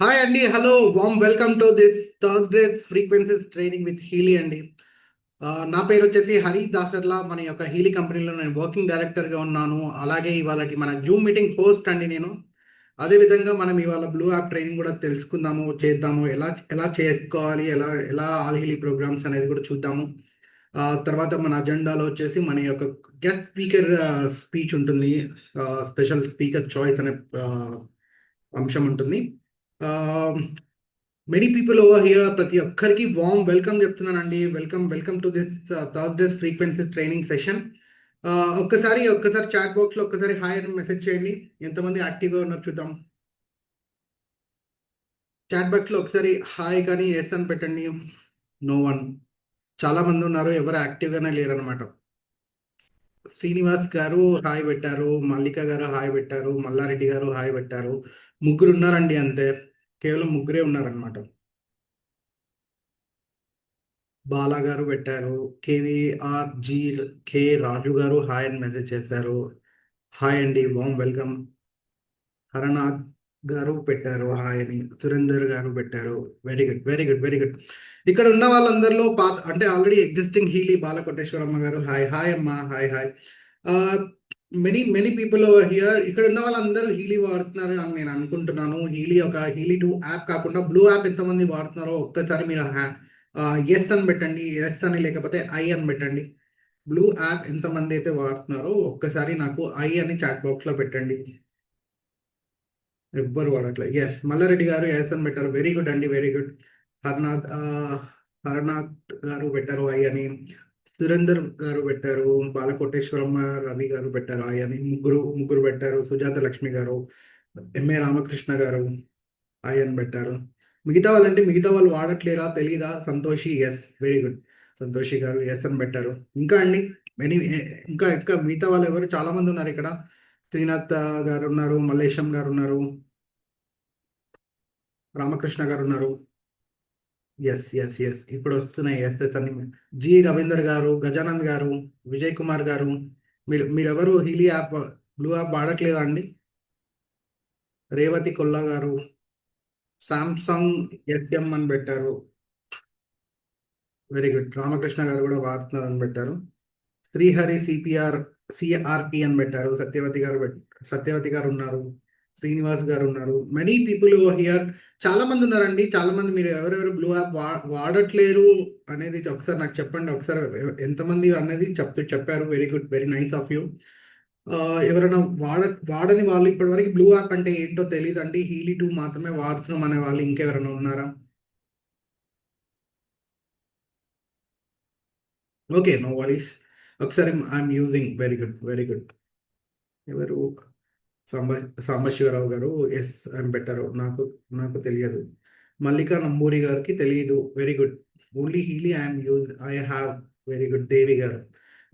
Hi అండి, hello, warm welcome to this Thursday's frequencies training with Healy అండి. నా పేరు వచ్చేసి హరి దాసర్లా. మన యొక్క హీలీ కంపెనీలో నేను వర్కింగ్ డైరెక్టర్గా ఉన్నాను. అలాగే ఇవాళకి మన జూమ్ మీటింగ్ హోస్ట్ అండి నేను. అదేవిధంగా మనం ఇవాళ బ్లూ యాప్ ట్రైనింగ్ కూడా తెలుసుకుందాము, చేద్దాము, ఎలా ఎలా చేసుకోవాలి, ఎలా ఎలా ఆల్ హీలీ ప్రోగ్రామ్స్ అనేది కూడా చూద్దాము. తర్వాత మన అజెండాలో వచ్చేసి మన యొక్క గెస్ట్ స్పీకర్ స్పీచ్ ఉంటుంది. స్పెషల్ స్పీకర్ చాయిస్ అనే అంశం ఉంటుంది. మెనీ పీపుల్ ఓవర్ హియర్, ప్రతి ఒక్కరికి వామ్ వెల్కమ్ చెప్తున్నానండి. Welcome welcome to this Thursdays frequency training session. ఒక్కసారి చాట్ బాక్స్లో ఒక్కసారి హాయ్ అని మెసేజ్ చేయండి. ఎంతమంది యాక్టివ్గా ఉన్నారు చూద్దాం. చాట్ బాక్స్లో ఒకసారి హాయ్ కానీ ఎస్ అని పెట్టండి. No one. చాలా మంది ఉన్నారు, ఎవరు యాక్టివ్గానే లేరనమాట. శ్రీనివాస్ గారు హాయ్ పెట్టారు, మల్లిక గారు హాయ్ పెట్టారు, మల్లారెడ్డి గారు హాయ్ పెట్టారు. ముగ్గురు ఉన్నారండి, అంతే. కేవలం ముగ్గురే ఉన్నారనమాట. బాలా గారు పెట్టారు. కేవీఆర్ జీ కే రాజు గారు హాయ్ అని మెసేజ్ చేశారు. హాయ్ అండి, వామ్ వెల్కమ్. హరనాథ్ గారు పెట్టారు హాయ్ అని. సురేందర్ గారు పెట్టారు. Very good, very good, very good. ఇక్కడ ఉన్న వాళ్ళందరిలో పాత అంటే ఆల్రెడీ ఎగ్జిస్టింగ్ హీలీ బాలకోటేశ్వరమ్మ గారు హాయ్ హాయ్ అమ్మ, hi hi. Many many people here. ఇక్కడ ఉన్న వాళ్ళందరూ హీలీ వాడుతున్నారు అని నేను అనుకుంటున్నాను. హీలీ 2 యాప్ కాకుండా బ్లూ యాప్ ఎంతమంది వాడుతున్నారో ఒక్కసారి మీరు ఎస్ అని పెట్టండి. ఎస్ అని లేకపోతే ఐ అని పెట్టండి. బ్లూ యాప్ ఎంతమంది అయితే వాడుతున్నారో ఒక్కసారి నాకు ఐ అని చాట్ బాక్స్లో పెట్టండి. ఎవ్వరు వాడట్లేదు. ఎస్, మల్లారెడ్డి గారు ఎస్ అని పెట్టారు. వెరీ గుడ్ అండి, వెరీ గుడ్. హర్నాథ్ హరనాథ్ గారు పెట్టారు ఐ అని. సురేందర్ గారు పెట్టారు. బాలకోటేశ్వరమ్మ రవి గారు పెట్టారు ఐ అని. ముగ్గురు ముగ్గురు పెట్టారు. సుజాత లక్ష్మి గారు, ఎంఏ రామకృష్ణ గారు ఐ అని పెట్టారు. మిగతా వాళ్ళు వాడట్లేరా తెలీదా? Santoshi yes, very good. Santoshi గారు ఎస్ అని పెట్టారు. ఇంకా అండి, మెనీ ఇంకా ఇంకా మిగతా వాళ్ళు ఎవరు? చాలా మంది ఉన్నారు ఇక్కడ. శ్రీనాథ్ గారు ఉన్నారు, మల్లేశం గారు ఉన్నారు, రామకృష్ణ గారు ఉన్నారు. ఎస్ ఎస్ ఎస్, ఇప్పుడు వస్తున్నాయి ఎస్ ఎస్ అని. జి రవీందర్ గారు, గజానంద్ గారు, విజయ్ కుమార్ గారు. మీరెవరు హీలీ యాప్ బ్లూ యాప్ వాడట్లేదా అండి? రేవతి కొల్లా గారు, సామ్సంగ్ ఎస్ఎం అని పెట్టారు. Very good. రామకృష్ణ గారు కూడా వాడుతున్నారు అని పెట్టారు. శ్రీహరి సిఆర్పి అని పెట్టారు. సత్యవతి గారు ఉన్నారు. శ్రీనివాస్ గారు ఉన్నారు. Many people here. చాలా మంది ఉన్నారండి, చాలా మంది. మీరు ఎవరెవరు బ్లూ యాప్ వాడట్లేరు అనేది ఒకసారి నాకు చెప్పండి. ఒకసారి ఎంతమంది అనేది చెప్పారు. Very good, very nice of you. ఎవరైనా వాడని వాళ్ళు, ఇప్పటివరకు బ్లూ యాప్ అంటే ఏంటో తెలియదండి, హీలీ 2 మాత్రమే వాడుతున్నాం అనే వాళ్ళు ఇంకెవరైనా ఉన్నారా? Okay, no worries. ఒకసారి I'm using. Very good, very good. ఎవరు? సాంబ సాంబశివరావు గారు ఎస్ అని పెట్టారు. నాకు నాకు తెలియదు. మల్లికా నంబూరి గారికి తెలియదు. Very good. Only Healy I have. Very good. Devi గారు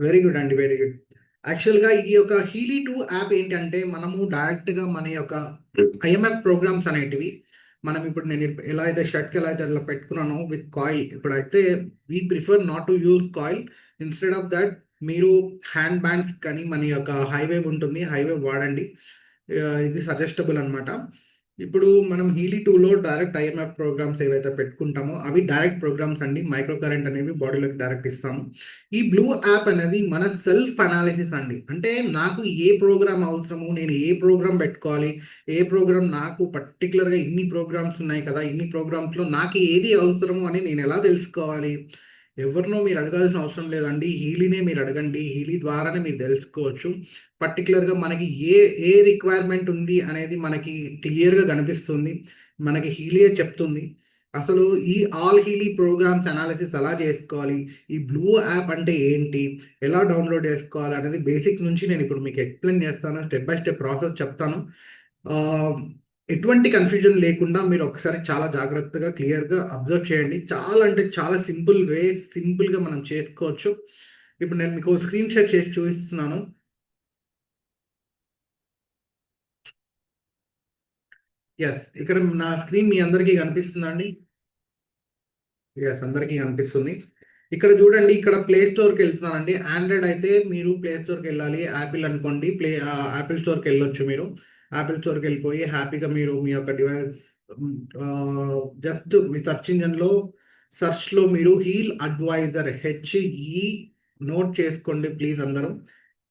వెరీ గుడ్ అండి, వెరీ గుడ్. యాక్చువల్గా ఈ యొక్క హీలీ 2 యాప్ ఏంటంటే, మనము డైరెక్ట్గా మన యొక్క ఐఎంఎఫ్ ప్రోగ్రామ్స్ అనేటివి మనం ఇప్పుడు నేను ఎలా అయితే షర్ట్కి ఎలా అయితే అలా పెట్టుకున్నానో విత్ కాయిల్, ఇప్పుడైతే we prefer not to use coil. Instead of that మీరు హ్యాండ్ బ్యాండ్స్ కానీ మన యొక్క హైవే ఉంటుంది, హైవే వాడండి. ఇది సజెస్టబుల్ అనమాట. ఇప్పుడు మనం హీలీ 2లో డైరెక్ట్ ఐఎంఎఫ్ ప్రోగ్రామ్స్ ఏవైతే పెట్టుకుంటామో అవి డైరెక్ట్ ప్రోగ్రామ్స్ అండి. మైక్రో కరెంట్ అనేవి బాడీలోకి డైరెక్ట్ ఇస్తాము. ఈ బ్లూ యాప్ అనేది మన సెల్ఫ్ అనాలిసిస్ అండి. అంటే నాకు ఏ ప్రోగ్రామ్ అవసరము, నేను ఏ ప్రోగ్రామ్ పెట్టుకోవాలి, ఏ ప్రోగ్రామ్ నాకు పర్టికులర్గా ఇన్ని ప్రోగ్రామ్స్ ఉన్నాయి కదా, ఇన్ని ప్రోగ్రామ్స్లో నాకు ఏది అవసరము అని నేను ఎలా తెలుసుకోవాలి? ఎవరినో మీరు అడగాల్సిన అవసరం లేదండి, హీలీనే మీరు అడగండి. హీలీ ద్వారానే మీరు తెలుసుకోవచ్చు. పర్టికులర్గా మనకి ఏ ఏ రిక్వైర్మెంట్ ఉంది అనేది మనకి క్లియర్గా కనిపిస్తుంది. మనకి హీలియే చెప్తుంది. అసలు ఈ ఆల్ హీలీ ప్రోగ్రామ్స్ అనాలిసిస్ ఎలా చేసుకోవాలి, ఈ బ్లూ యాప్ అంటే ఏంటి, ఎలా డౌన్లోడ్ చేసుకోవాలి అనేది బేసిక్ నుంచి నేను ఇప్పుడు మీకు ఎక్స్ప్లెయిన్ చేస్తాను. స్టెప్ బై స్టెప్ ప్రాసెస్ చెప్తాను. ఆ, ఎటువంటి కన్ఫ్యూజన్ లేకుండా మీరు ఒకసారి చాలా జాగ్రత్తగా క్లియర్గా అబ్జర్వ్ చేయండి. చాలా అంటే చాలా సింపుల్గా మనం చేసుకోవచ్చు. ఇప్పుడు నేను మీకు స్క్రీన్ షేర్ చేసి చూపిస్తున్నాను. ఎస్, ఇక్కడ నా స్క్రీన్ మీ అందరికీ కనిపిస్తుందండి. ఎస్, అందరికీ కనిపిస్తుంది. ఇక్కడ చూడండి, ఇక్కడ ప్లే స్టోర్కి వెళ్తున్నానండి. ఆండ్రాయిడ్ అయితే మీరు ప్లే స్టోర్కి వెళ్ళాలి. యాపిల్ అనుకోండి, యాపిల్ స్టోర్కి వెళ్ళొచ్చు. మీరు యాపిల్ స్టోర్కి వెళ్ళిపోయి హ్యాపీగా మీరు మీ యొక్క డివైస్ జస్ట్ మీ సెర్చ్ ఇంజన్లో సెర్చ్లో మీరు హీల్ అడ్వైజర్ హెచ్ఈ నోట్ చేసుకోండి ప్లీజ్ అందరూ.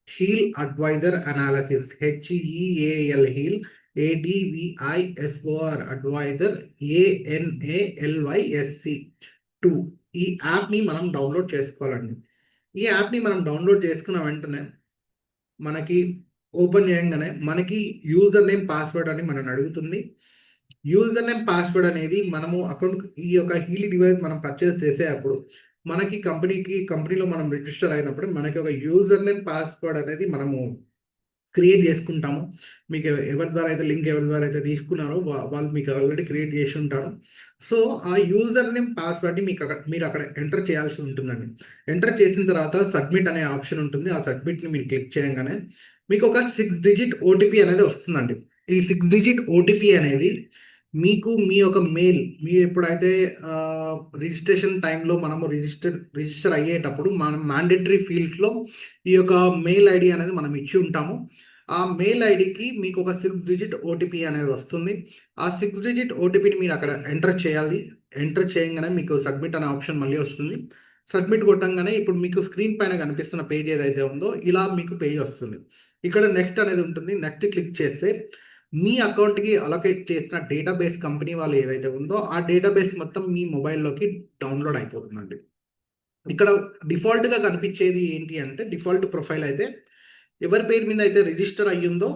Heal advisor analysis హెచ్ఈఏఎల్ heal ఏడివిఐఎస్ఓఆర్ advisor ఏఎన్ఏఎల్వైఎస్సి 2 ఈ యాప్ని మనం డౌన్లోడ్ చేసుకోవాలండి. ఈ యాప్ని మనం డౌన్లోడ్ చేసుకున్న వెంటనే మనకి ఓపెన్ చేయగానే మనకి యూజర్ నేమ్ పాస్వర్డ్ అని మనని అడుగుతుంది. యూజర్ నేమ్ పాస్వర్డ్ అనేది మనము అకౌంట్ ఈ యొక్క హీలీ డివైస్ మనం పర్చేస్ చేసేటప్పుడు మనకి కంపెనీలో మనం రిజిస్టర్ అయినప్పుడు మనకి ఒక యూజర్ నేమ్ పాస్వర్డ్ అనేది మనము క్రియేట్ చేసుకుంటాము. మీకు ఎవరి ద్వారా అయితే తీసుకున్నారో వాళ్ళు మీకు ఆల్రెడీ క్రియేట్ చేసి ఉంటారు. సో ఆ యూజర్ నేమ్ పాస్వర్డ్ని మీరు అక్కడ ఎంటర్ చేయాల్సి ఉంటుందండి. ఎంటర్ చేసిన తర్వాత సబ్మిట్ అనే ఆప్షన్ ఉంటుంది. ఆ సబ్మిట్ని మీరు క్లిక్ చేయగానే మీకు ఒక 6 డిజిట్ ఓటీపీ అనేది వస్తుందండి. ఈ 6 డిజిట్ ఓటీపీ అనేది మీకు మీ యొక్క మెయిల్ మీరు ఎప్పుడైతే రిజిస్ట్రేషన్ టైంలో మనము రిజిస్టర్ అయ్యేటప్పుడు మనం మ్యాండేటరీ ఫీల్డ్స్లో ఈ యొక్క మెయిల్ ఐడి అనేది మనం ఇచ్చి ఉంటాము. ఆ మెయిల్ ఐడికి మీకు ఒక 6 డిజిట్ ఓటీపీ అనేది వస్తుంది. ఆ 6 డిజిట్ ఓటీపీని మీరు అక్కడ ఎంటర్ చేయాలి. ఎంటర్ చేయగానే మీకు సబ్మిట్ అనే ఆప్షన్ మళ్ళీ వస్తుంది. సబ్మిట్ కొట్టంగానే ఇప్పుడు మీకు స్క్రీన్ పైన కనిపిస్తున్న పేజ్ ఏదైతే ఉందో ఇలా మీకు పేజ్ వస్తుంది. ఇక్కడ నెక్స్ట్ అనేది ఉంటుంది. నెక్స్ట్ క్లిక్ చేస్తే మీ అకౌంట్కి అలొకేట్ చేసిన డేటాబేస్ కంపెనీ వాళ్ళు ఏదైతే ఉందో ఆ డేటాబేస్ మొత్తం మీ మొబైల్లోకి డౌన్లోడ్ అయిపోతుందండి. ఇక్కడ డిఫాల్ట్గా కనిపించేది ఏంటి అంటే డిఫాల్ట్ ప్రొఫైల్ అయితే ఎవరి పేరు మీద అయితే రిజిస్టర్ అయ్యిందో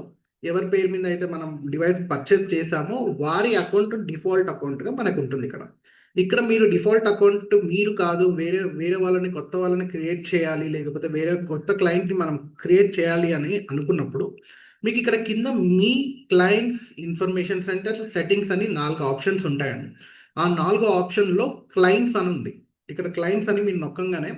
ఎవరి పేరు మీద అయితే మనం డివైస్ పర్చేస్ చేసామో వారి అకౌంట్ డిఫాల్ట్ అకౌంట్గా మనకు ఉంటుంది. ఇక్కడ మీరు డిఫాల్ట్ అకౌంట్ మీరు కాదు వేరే కొత్త వాళ్ళని క్రియేట్ చేయాలి, లేకపోతే వేరే కొత్త క్లయింట్ని మనం క్రియేట్ చేయాలి అని అనుకున్నప్పుడు మీకు ఇక్కడ కింద మీ క్లయింట్స్ ఇన్ఫర్మేషన్ సెంటర్ సెట్టింగ్స్ అని 4 ఆప్షన్స్ ఉంటాయండి. ఆ 4 ఆప్షన్లో క్లయింట్స్ అని ఉంది. ఇక్కడ క్లయింట్స్ అని మీరు నొక్కంగానే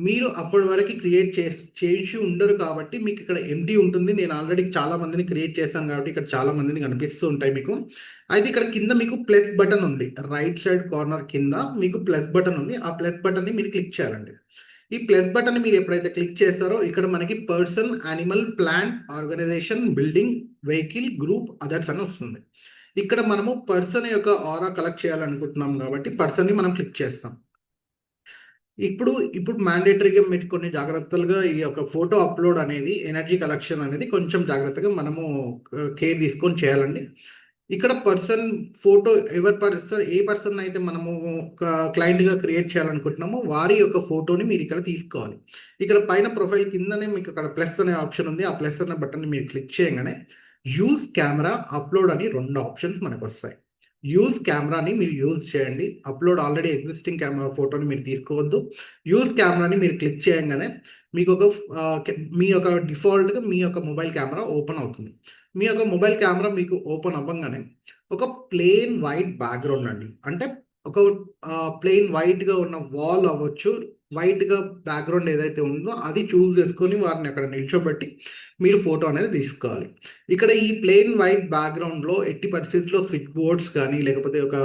మీరు అప్పటి వరకు క్రియేట్ చేసి ఉండరు కాబట్టి మీకు ఇక్కడ ఎంటీ ఉంటుంది. నేను ఆల్రెడీ చాలా మందిని క్రియేట్ చేశాను కాబట్టి ఇక్కడ చాలా మందిని కనిపిస్తూ ఉంటాయి మీకు. అయితే ఇక్కడ కింద మీకు ప్లస్ బటన్ ఉంది. రైట్ సైడ్ కార్నర్ కింద మీకు ప్లస్ బటన్ ఉంది. ఆ ప్లస్ బటన్ని మీరు క్లిక్ చేయాలండి. ఈ ప్లస్ బటన్ మీరు ఎప్పుడైతే క్లిక్ చేస్తారో ఇక్కడ మనకి person, animal, plant, organization, building, vehicle, group, others అని వస్తుంది. ఇక్కడ మనము పర్సన్ యొక్క ఆరా కలెక్ట్ చేయాలనుకుంటున్నాం కాబట్టి పర్సన్ని మనం క్లిక్ చేస్తాం. ఇప్పుడు మ్యాండేటరీగా మీరు కొన్ని జాగ్రత్తలుగా ఈ యొక్క ఫోటో అప్లోడ్ అనేది ఎనర్జీ కలెక్షన్ అనేది కొంచెం జాగ్రత్తగా మనము కేర్ తీసుకొని చేయాలండి. ఇక్కడ పర్సన్ ఫోటో ఏ పర్సన్ అయితే మనము ఒక క్లయింట్గా క్రియేట్ చేయాలనుకుంటున్నామో వారి యొక్క ఫోటోని మీరు ఇక్కడ తీసుకోవాలి. ఇక్కడ పైన ప్రొఫైల్ కిందనే మీకు అక్కడ ప్లస్ అనే ఆప్షన్ ఉంది. ఆ ప్లస్ అనే బటన్ని మీరు క్లిక్ చేయగానే యూజ్ కెమెరా, అప్లోడ్ అని 2 ఆప్షన్స్ మనకు వస్తాయి. యూజ్ కెమెరాని మీరు యూజ్ చేయండి. అప్లోడ్ ఆల్రెడీ ఎగ్జిస్టింగ్ కెమెరా ఫోటోని మీరు తీసుకోవద్దు. యూజ్ కెమెరాని మీరు క్లిక్ చేయగానే మీకు మీ యొక్క డిఫాల్ట్గా మీ యొక్క మొబైల్ కెమెరా ఓపెన్ అవుతుంది. మీ యొక్క మొబైల్ కెమెరా మీకు ఓపెన్ అవ్వగానే ఒక ప్లెయిన్ వైట్ బ్యాక్గ్రౌండ్ అండి. అంటే ఒక ప్లెయిన్ వైట్గా ఉన్న వాల్ అవ్వచ్చు, వైట్గా బ్యాక్గ్రౌండ్ ఏదైతే ఉందో అది చూస్ చేసుకొని వారిని అక్కడ నిల్చోబెట్టి మీరు ఫోటో అనేది తీసుకోవాలి. ఇక్కడ ఈ ప్లెయిన్ వైట్ బ్యాక్గ్రౌండ్లో ఎట్టి పరిస్థితుల్లో స్విచ్ బోర్డ్స్ కానీ, లేకపోతే ఒక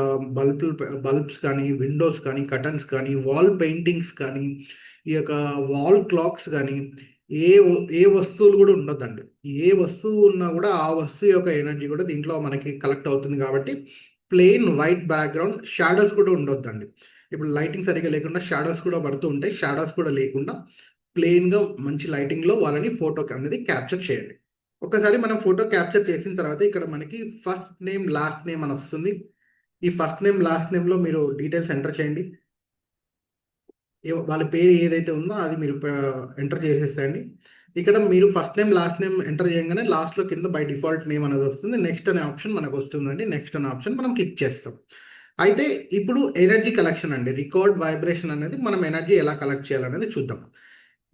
బల్బ్స్ కానీ, విండోస్ కానీ, కటన్స్ కానీ, వాల్ పెయింటింగ్స్ కానీ, ఈ యొక్క వాల్ క్లాక్స్ కానీ ఏ వస్తువులు కూడా ఉండొద్దండి. ఏ వస్తువు ఉన్నా కూడా ఆ వస్తువు యొక్క ఎనర్జీ కూడా దీంట్లో మనకి కలెక్ట్ అవుతుంది కాబట్టి ప్లెయిన్ వైట్ బ్యాక్గ్రౌండ్, షాడోస్ కూడా ఉండొద్దండి. ఇప్పుడు లైటింగ్ సరిగ్గా లేకుండా షాడోస్ కూడా పడుతూ ఉంటాయి. షాడోస్ కూడా లేకుండా ప్లెయిన్గా మంచి లైటింగ్లో వాళ్ళని ఫోటో అనేది క్యాప్చర్ చేయండి. ఒకసారి మనం ఫోటో క్యాప్చర్ చేసిన తర్వాత ఇక్కడ మనకి ఫస్ట్ నేమ్, లాస్ట్ నేమ్ అని వస్తుంది. ఈ ఫస్ట్ నేమ్, లాస్ట్ నేమ్లో మీరు డీటెయిల్స్ ఎంటర్ చేయండి. వాళ్ళ పేరు ఏదైతే ఉందో అది మీరు ఎంటర్ చేసేసేయండి. ఇక్కడ మీరు first name, last name enter చేయగానే లాస్ట్లో కింద బై డిఫాల్ట్ నేమ్ అనేది వస్తుంది. నెక్స్ట్ అనే ఆప్షన్ మనకు వస్తుందండి. నెక్స్ట్ అనే ఆప్షన్ మనం క్లిక్ చేస్తాం. అయితే ఇప్పుడు ఎనర్జీ కలెక్షన్ అండి, రికార్డ్ వైబ్రేషన్ అనేది మనం ఎనర్జీ ఎలా కలెక్ట్ చేయాలనేది చూద్దాం.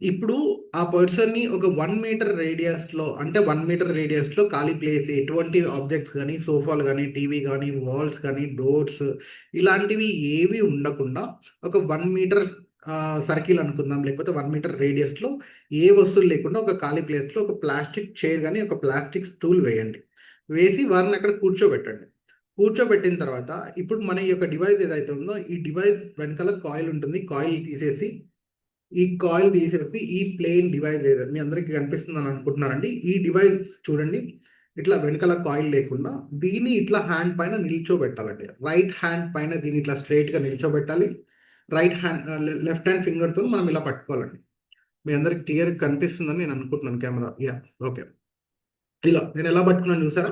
ఇప్పుడు ఆ పర్సన్ని ఒక 1 మీటర్ రేడియస్లో, అంటే 1 మీటర్ రేడియస్లో ఖాళీ ప్లేస్ ఎటువంటి ఆబ్జెక్ట్స్ కానీ, సోఫాలు కానీ, టీవీ కానీ, వాల్స్ కానీ, డోర్స్ ఇలాంటివి ఏవి ఉండకుండా ఒక 1 మీటర్ సర్కిల్ అనుకుందాం, లేకపోతే 1 మీటర్ రేడియస్లో ఏ వస్తువులు లేకుండా ఒక ఖాళీ ప్లేస్లో ఒక ప్లాస్టిక్ చైర్ కానీ, ఒక ప్లాస్టిక్ స్టూల్ వేయండి. వేసి వారిని అక్కడ కూర్చోబెట్టండి. కూర్చోబెట్టిన తర్వాత ఇప్పుడు మన యొక్క డివైస్ ఏదైతే ఉందో ఈ డివైస్ వెనకాల కాయిల్ ఉంటుంది. ఈ కాయిల్ తీసేసి ఈ ప్లెయిన్ డివైస్ ఏదైతే మీ అందరికీ కనిపిస్తుందని అనుకుంటున్నానండి. ఈ డివైస్ చూడండి. ఇట్లా వెనకాల కాయిల్ లేకుండా దీన్ని ఇట్లా హ్యాండ్ పైన నిల్చోబెట్టాలండి. రైట్ హ్యాండ్ పైన దీన్ని ఇట్లా స్ట్రైట్‌గా నిల్చోబెట్టాలి. రైట్ హ్యాండ్ లెఫ్ట్ హ్యాండ్ ఫింగర్‌తో మనం ఇలా పట్టుకోవాలండి. మీ అందరికి క్లియర్‌గా కనిపిస్తుందని నేను అనుకుంటున్నాను కెమెరా. యాహ్! ఓకే. ఇలా నేను ఎలా పట్టుకున్నాను చూసారా?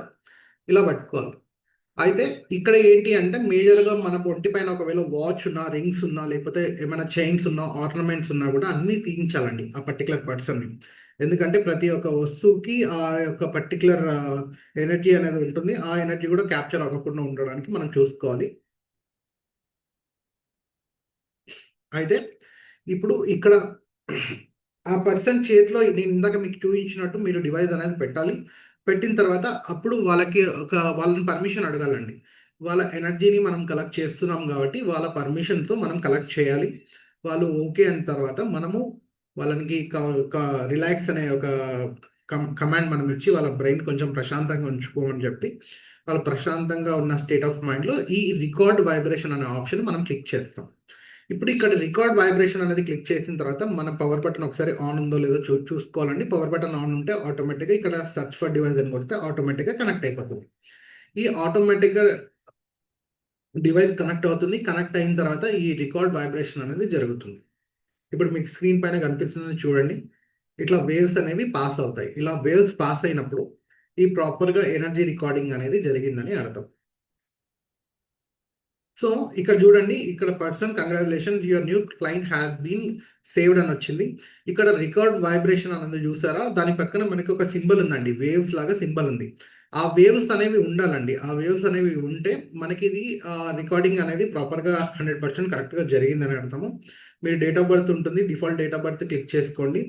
ఇలా పట్టుకోవాలి. అయితే ఇక్కడ ఏంటి అంటే మేజర్‌గా మన ఒంటి పైన ఒకవేళ వాచ్ ఉన్నా, రింగ్స్ ఉన్నా, లేకపోతే ఏమైనా చైన్స్ ఉన్నా, ఆర్నమెంట్స్ ఉన్నా కూడా అన్నీ తీయించాలండి ఆ పర్టిక్యులర్ పర్సన్‌ని. ఎందుకంటే ప్రతి ఒక్క వస్తువుకి ఆ యొక్క పర్టిక్యులర్ ఎనర్జీ అనేది ఉంటుంది. ఆ ఎనర్జీ కూడా క్యాప్చర్ అవ్వకుండా ఉండడానికి మనం చూసుకోవాలి. అయితే ఇప్పుడు ఇక్కడ ఆ పర్సన్ చేతిలో నేను ఇందాక మీకు చూయించినట్టు మీరు డివైస్ అనేది పెట్టాలి. పెట్టిన తర్వాత అప్పుడు వాళ్ళని పర్మిషన్ అడగాలండి. వాళ్ళ ఎనర్జీని మనం కలెక్ట్ చేస్తున్నాం కాబట్టి వాళ్ళ పర్మిషన్‌తో మనం కలెక్ట్ చేయాలి. వాళ్ళు ఓకే అయిన తర్వాత మనము వాళ్ళనికి క క రిలాక్స్ అనే ఒక కమాండ్ మనం ఇచ్చి వాళ్ళ బ్రెయిన్ కొంచెం ప్రశాంతంగా ఉంచుకోమని చెప్పి, వాళ్ళు ప్రశాంతంగా ఉన్న స్టేట్ ఆఫ్ మైండ్‌లో ఈ రికార్డ్ వైబ్రేషన్ అనే ఆప్షన్ మనం క్లిక్ చేస్తాం. ఇప్పుడు ఇక్కడ రికార్డ్ వైబ్రేషన్ అనేది క్లిక్ చేసిన తర్వాత మన పవర్ బటన్ ఒకసారి ఆన్ ఉందో లేదో చూసుకోవాలండి. పవర్ బటన్ ఆన్ ఉంటే ఆటోమేటిక్‌గా ఇక్కడ సెర్చ్ ఫర్ డివైస్ అని కొడితే ఆటోమేటిక్‌గా కనెక్ట్ అయిపోతుంది. ఈ ఆటోమేటిక్‌గా డివైస్ కనెక్ట్ అవుతుంది. కనెక్ట్ అయిన తర్వాత ఈ రికార్డ్ వైబ్రేషన్ అనేది జరుగుతుంది. ఇప్పుడు మీకు స్క్రీన్ పైన కనిపిస్తుంది చూడండి. ఇట్లా వేవ్స్ అనేవి పాస్ అవుతాయి. ఇలా వేవ్స్ పాస్ అయినప్పుడు ఈ ప్రాపర్‌గా ఎనర్జీ రికార్డింగ్ అనేది జరిగిందని అర్థం. సో, ఇక్కడ జూడండి. ఇక్కడ person congratulations your new client has been saved అని వచ్చింది. ఇక్కడ రికార్డ్ వైబ్రేషన్ అన్నది చూసారా? దాని పక్కన మనకి ఒక సింబల్ ఉందండి. వేవ్స్ లాగా సింబల్ ఉంది. ఆ వేవ్స్ అనేవి ఉండాలండి. ఆ వేవ్స్ అనేవి ఉంటే మనకిది రికార్డింగ్ అనేది ప్రాపర్‌గా 100% కరెక్ట్‌గా జరిగిందని అర్థము. మీరు డేట్ ఆఫ్ బర్త్ ఉంటుంది. Default date of birth click చేసుకోండి.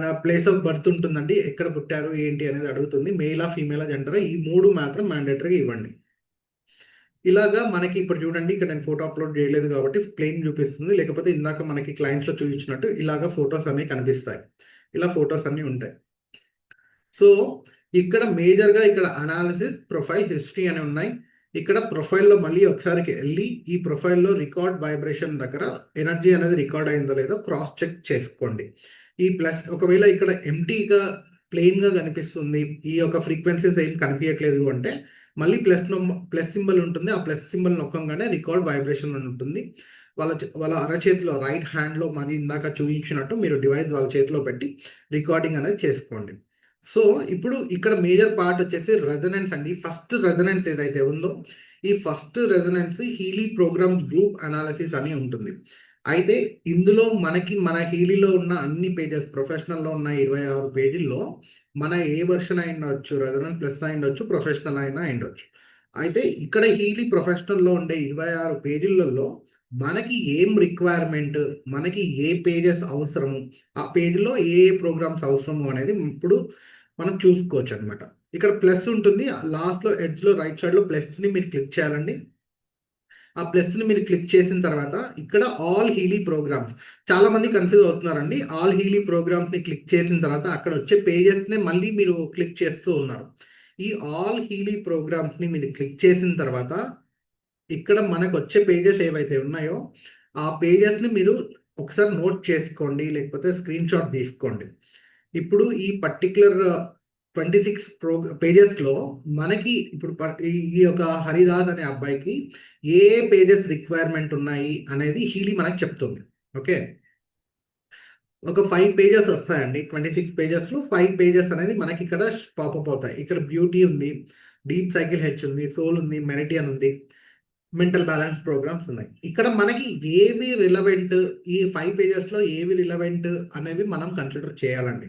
నా ప్లేస్ ఆఫ్ బర్త్ ఉంటుందండి. ఎక్కడ పుట్టారు, ఏంటి అనేది అడుగుతుంది. మెయిలా, ఫీమేలా, జెండరా ఈ 3 మాత్రం మ్యాండేటరీగా ఇవ్వండి. ఇలాగా మనకి ఇప్పుడు చూడండి ఇక్కడ నేను ఫోటో అప్లోడ్ చేయలేదు కాబట్టి ప్లెయిన్ చూపిస్తుంది. లేకపోతే ఇందాక మనకి క్లయింట్స్‌లో చూపించినట్టు ఇలాగ ఫోటోస్ అన్నీ కనిపిస్తాయి. ఇలా ఫోటోస్ అన్నీ ఉంటాయి. సో, ఇక్కడ మేజర్‌గా ఇక్కడ అనాలిసిస్, ప్రొఫైల్, హిస్టరీ అని ఉన్నాయి. ఇక్కడ ప్రొఫైల్‌లో మళ్ళీ ఒకసారికి ఎళ్లి ఈ ప్రొఫైల్‌లో రికార్డ్ వైబ్రేషన్ దగ్గర ఎనర్జీ అనేది రికార్డ్ అయిందో లేదో క్రాస్ చెక్ చేసుకోండి. ఈ ప్లస్ ఒకవేళ ఇక్కడ ఎంప్టీగా ప్లెయిన్‌గా కనిపిస్తుంది. ఈ యొక్క ఫ్రీక్వెన్సీస్ ఏం కనిపియట్లేదు అంటే మళ్ళీ ప్లస్ సింబల్ ఉంటుంది. ఆ ప్లస్ సింబల్ నొక్కంగానే రికార్డ్ వైబ్రేషన్ అని ఉంటుంది. వాళ్ళ అరచేతిలో రైట్ హ్యాండ్‌లో మరి ఇందాక చూయించినట్టు మీరు డివైస్ వాళ్ళ చేతిలో పెట్టి రికార్డింగ్ అనేది చేసుకోండి. సో, ఇప్పుడు ఇక్కడ మేజర్ పార్ట్ వచ్చేసి రెజొనెన్స్ అండి. ఫస్ట్ రెజొనెన్స్ ఏదైతే ఉందో, ఈ first resonance Healy programs group analysis అని ఉంటుంది. అయితే ఇందులో మన హీలీలో ఉన్న అన్ని పేజెస్ ప్రొఫెషనల్‌లో ఉన్న 26 పేజీల్లో మన ఏ వెర్షన్ అయ్యుండొచ్చు. రెజొనెన్స్ ప్లస్ అయ్యుండొచ్చు. ప్రొఫెషనల్ అయినా అయ్యుండొచ్చు. అయితే ఇక్కడ హీలీ ప్రొఫెషనల్‌లో ఉండే 26 పేజీలలో మనకి ఏం రిక్వైర్మెంట్, మనకి ఏ పేజెస్ అవసరము, ఆ పేజ్‌లో ఏ ఏ ప్రోగ్రామ్స్ అవసరము అనేది ఇప్పుడు మనం చూసుకోవచ్చనమాట. ఇక్కడ ప్లస్ ఉంటుంది. లాస్ట్‌లో ఎడ్జ్‌లో రైట్ సైడ్‌లో ప్లస్‌ని మీరు క్లిక్ చేయాలండి. ఆ ప్లస్‌ని మీరు క్లిక్ చేసిన తర్వాత ఇక్కడ ఆల్ హీలీ ప్రోగ్రామ్స్ చాలామంది కన్‌ఫ్యూజ్ అవుతున్నారండి. ఆల్ హీలీ ప్రోగ్రామ్స్‌ని క్లిక్ చేసిన తర్వాత అక్కడ వచ్చే పేజెస్‌నే మళ్ళీ మీరు క్లిక్ చేస్తూ ఉన్నారు. ఈ ఆల్ హీలీ ప్రోగ్రామ్స్‌ని మీరు క్లిక్ చేసిన తర్వాత ఇక్కడ మనకొచ్చే పేజెస్ ఏవైతే ఉన్నాయో, ఆ పేజెస్‌ని మీరు ఒకసారి నోట్ చేసుకోండి. లేకపోతే స్క్రీన్‌షాట్ తీసుకోండి. ఇప్పుడు ఈ పర్టిక్యులర్ 26 పేజెస్‌లో మనకి ఇప్పుడు ఈ ఈ యొక్క హరిదాస్ అనే అబ్బాయికి ఏ ఏ పేజెస్ రిక్వైర్మెంట్ ఉన్నాయి అనేది హీలీ మనకు చెప్తుంది. ఓకే. ఒక 5 పేజెస్ వస్తాయండి. 26 పేజెస్‌లో 5 పేజెస్ అనేది మనకిక్కడ పాపప్ అవుతాయి. ఇక్కడ బ్యూటీ ఉంది, డీప్ సైకిల్ హెచ్ ఉంది, సోల్ ఉంది, మెరిడియన్ ఉంది. మెంటల్ బ్యాలెన్స్ ప్రోగ్రామ్స్ ఉన్నాయి. ఇక్కడ మనకి ఏవి రిలవెంట్ ఈ 5 పేజెస్‌లో ఏవి రిలవెంట్ అనేవి మనం కన్సిడర్ చేయాలండి.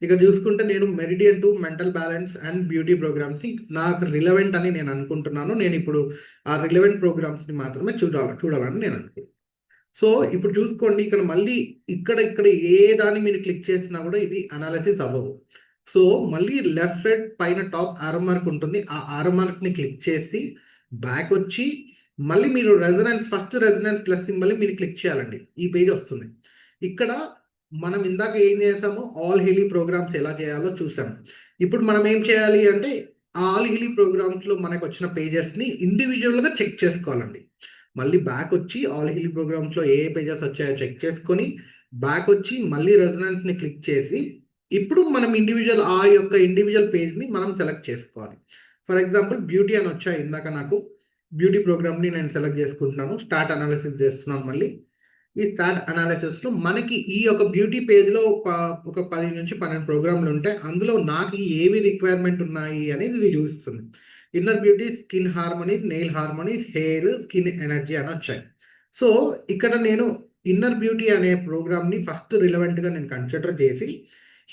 ఇక్కడ చూసుకుంటే నేను meridian to mental balance and beauty ప్రోగ్రామ్స్‌ని నాకు రిలవెంట్ అని నేను అనుకుంటున్నాను. నేనిప్పుడు ఆ రిలవెంట్ ప్రోగ్రామ్స్‌ని మాత్రమే చూడాలని నేను అనుకుంటున్నాను. సో, ఇప్పుడు చూసుకోండి ఇక్కడ మళ్ళీ ఇక్కడ ఏ దాన్ని మీరు క్లిక్ చేసినా కూడా ఇవి అనాలిసిస్ అవ్వవు. సో, మళ్ళీ లెఫ్ట్ సైడ్ పైన టాప్ యారో మార్క్ ఉంటుంది. ఆ యారో మార్క్‌ని క్లిక్ చేసి బ్యాకొచ్చి మళ్ళీ మీరు ఫస్ట్ రెజొనెన్స్ ప్లస్ సింబల్‌ని మీరు క్లిక్ చేయాలండి. ఈ పేజ్ వస్తుంది. ఇక్కడ మనం ఇందాక ఏం చేసామో ఆల్ హీలీ ప్రోగ్రామ్స్ ఎలా చేయాలో చూసాము. ఇప్పుడు మనం ఏం చేయాలి అంటే ఆల్ హీలీ ప్రోగ్రామ్స్‌లో మనకొచ్చిన పేజెస్‌ని ఇండివిడ్యువల్‌గా చెక్ చేసుకోవాలండి. మళ్ళీ బ్యాకొచ్చి ఆల్ హీలీ ప్రోగ్రామ్స్‌లో ఏ ఏ పేజెస్ వచ్చాయో చెక్ చేసుకొని, బ్యాకొచ్చి మళ్ళీ రెజొనెన్స్‌ని క్లిక్ చేసి, ఇప్పుడు మనం ఆ యొక్క ఇండివిజువల్ పేజ్ని మనం సెలెక్ట్ చేసుకోవాలి. ఫర్ ఎగ్జాంపుల్ బ్యూటీ అని వచ్చాయి ఇందాక నాకు. బ్యూటీ ప్రోగ్రామ్ని నేను సెలెక్ట్ చేసుకుంటున్నాను. స్టార్ట్ అనాలిసిస్ చేస్తున్నాను మళ్ళీ. ఈ స్టార్ట్ అనాలిసిస్లో మనకి ఈ యొక్క బ్యూటీ పేజ్లో ఒక 10 నుంచి 12 ప్రోగ్రాంలు ఉంటాయి. అందులో నాకు ఏవి రిక్వైర్మెంట్ ఉన్నాయి అనేది ఇది చూపిస్తుంది. Inner beauty, skin harmony, nail harmony, hair, skin energy అని వచ్చాయి. సో ఇక్కడ నేను ఇన్నర్ బ్యూటీ అనే ప్రోగ్రామ్ని ఫస్ట్ రిలవెంట్గా నేను కన్సిడర్ చేసి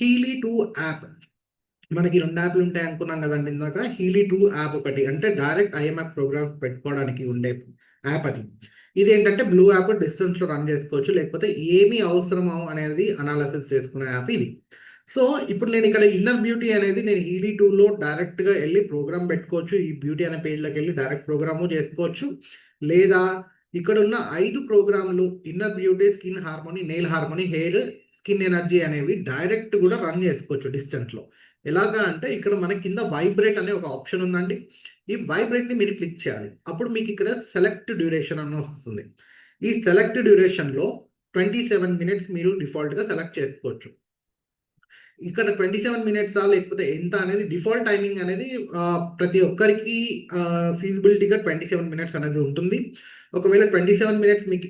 హీలీ 2 యాప్, మనకి 2 యాప్లు ఉంటాయి అనుకున్నాం కదండి ఇందాక. హీలీ 2 యాప్ ఒకటి అంటే డైరెక్ట్ ఐఎంఎఫ్ ప్రోగ్రామ్స్ పెట్టుకోవడానికి ఉండే యాప్ అది. ఇదేంటంటే బ్లూ యాప్ డిస్టెన్స్లో రన్ చేసుకోవచ్చు, లేకపోతే ఏమి అవసరమో అనేది అనాలిసిస్ చేసుకునే యాప్ ఇది. సో ఇప్పుడు నేను ఇక్కడ ఇన్నర్ బ్యూటీ అనేది నేను హీలీ 2లో డైరెక్ట్గా వెళ్ళి ప్రోగ్రామ్ పెట్టుకోవచ్చు. ఈ బ్యూటీ అనే పేజ్లోకి వెళ్ళి డైరెక్ట్ ప్రోగ్రాము చేసుకోవచ్చు. లేదా ఇక్కడ ఉన్న 5 ప్రోగ్రాంలు inner beauty, skin harmony, nail harmony, hair, skin energy అనేవి డైరెక్ట్ కూడా రన్ చేసుకోవచ్చు డిస్టెన్స్లో. ఎలాగా అంటే ఇక్కడ మన కింద వైబ్రేట్ అనే ఒక ఆప్షన్ ఉందండి. ఈ వైబ్రేట్ని మీరు క్లిక్ చేయాలి. అప్పుడు మీకు ఇక్కడ సెలెక్ట్ డ్యూరేషన్ అని వస్తుంది. ఈ సెలెక్ట్ డ్యూరేషన్లో 27 మినిట్స్ మీరు డిఫాల్ట్గా సెలెక్ట్ చేసుకోవచ్చు. ఇక్కడ 27 మినిట్సా లేకపోతే ఎంత అనేది డిఫాల్ట్ టైమింగ్ అనేది ప్రతి ఒక్కరికి ఫీజిబిలిటీగా 27 మినిట్స్ అనేది ఉంటుంది. ఒకవేళ 27 మినిట్స్ మీకు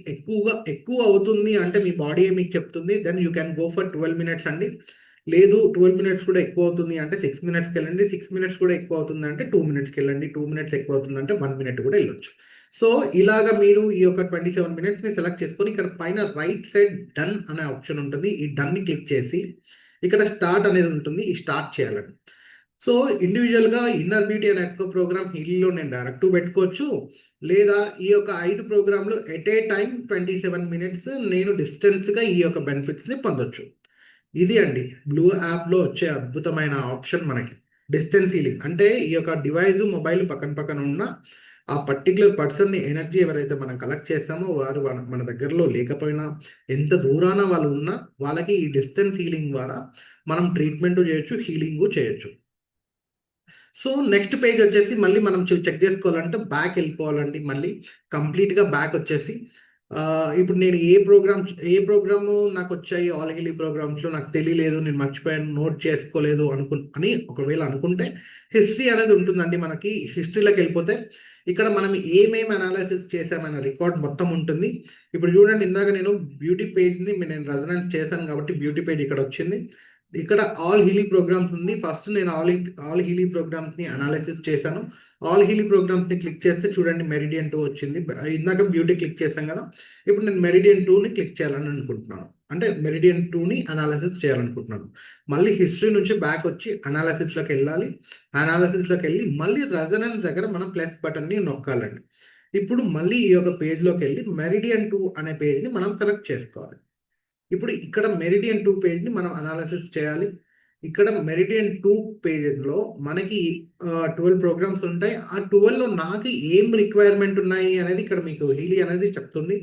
ఎక్కువ అవుతుంది అంటే మీ బాడీ మీకు చెప్తుంది, then you can go for 12 minutes అండి. లేదు 12 మినిట్స్ కూడా ఎక్కువ అవుతుంది అంటే 6 మినిట్స్కి వెళ్ళండి. 6 మినిట్స్ కూడా ఎక్కువ అవుతుంది అంటే 2 మినిట్స్కి వెళ్ళండి. 2 మినిట్స్ ఎక్కువ అవుతుంది అంటే 1 మినిట్ కూడా వెళ్ళొచ్చు. సో ఇలాగ మీరు ఈ యొక్క 27 మినిట్స్ని సెలెక్ట్ చేసుకొని ఇక్కడ పైన రైట్ సైడ్ డన్ అనే ఆప్షన్ ఉంటుంది. ఈ డన్ని క్లిక్ చేసి ఇక్కడ స్టార్ట్ అనేది ఉంటుంది. ఈ స్టార్ట్ చేయాలండి. సో ఇండివిజువల్గా ఇన్నర్ బ్యూటీ అనే యొక్క ప్రోగ్రామ్ హీలీలో నేను డైరెక్ట్ పెట్టుకోవచ్చు. లేదా ఈ యొక్క 5 ప్రోగ్రాంలు ఎట్ ఏ టైం 27 మినిట్స్ నేను డిస్టెన్స్గా ఈ యొక్క బెనిఫిట్స్ని పొందొచ్చు. ఇది అండి బ్లూ యాప్లో వచ్చే అద్భుతమైన ఆప్షన్ మనకి. డిస్టెన్స్ హీలింగ్ అంటే ఈ యొక్క డివైస్ మొబైల్ పక్కన పక్కన ఉన్న ఆ పర్టికులర్ పర్సన్ని ఎనర్జీ ఎవరైతే మనం కలెక్ట్ చేస్తామో వారు మన దగ్గరలో లేకపోయినా, ఎంత దూరాన వాళ్ళు ఉన్నా వాళ్ళకి ఈ డిస్టెన్స్ హీలింగ్ ద్వారా మనం ట్రీట్మెంట్ చేయొచ్చు, హీలింగు చేయొచ్చు. సో నెక్స్ట్ పేజ్ వచ్చేసి మళ్ళీ మనం చెక్ చేసుకోవాలంటే బ్యాక్ వెళ్ళిపోవాలండి. మళ్ళీ కంప్లీట్గా బ్యాక్ వచ్చేసి ఇప్పుడు నేను ఏ ప్రోగ్రాము నాకు వచ్చాయి ఆల్ హీలీ ప్రోగ్రామ్స్లో నాకు తెలియలేదు, నేను మర్చిపోయాను, నోట్ చేసుకోలేదు అని ఒకవేళ అనుకుంటే హిస్టరీ అనేది ఉంటుందండి. మనకి హిస్టరీలోకి వెళ్ళిపోతే ఇక్కడ మనం ఏమేమి అనాలిసిస్ చేసామన్న రికార్డ్ మొత్తం ఉంటుంది. ఇప్పుడు చూడండి ఇందాక నేను బ్యూటీ పేజ్ని నేను రెజనెన్స్ చేశాను కాబట్టి బ్యూటీ పేజ్ ఇక్కడ వచ్చింది. ఇక్కడ ఆల్ హీలీ ప్రోగ్రామ్స్ ఉంది. ఫస్ట్ నేను ఆల్ హీలీ ప్రోగ్రామ్స్ని అనాలిసిస్ చేశాను. ఆల్ హీలీ ప్రోగ్రామ్స్ని క్లిక్ చేస్తే చూడండి మెరిడియన్ 2 వచ్చింది. ఇందాక బ్యూటీ క్లిక్ చేశాం కదా, ఇప్పుడు నేను మెరిడియన్ 2ని క్లిక్ చేయాలని అనుకుంటున్నాను. అంటే మెరిడియన్ 2ని అనాలిసిస్ చేయాలనుకుంటున్నాను. మళ్ళీ హిస్టరీ నుంచి బ్యాక్ వచ్చి అనాలిసిస్లోకి వెళ్ళాలి. అనాలిసిస్లోకి వెళ్ళి మళ్ళీ రెజనెన్స్ దగ్గర మనం ప్లస్ బటన్ని నొక్కాలండి. ఇప్పుడు మళ్ళీ ఈ యొక్క పేజ్లోకి వెళ్ళి మెరిడియన్ 2 అనే పేజ్ని మనం సెలెక్ట్ చేసుకోవాలి. ఇప్పుడు ఇక్కడ మెరిడియన్ 2 పేజ్ని మనం అనాలిసిస్ చేయాలి. ఇక్కడ మెరిడియన్ 2 పేజ్లో మనకి 12 ప్రోగ్రామ్స్ ఉంటాయి. ఆ 12లో నాకు ఏం రిక్వైర్మెంట్ ఉన్నాయి అనేది ఇక్కడ మీకు హీలీ అనేది చెప్తుంది.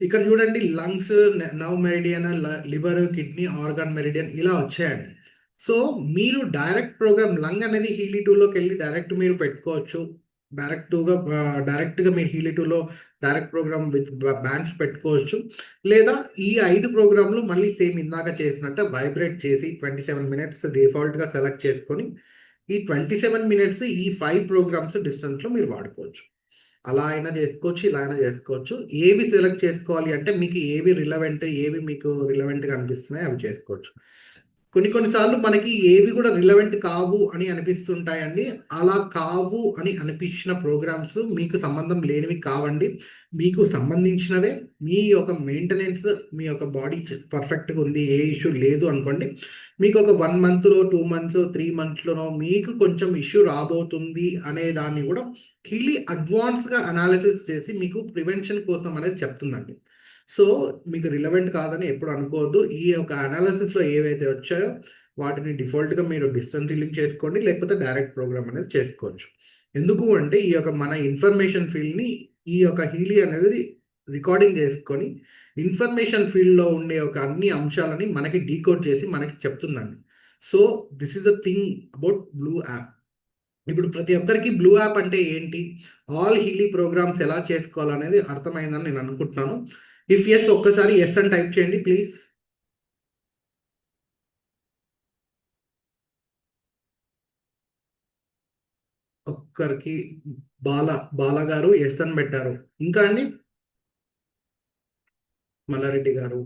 ఇక్కడ చూడండి lungs, nerve meridian, liver, kidney, organ meridian ఇలా వచ్చాయండి. సో మీరు డైరెక్ట్ ప్రోగ్రామ్ లంగ్ అనేది హీలీ 2లోకి వెళ్ళి డైరెక్ట్ మీరు పెట్టుకోవచ్చు. డైరెక్ట్గా మీరు హీలీ 2లో డైరెక్ట్ ప్రోగ్రామ్ విత్ బ్యాంక్స్ పెట్టుకోవచ్చు. లేదా ఈ 5 ప్రోగ్రాంలు మళ్ళీ సేమ్ ఇందాక చేసినట్టు వైబ్రేట్ చేసి 27 మినిట్స్ డిఫాల్ట్గా సెలెక్ట్ చేసుకొని ఈ 27 మినిట్స్ ఈ 5 ప్రోగ్రామ్స్ డిస్టెన్స్లో మీరు వాడుకోవచ్చు. అలా అయినా చేసుకోవచ్చు, ఇలా అయినా చేసుకోవచ్చు. ఏవి సెలెక్ట్ చేసుకోవాలి అంటే మీకు ఏవి రిలవెంట్గా అనిపిస్తున్నాయి అవి చేసుకోవచ్చు. కొన్నిసార్లు మనకి ఏవి కూడా రిలవెంట్ కావు అని అనిపిస్తుంటాయండి. అలా కావు అని అనిపించిన ప్రోగ్రామ్స్ మీకు సంబంధం లేనివి కావండి. మీకు సంబంధించినవే. మీ యొక్క మెయింటెనెన్స్, మీ యొక్క బాడీ పర్ఫెక్ట్గా ఉంది, ఏ ఇష్యూ లేదు అనుకోండి. మీకు ఒక 1 మంత్లో, 2 మంత్స్, 3 మంత్స్లోనో మీకు కొంచెం ఇష్యూ రాబోతుంది అనే దాన్ని కూడా హీలీ అడ్వాన్స్గా అనాలిసిస్ చేసి మీకు ప్రివెన్షన్ కోసం అనేది చెప్తుందండి. సో మీకు రిలవెంట్ కాదని ఎప్పుడు అనుకోవద్దు. ఈ యొక్క అనాలిసిస్లో ఏవైతే వచ్చాయో వాటిని డిఫాల్ట్గా మీరు డిస్టెన్స్ హీలింగ్ చేసుకోండి, లేకపోతే డైరెక్ట్ ప్రోగ్రామ్ అనేది చేసుకోవచ్చు. ఎందుకు అంటే ఈ యొక్క మన ఇన్ఫర్మేషన్ ఫీల్డ్ని ఈ యొక్క హీలీ అనేది రికార్డింగ్ చేసుకొని ఇన్ఫర్మేషన్ ఫీల్డ్లో ఉండే ఒక అన్ని అంశాలని మనకి డీకోడ్ చేసి మనకి చెప్తుందండి. So this is the thing about blue app. ఇప్పుడు ప్రతి ఒక్కరికి బ్లూ యాప్ అంటే ఏంటి, ఆల్ హీలీ ప్రోగ్రామ్స్ ఎలా చేసుకోవాలనేది అర్థమైందని నేను అనుకుంటున్నాను. ఇఫ్ ఎస్ ఒక్కసారి ఎస్ అని టైప్ చేయండి ప్లీజ్. ఒక్కరికి బాల బాల గారు ఎస్ అని పెట్టారు. ఇంకా అండి మల్లారెడ్డి గారు,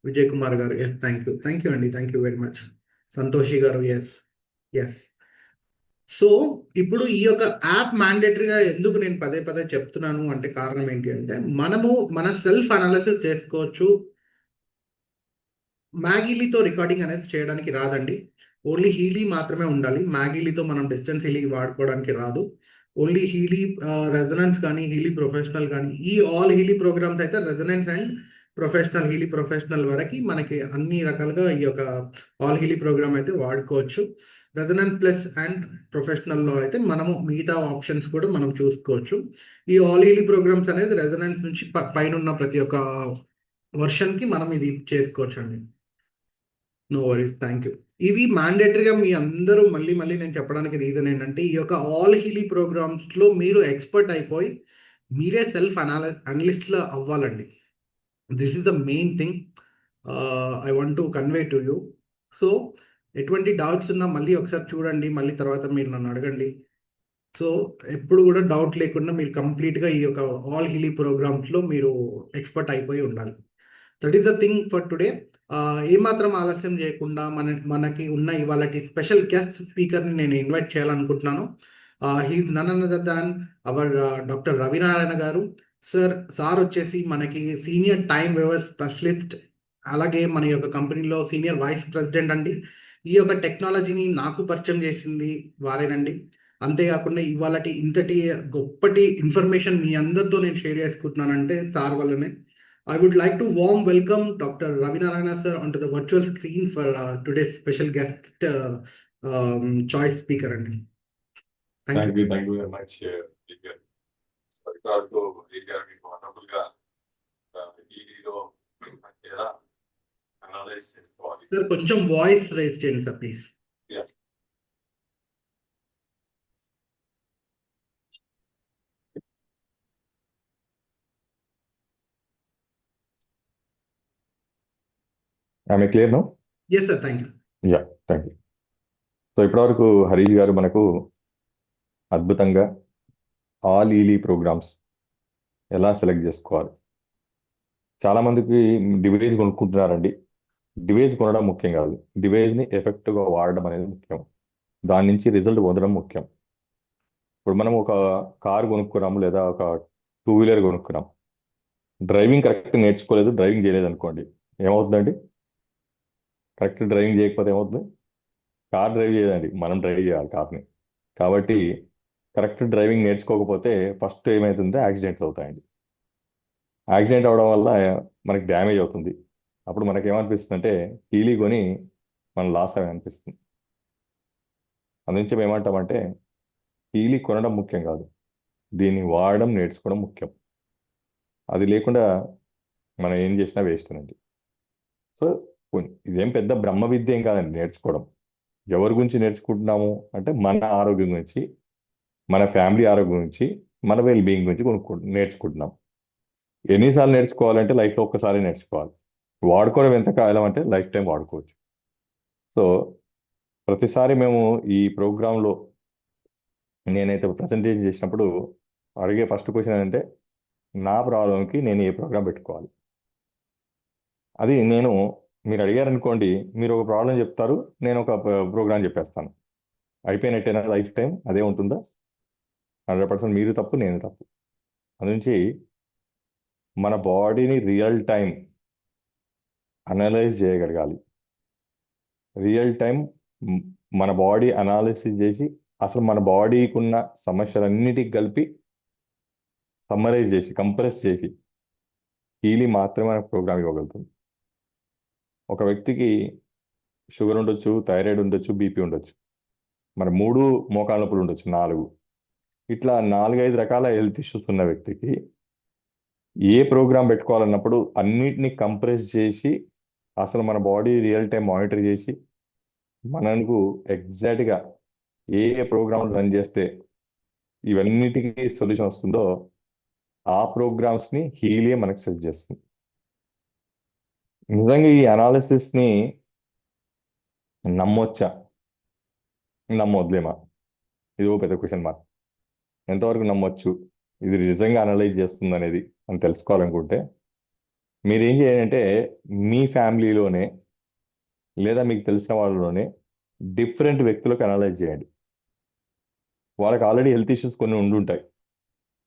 విజయ్ కుమార్ గారు ఎస్, థ్యాంక్ యూ అండి, thank you very much. Santoshi గారు ఎస్. ఎస్. సో ఇప్పుడు ఈ యొక్క యాప్ మ్యాండేటరీగా ఎందుకు నేను పదే పదే చెప్తున్నాను అంటే కారణం ఏంటి అంటే మనము మన సెల్ఫ్ అనాలిసిస్ చేసుకోవచ్చు. మ్యాగీలీతో రికార్డింగ్ అనేది చేయడానికి రాదండి. ఓన్లీ హీలీ మాత్రమే ఉండాలి. మ్యాగీలీతో మనం డిస్టెన్స్ హీలీ వాడుకోవడానికి రాదు. ఓన్లీ హీలీ రెజనెన్స్ కానీ హీలీ ప్రొఫెషనల్ కానీ ఈ ఆల్ హీలీ ప్రోగ్రామ్స్ అయితే resonance and professional Healy professional వరకు మనకి అన్ని రకాలుగా ఈ యొక్క ఆల్ హీలీ ప్రోగ్రామ్ అయితే వాడుకోవచ్చు. రెజనెన్స్ ప్లస్ అండ్ ప్రొఫెషనల్లో అయితే మనము మిగతా ఆప్షన్స్ కూడా మనం చూసుకోవచ్చు. ఈ ఆల్ హీలీ ప్రోగ్రామ్స్ అనేది రెజనెన్స్ నుంచి పైన ఉన్న ప్రతి ఒక్క వర్షన్కి మనం ఇది చేసుకోవచ్చు అండి. No worries, thank you. ఇవి మ్యాండేటరీగా మీ అందరూ మళ్ళీ మళ్ళీ నేను చెప్పడానికి రీజన్ ఏంటంటే ఈ యొక్క ఆల్ హీలీ ప్రోగ్రామ్స్లో మీరు ఎక్స్పర్ట్ అయిపోయి మీరే సెల్ఫ్ అనలిస్ట్లో అవ్వాలండి. This is the main thing I want to convey to you. So ఎటువంటి డౌట్స్ ఉన్నా మళ్ళీ ఒకసారి చూడండి, మళ్ళీ తర్వాత మీరు నన్ను అడగండి. సో ఎప్పుడు కూడా డౌట్ లేకుండా మీరు కంప్లీట్గా ఈ యొక్క ఆల్ హీలీ ప్రోగ్రామ్స్లో మీరు ఎక్స్పర్ట్ అయిపోయి ఉండాలి. That is the thing for today. ఏమాత్రం ఆలస్యం చేయకుండా మనకి ఉన్న ఇవాళ స్పెషల్ గెస్ట్ స్పీకర్ని నేను ఇన్వైట్ చేయాలనుకుంటున్నాను. He's none another than our doctor Ravinarayana గారు. సార్ వచ్చేసి మనకి సీనియర్ టైం వేవర్ స్పెషలిస్ట్, అలాగే మన యొక్క కంపెనీలో సీనియర్ వైస్ ప్రెసిడెంట్ అండి. ఈ యొక్క టెక్నాలజీని నాకు పరిచయం చేసింది వారేనండి. అంతేకాకుండా ఇవాళ ఇంతటి గొప్పటి ఇన్ఫర్మేషన్ మీ అందరితో నేను షేర్ చేసుకుంటున్నానంటే సార్ వల్లనే. I would like to warm welcome Dr. Ravi Narayana sir onto the virtual screen for today's special guest choice speaker. And thank you. Thank you very much. సరికారు మీకు వండర్ఫుల్గా ఈడీలో ఎలా అనలైజ్ చేసుకోవాలి. Sir కొంచెం voice raise చేయండి sir please. ఆమె clear no? Yes sir, thank you. Thank you. So ఇప్పటివరకు హరీష్ గారు మనకు అద్భుతంగా ఆల్ ఈలీ ప్రోగ్రామ్స్ ఎలా సెలెక్ట్ చేసుకోవాలి. చాలామందికి డివైస్ కొనుక్కుంటున్నారండి. డివైస్ కొనడం ముఖ్యం కాదు, డివైస్ని ఎఫెక్టివ్గా వాడడం అనేది ముఖ్యం. దాని నుంచి రిజల్ట్ పొందడం ముఖ్యం. ఇప్పుడు మనం ఒక కారు కొనుక్కున్నాము లేదా ఒక 2 వీలర్ కొనుక్కున్నాం, డ్రైవింగ్ కరెక్ట్ నేర్చుకోలేదు, డ్రైవింగ్ చేయలేదు అనుకోండి, ఏమవుతుందండి? కరెక్ట్ డ్రైవింగ్ చేయకపోతే ఏమవుతుంది? కార్ డ్రైవ్ చేయదండి, మనం డ్రైవ్ చేయాలి కార్ని. కాబట్టి కరెక్ట్ డ్రైవింగ్ నేర్చుకోకపోతే ఫస్ట్ ఏమవుతుందో యాక్సిడెంట్లు అవుతాయండి. యాక్సిడెంట్ అవడం వల్ల మనకి డ్యామేజ్ అవుతుంది. అప్పుడు మనకి ఏమనిపిస్తుంది అంటే హీలీ కొని మనం లాస్ అవి అనిపిస్తుంది. అందురించి మేము ఏమంటామంటే హీలీ కొనడం ముఖ్యం కాదు, దీన్ని వాడడం నేర్చుకోవడం ముఖ్యం. అది లేకుండా మనం ఏం చేసినా వేస్ట్ అండి. సో ఇదేం పెద్ద బ్రహ్మ విద్య ఏం కాదండి నేర్చుకోవడం. ఎవరి గురించి నేర్చుకుంటున్నాము అంటే మన ఆరోగ్యం గురించి, మన ఫ్యామిలీ ఆరోగ్యం గురించి, మన వెల్ బీయింగ్ గురించి నేర్చుకుంటున్నాం. ఎన్నిసార్లు నేర్చుకోవాలంటే లైఫ్లో ఒక్కసారి నేర్చుకోవాలి. వాడుకోవడం ఎంత కాలం అంటే లైఫ్ టైం వాడుకోవచ్చు. సో ప్రతిసారి మేము ఈ ప్రోగ్రాంలో నేనైతే ప్రజెంటేషన్ చేసినప్పుడు అడిగే ఫస్ట్ క్వశ్చన్ ఏంటంటే నా ప్రాబ్లంకి నేను ఏ ప్రోగ్రాం పెట్టుకోవాలి. అది మీరు అడిగారనుకోండి, మీరు ఒక ప్రాబ్లం చెప్తారు, నేను ఒక ప్రోగ్రాం చెప్పేస్తాను, అయిపోయినట్టేనా లైఫ్ టైం? అదే ఉంటుందా? 100% మీరు తప్పు, నేను తప్పు. అందునుంచి మన బాడీని రియల్ టైం అనలైజ్ చేయగలగాలి. రియల్ టైం మన బాడీ అనాలిసిస్ చేసి అసలు మన బాడీకి ఉన్న సమస్యలన్నిటికి కలిపి సమ్మరైజ్ చేసి కంప్రెస్ చేసి హీలీ మాత్రమే మనకు ప్రోగ్రామ్ ఇవ్వగలుగుతుంది. ఒక వ్యక్తికి షుగర్ ఉండొచ్చు, థైరాయిడ్ ఉండొచ్చు, బీపీ ఉండొచ్చు, మరి 3 మోకాళ్ళ నొప్పులు ఉండొచ్చు, 4 ఇట్లా 4-5 రకాల హెల్త్ ఇష్యూస్ ఉన్న వ్యక్తికి ఏ ప్రోగ్రామ్ పెట్టుకోవాలన్నప్పుడు అన్నిటినీ కంప్రెస్ చేసి అసలు మన బాడీ రియల్ టైం మానిటర్ చేసి మనకు ఎగ్జాక్ట్గా ఏ ప్రోగ్రామ్ రన్ చేస్తే ఇవన్నిటికీ సొల్యూషన్ వస్తుందో ఆ ప్రోగ్రామ్స్ని హీలియే మనకు సజెస్ట్ చేస్తుంది. నిజంగా ఈ అనాలిసిస్ని నమ్మొచ్చా, నమ్మొద్దులేమా? ఇది ఒక పెద్ద క్వశ్చన్ మార్క్. ఎంతవరకు నమ్మొచ్చు, ఇది నిజంగా అనలైజ్ చేస్తుంది అనేది అని తెలుసుకోవాలనుకుంటే మీరు ఏం చేయాలంటే మీ ఫ్యామిలీలోనే లేదా మీకు తెలిసిన వాళ్ళలోనే డిఫరెంట్ వ్యక్తులకు అనలైజ్ చేయండి. వాళ్ళకి ఆల్రెడీ హెల్త్ ఇష్యూస్ కొన్ని ఉండుంటాయి.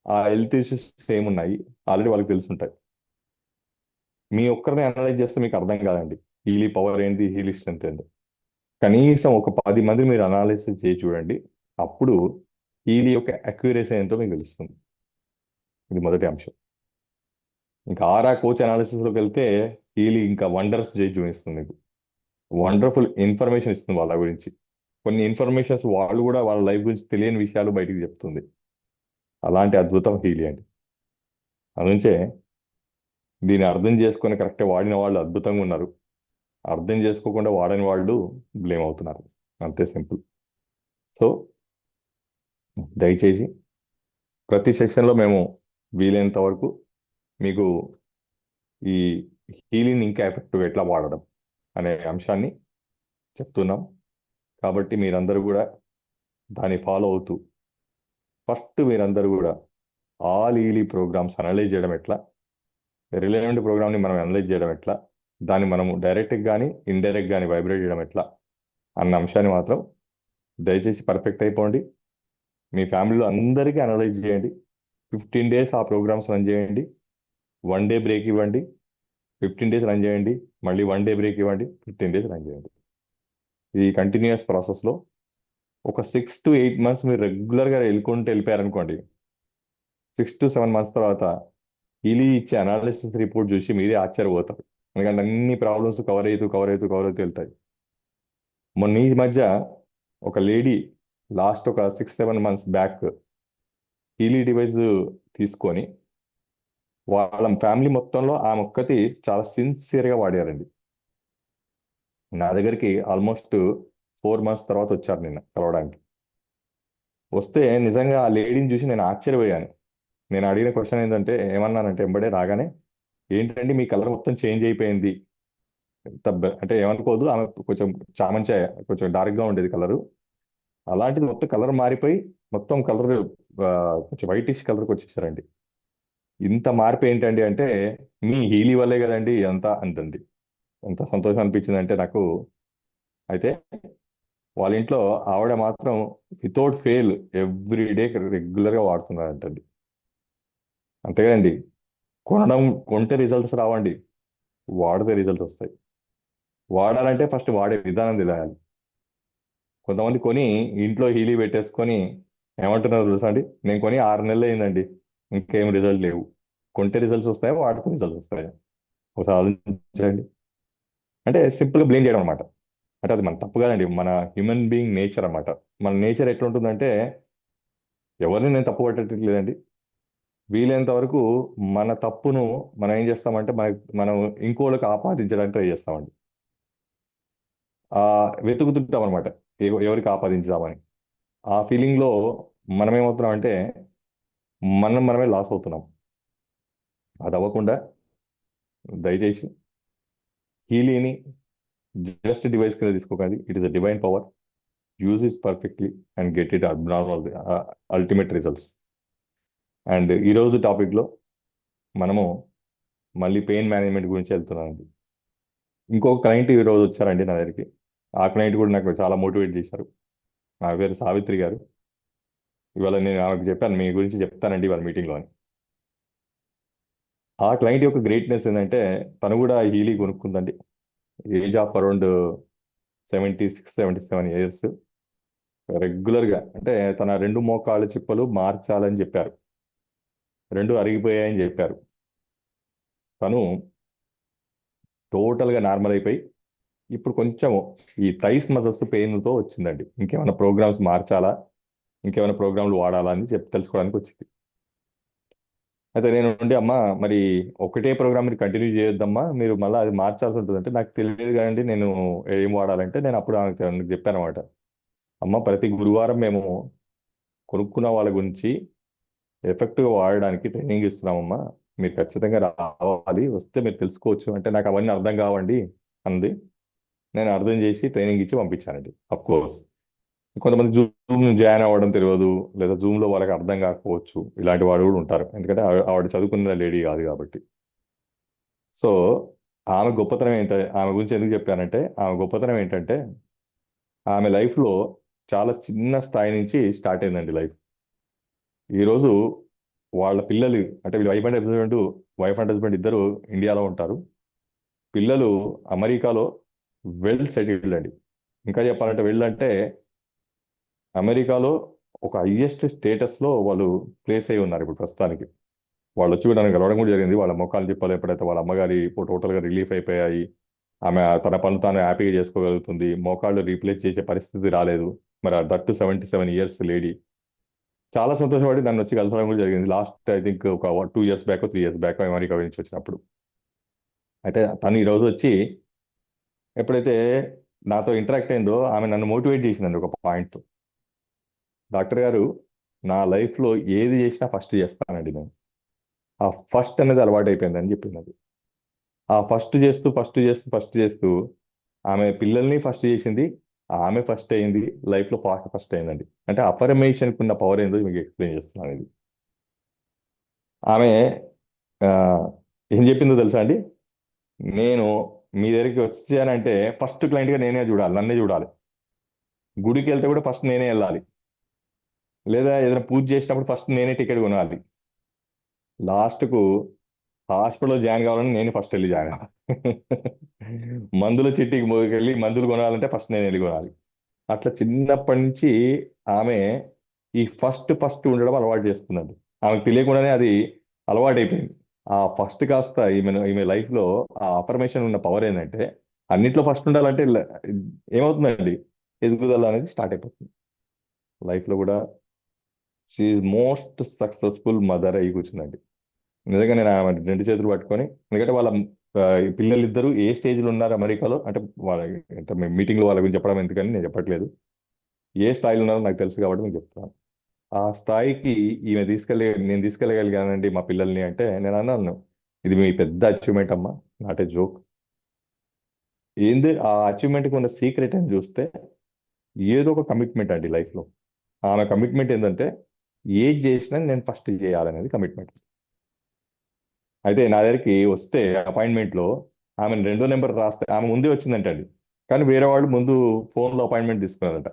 ఆ హెల్త్ ఇష్యూస్ ఏమున్నాయి ఆల్రెడీ వాళ్ళకి తెలుసుంటాయి. మీ ఒక్కరిని అనలైజ్ చేస్తే మీకు అర్థం కాదండి హీలీ పవర్ ఏంటి, హీలీ స్ట్రెంత్ ఏంటి. కనీసం ఒక 10 మంది మీరు అనాలిసిస్ చేసి చూడండి. అప్పుడు హీలీ యొక్క అక్యురసీ ఏంటో మీకు తెలుస్తుంది. ఇది మొదటి అంశం. ఇంకా ఆరా కోచ్ అనాలిసిస్లోకి వెళ్తే హీలీ ఇంకా వండర్స్ చేసి చూపిస్తుంది. మీకు వండర్ఫుల్ ఇన్ఫర్మేషన్ ఇస్తుంది వాళ్ళ గురించి. కొన్ని ఇన్ఫర్మేషన్స్ వాళ్ళు కూడా వాళ్ళ లైఫ్ గురించి తెలియని విషయాలు బయటికి చెప్తుంది. అలాంటి అద్భుతం హీలీ అండి. అందుంచే దీన్ని అర్థం చేసుకొని కరెక్ట్గా వాడిన వాళ్ళు అద్భుతంగా ఉన్నారు. అర్థం చేసుకోకుండా వాడని వాళ్ళు బ్లేమ్ అవుతున్నారు. అంతే సింపుల్. సో దయచేసి ప్రతి సెషన్లో మేము వీలైనంత వరకు మీకు ఈ హీలింగ్ ఇంకా ఎఫెక్టివ్ ఎట్లా వాడడం అనే అంశాన్ని చెప్తున్నాం. కాబట్టి మీరందరూ కూడా దాన్ని ఫాలో అవుతూ ఫస్ట్ మీరందరూ కూడా ఆల్ ఈలీ ప్రోగ్రామ్స్ అనలైజ్ చేయడం ఎట్లా, రిలవెంట్ ప్రోగ్రామ్ని మనం అనలైజ్ చేయడం ఎట్లా, దాన్ని మనము డైరెక్ట్గా కానీ ఇండైరెక్ట్ కానీ వైబ్రేట్ చేయడం ఎట్లా అన్న అంశాన్ని మాత్రం దయచేసి పర్ఫెక్ట్ అయిపోండి. మీ ఫ్యామిలీలో అందరికీ అనలైజ్ చేయండి. 15 days ఆ ప్రోగ్రామ్స్ రన్ చేయండి. 1 day బ్రేక్ ఇవ్వండి. 15 days రన్ చేయండి. మళ్ళీ 1 day బ్రేక్ ఇవ్వండి. 15 days రన్ చేయండి. ఈ కంటిన్యూస్ ప్రాసెస్లో ఒక 6 to 8 months మీరు రెగ్యులర్గా వెళ్ళిపోయారనుకోండి, 6 to 7 months తర్వాత హీలీ ఇచ్చే అనాలిసిస్ రిపోర్ట్ చూసి మీరే ఆశ్చర్యపోతారు. ఎందుకంటే అన్ని ప్రాబ్లమ్స్ కవర్ అవుతూ వెళ్తాయి. మొన్న ఈ మధ్య ఒక లేడీ లాస్ట్ ఒక 6-7 months బ్యాక్ హీలీ డివైస్ తీసుకొని వాళ్ళ ఫ్యామిలీ మొత్తంలో ఆమె ఒక్కటి చాలా సిన్సియర్గా వాడారండి. నా దగ్గరికి ఆల్మోస్ట్ 4 months తర్వాత వచ్చారు నిన్న కలవడానికి. వస్తే నిజంగా ఆ లేడీని చూసి నేను ఆశ్చర్యపోయాను. నేను అడిగిన క్వశ్చన్ ఏంటంటే ఏమన్నానంటే ఎంబడే రాగానే, ఏంటంటే మీ కలర్ మొత్తం చేంజ్ అయిపోయింది. అంటే ఏమనుకోదు, ఆమె కొంచెం చామంచే కొంచెం డార్క్గా ఉండేది కలరు. అలాంటిది మొత్తం కలర్ మారిపోయి మొత్తం కలర్ కొంచెం వైటిష్ కలర్కి వచ్చేసారండి. ఇంత మార్పు ఏంటండి అంటే మీ హీలీ వల్లే కదండి అంతా అంతండి. ఎంత సంతోషం అనిపించింది అంటే నాకు. అయితే వాళ్ళ ఇంట్లో ఆవిడ మాత్రం వితౌట్ ఫెయిల్ ఎవ్రీ డే రెగ్యులర్గా వాడుతున్నారంటండి. అంతేగానండి కొంటే రిజల్ట్స్ రావండి, వాడితే రిజల్ట్ వస్తాయి. వాడాలంటే ఫస్ట్ వాడే విధానం తెలియాలి. కొంతమంది కొని ఇంట్లో హీలీ పెట్టేసుకొని ఏమంటున్నారు తెలుసా అండి, నేను కొని 6 నెలలు అయిందండి ఇంకేం రిజల్ట్ లేవు. కొంటే రిజల్ట్స్ వస్తాయా, వాడితే రిజల్ట్స్ వస్తాయా? ఒకసారి ఆలోచించండి. అంటే సింపుల్గా బ్లేమ్ చేయడం అనమాట. అంటే అది మన తప్పు కాదండి, మన హ్యూమన్ బీయింగ్ నేచర్ అనమాట. మన నేచర్ ఎట్లుంటుందంటే ఎవరిని నేను తప్పు పట్టట్లేదండి. వీలైనంత వరకు మన తప్పును మనం ఏం చేస్తామంటే మనం ఇంకోళ్ళకి ఆపాదించడానికి ట్రై చేస్తామండి. వెతుకుతుంటాం అనమాట ఎవరికి ఆపాదించుదామని. ఆ ఫీలింగ్లో మనం ఏమవుతున్నాం అంటే మనమే లాస్ అవుతున్నాం. అది అవ్వకుండా దయచేసి హీలీని జస్ట్ డివైస్ కింద తీసుకోకండి. It is a divine power. Use is perfectly and get it abnormal ultimate results. And ఈరోజు టాపిక్లో మనము మళ్ళీ పెయిన్ మేనేజ్మెంట్ గురించి వెళ్తున్నామండి. ఇంకొక క్లయింట్ ఈరోజు వచ్చారండి నా దగ్గరికి. ఆ క్లయింట్ కూడా నాకు చాలా మోటివేట్ చేశారు. నా పేరు సావిత్రి గారు. ఇవాళ నేను ఆమెకు చెప్పాను మీ గురించి చెప్తానండి ఇవాళ మీటింగ్లో అని. ఆ క్లయింట్ యొక్క గ్రేట్నెస్ ఏంటంటే తను కూడా హీలీ కొనుక్కుందండి. Age of around 76-77 years. రెగ్యులర్గా అంటే తన 2 మోకాళ్ళ చిప్పలు మార్చాలని చెప్పారు, 2 అరిగిపోయాయని చెప్పారు. తను టోటల్గా నార్మల్ అయిపోయి ఇప్పుడు కొంచెం ఈ థైస్ మజిల్స్ పెయిన్తో వచ్చిందండి. ఇంకేమైనా ప్రోగ్రామ్స్ మార్చాలా, ఇంకేమైనా ప్రోగ్రాంలు వాడాలా అని తెలుసుకోవడానికి వచ్చింది. అయితే నేను ఉండి అమ్మా మరి ఒకటే ప్రోగ్రామ్ మీరు కంటిన్యూ చేయొద్దమ్మా, మీరు మళ్ళీ అది మార్చాల్సి ఉంటుంది అంటే నాకు తెలియదు కదండి నేను ఏం వాడాలంటే నేను అప్పుడు ఆమెకు చెప్పాను అనమాట. అమ్మ ప్రతి గురువారం మేము కొనుక్కున్న వాళ్ళ గురించి ఎఫెక్టివ్గా వాడడానికి ట్రైనింగ్ ఇస్తున్నామమ్మా, మీరు ఖచ్చితంగా రావాలి, వస్తే మీరు తెలుసుకోవచ్చు అంటే నాకు అవన్నీ అర్థం కావండి అంది. నేను అర్థం చేసి ట్రైనింగ్ ఇచ్చి పంపించానండి. కోర్స్ కొంతమంది జూమ్ జాయిన్ అవ్వడం తెలియదు, లేదా జూమ్లో వాళ్ళకి అర్థం కాకపోవచ్చు. ఇలాంటి వాడు కూడా ఉంటారు, ఎందుకంటే ఆవిడ చదువుకున్న లేడీ కాదు కాబట్టి. సో ఆమె గొప్పతనం ఏంటంటే, ఆమె గురించి ఎందుకు చెప్పానంటే, ఆమె గొప్పతనం ఏంటంటే ఆమె లైఫ్లో చాలా చిన్న స్థాయి నుంచి స్టార్ట్ అయిందండి లైఫ్. ఈరోజు వాళ్ళ పిల్లలు, అంటే వీళ్ళు వైఫ్ అండ్ హస్బెండ్ ఇద్దరు ఇండియాలో ఉంటారు. పిల్లలు అమెరికాలో వెల్ సెటిల్డ్ అండి. ఇంకా చెప్పాలంటే అంటే అమెరికాలో ఒక హైయెస్ట్ స్టేటస్లో వాళ్ళు ప్లేస్ అయి ఉన్నారు ఇప్పుడు ప్రస్తుతానికి. వాళ్ళు వచ్చి కూడా నన్ను కలవడం కూడా జరిగింది. వాళ్ళ మొఖాలు తిప్పాలి ఎప్పుడైతే వాళ్ళ అమ్మగారి ఇప్పుడు టోటల్గా రిలీఫ్ అయిపోయాయి. ఆమె తన పనులు తాను హ్యాపీగా చేసుకోగలుగుతుంది. మోకాళ్ళు రీప్లేస్ చేసే పరిస్థితి రాలేదు. మరి దట్టు 77 ఇయర్స్ లేడీ. చాలా సంతోషపడి నన్ను వచ్చి కలవడం కూడా జరిగింది. లాస్ట్ ఐ థింక్ ఒక 2 years back 3 years back America నుంచి వచ్చినప్పుడు. అయితే తను ఈ రోజు వచ్చి ఎప్పుడైతే నాతో ఇంటరాక్ట్ అయిందో ఆమె నన్ను మోటివేట్ చేసిందండి ఒక పాయింట్. డాక్టర్ గారు, నా లైఫ్లో ఏది చేసినా ఫస్ట్ చేస్తానండి నేను. ఆ ఫస్ట్ అనేది అలవాటు అయిపోయిందని చెప్పింది అది. ఆ ఫస్ట్ చేస్తూ ఆమె పిల్లల్ని ఫస్ట్ చేసింది. ఆమె ఫస్ట్ అయింది. లైఫ్లో ఫస్ట్ అయిందండి. అంటే అఫర్మేషన్కి ఉన్న పవర్ ఏందో మీకు ఎక్స్ప్లెయిన్ చేస్తున్నాను ఇది. ఆమె ఆ, ఏం చెప్పిందో తెలుసా అండి? నేను మీ దగ్గరికి వచ్చానంటే ఫస్ట్ క్లయింట్గా నేనే చూడాలి, నన్నే చూడాలి. గుడికి వెళ్తే కూడా ఫస్ట్ నేనే వెళ్ళాలి. లేదా ఏదైనా పూజ చేసినప్పుడు ఫస్ట్ నేనే టికెట్ కొనాలి. లాస్ట్కు హాస్పిటల్లో జాయిన్ కావాలని నేను ఫస్ట్ వెళ్ళి జాయిన్ అవ్వాలి. మందుల చిట్టికి వెళ్ళి మందులు కొనాలంటే ఫస్ట్ నేను వెళ్ళి కొనాలి. అట్లా చిన్నప్పటి నుంచి ఆమె ఈ ఫస్ట్ ఫస్ట్ ఉండడం అలవాటు చేసుకుందండి. ఆమెకు తెలియకుండానే అది అలవాటు అయిపోయింది. ఆ ఫస్ట్ కాస్త ఈమె లైఫ్లో ఆ అఫర్మేషన్ ఉన్న పవర్ ఏంటంటే, అన్నిట్లో ఫస్ట్ ఉండాలంటే ఏమవుతుందండి, ఎదుగుదల అనేది స్టార్ట్ అయిపోతుంది. లైఫ్లో కూడా షీఈ్ మోస్ట్ సక్సెస్ఫుల్ మదర్ అయ్యి కూర్చుందండి. నిజంగా నేను ఆమె రెండు చేతులు పట్టుకొని, ఎందుకంటే వాళ్ళ ఈ పిల్లలిద్దరూ ఏ స్టేజ్లో ఉన్నారు అమెరికాలో అంటే, వాళ్ళ అంటే మీటింగ్లో వాళ్ళ గురించి చెప్పడం ఎందుకని నేను చెప్పట్లేదు. ఏ స్థాయిలో ఉన్నారో నాకు తెలుసు కాబట్టి నేను చెప్తున్నాను. ఆ స్థాయికి నేను తీసుకెళ్ళగలిగానండి మా పిల్లల్ని అంటే నేను అన్నాను, ఇది మీ పెద్ద అచీవ్మెంట్ అమ్మా, నాట్ ఏ జోక్. ఏంది ఆ అచీవ్మెంట్కి ఉన్న సీక్రెట్ అని చూస్తే, ఏదో ఒక కమిట్మెంట్ అండి లైఫ్లో. ఆమె కమిట్మెంట్ ఏంటంటే, ఏది చేసినా నేను ఫస్ట్ చేయాలనేది కమిట్మెంట్. అయితే నా దగ్గరికి వస్తే అపాయింట్మెంట్లో ఆమె రెండో నెంబర్ రాస్తే ఆమె ముందే వచ్చిందంట అండి. కానీ వేరే వాళ్ళు ముందు ఫోన్లో అపాయింట్మెంట్ తీసుకున్నారంట.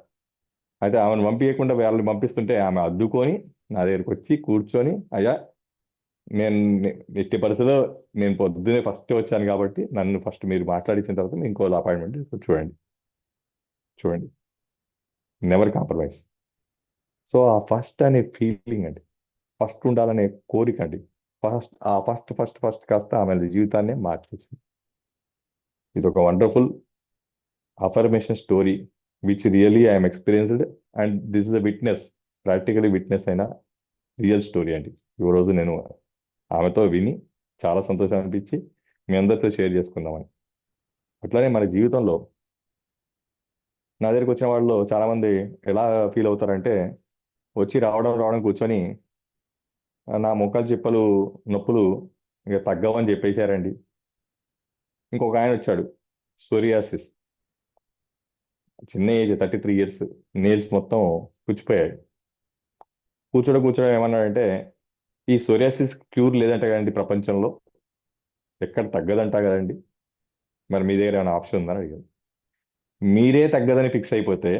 అయితే ఆమెను పంపించకుండా వాళ్ళని పంపిస్తుంటే ఆమె అద్దుకొని నా దగ్గరికి వచ్చి కూర్చొని, అయ్యా నేను ఎట్టి పరిస్థితిలో నేను పొద్దునే ఫస్ట్ వచ్చాను కాబట్టి నన్ను ఫస్ట్ మీరు మాట్లాడించిన తర్వాత మీరు ఇంకో అపాయింట్మెంట్ చూడండి. చూడండి, నెవర్ కాంప్రమైజ్. సో ఆ ఫస్ట్ అనే ఫీలింగ్ అండి, ఫస్ట్ ఉండాలనే కోరిక అండి, ఫస్ట్ కాస్త ఆమె జీవితాన్ని మార్చేసింది. ఇది ఒక wonderful affirmation story which really I'm experienced, and this is a witness, practically witness అయిన రియల్ స్టోరీ అండి. ఈ రోజు నేను ఆమెతో విని చాలా సంతోషం అనిపించి మీ అందరితో షేర్ చేసుకుందామని. అట్లానే మన జీవితంలో నా దగ్గరికి వచ్చిన వాళ్ళు చాలా మంది ఎలా ఫీల్ అవుతారంటే, వచ్చి రావడం రావడం కూర్చొని నా మోకాలు చిప్పలు నొప్పులు ఇక తగ్గవని చెప్పేశారండి. ఇంకొక ఆయన వచ్చాడు, సోరియాసిస్, చిన్న ఏజ్ 33 ఇయర్స్, నేల్స్ మొత్తం పుచ్చిపోయాయి. కూర్చోడం ఏమన్నాడంటే, ఈ సోరియాసిస్ క్యూర్ లేదంట కదండి ప్రపంచంలో, ఎక్కడ తగ్గదంట కదండి, మరి మీ దగ్గర ఏమైనా ఆప్షన్ ఉందని అడిగాడు. మీరే తగ్గదని ఫిక్స్ అయిపోతే,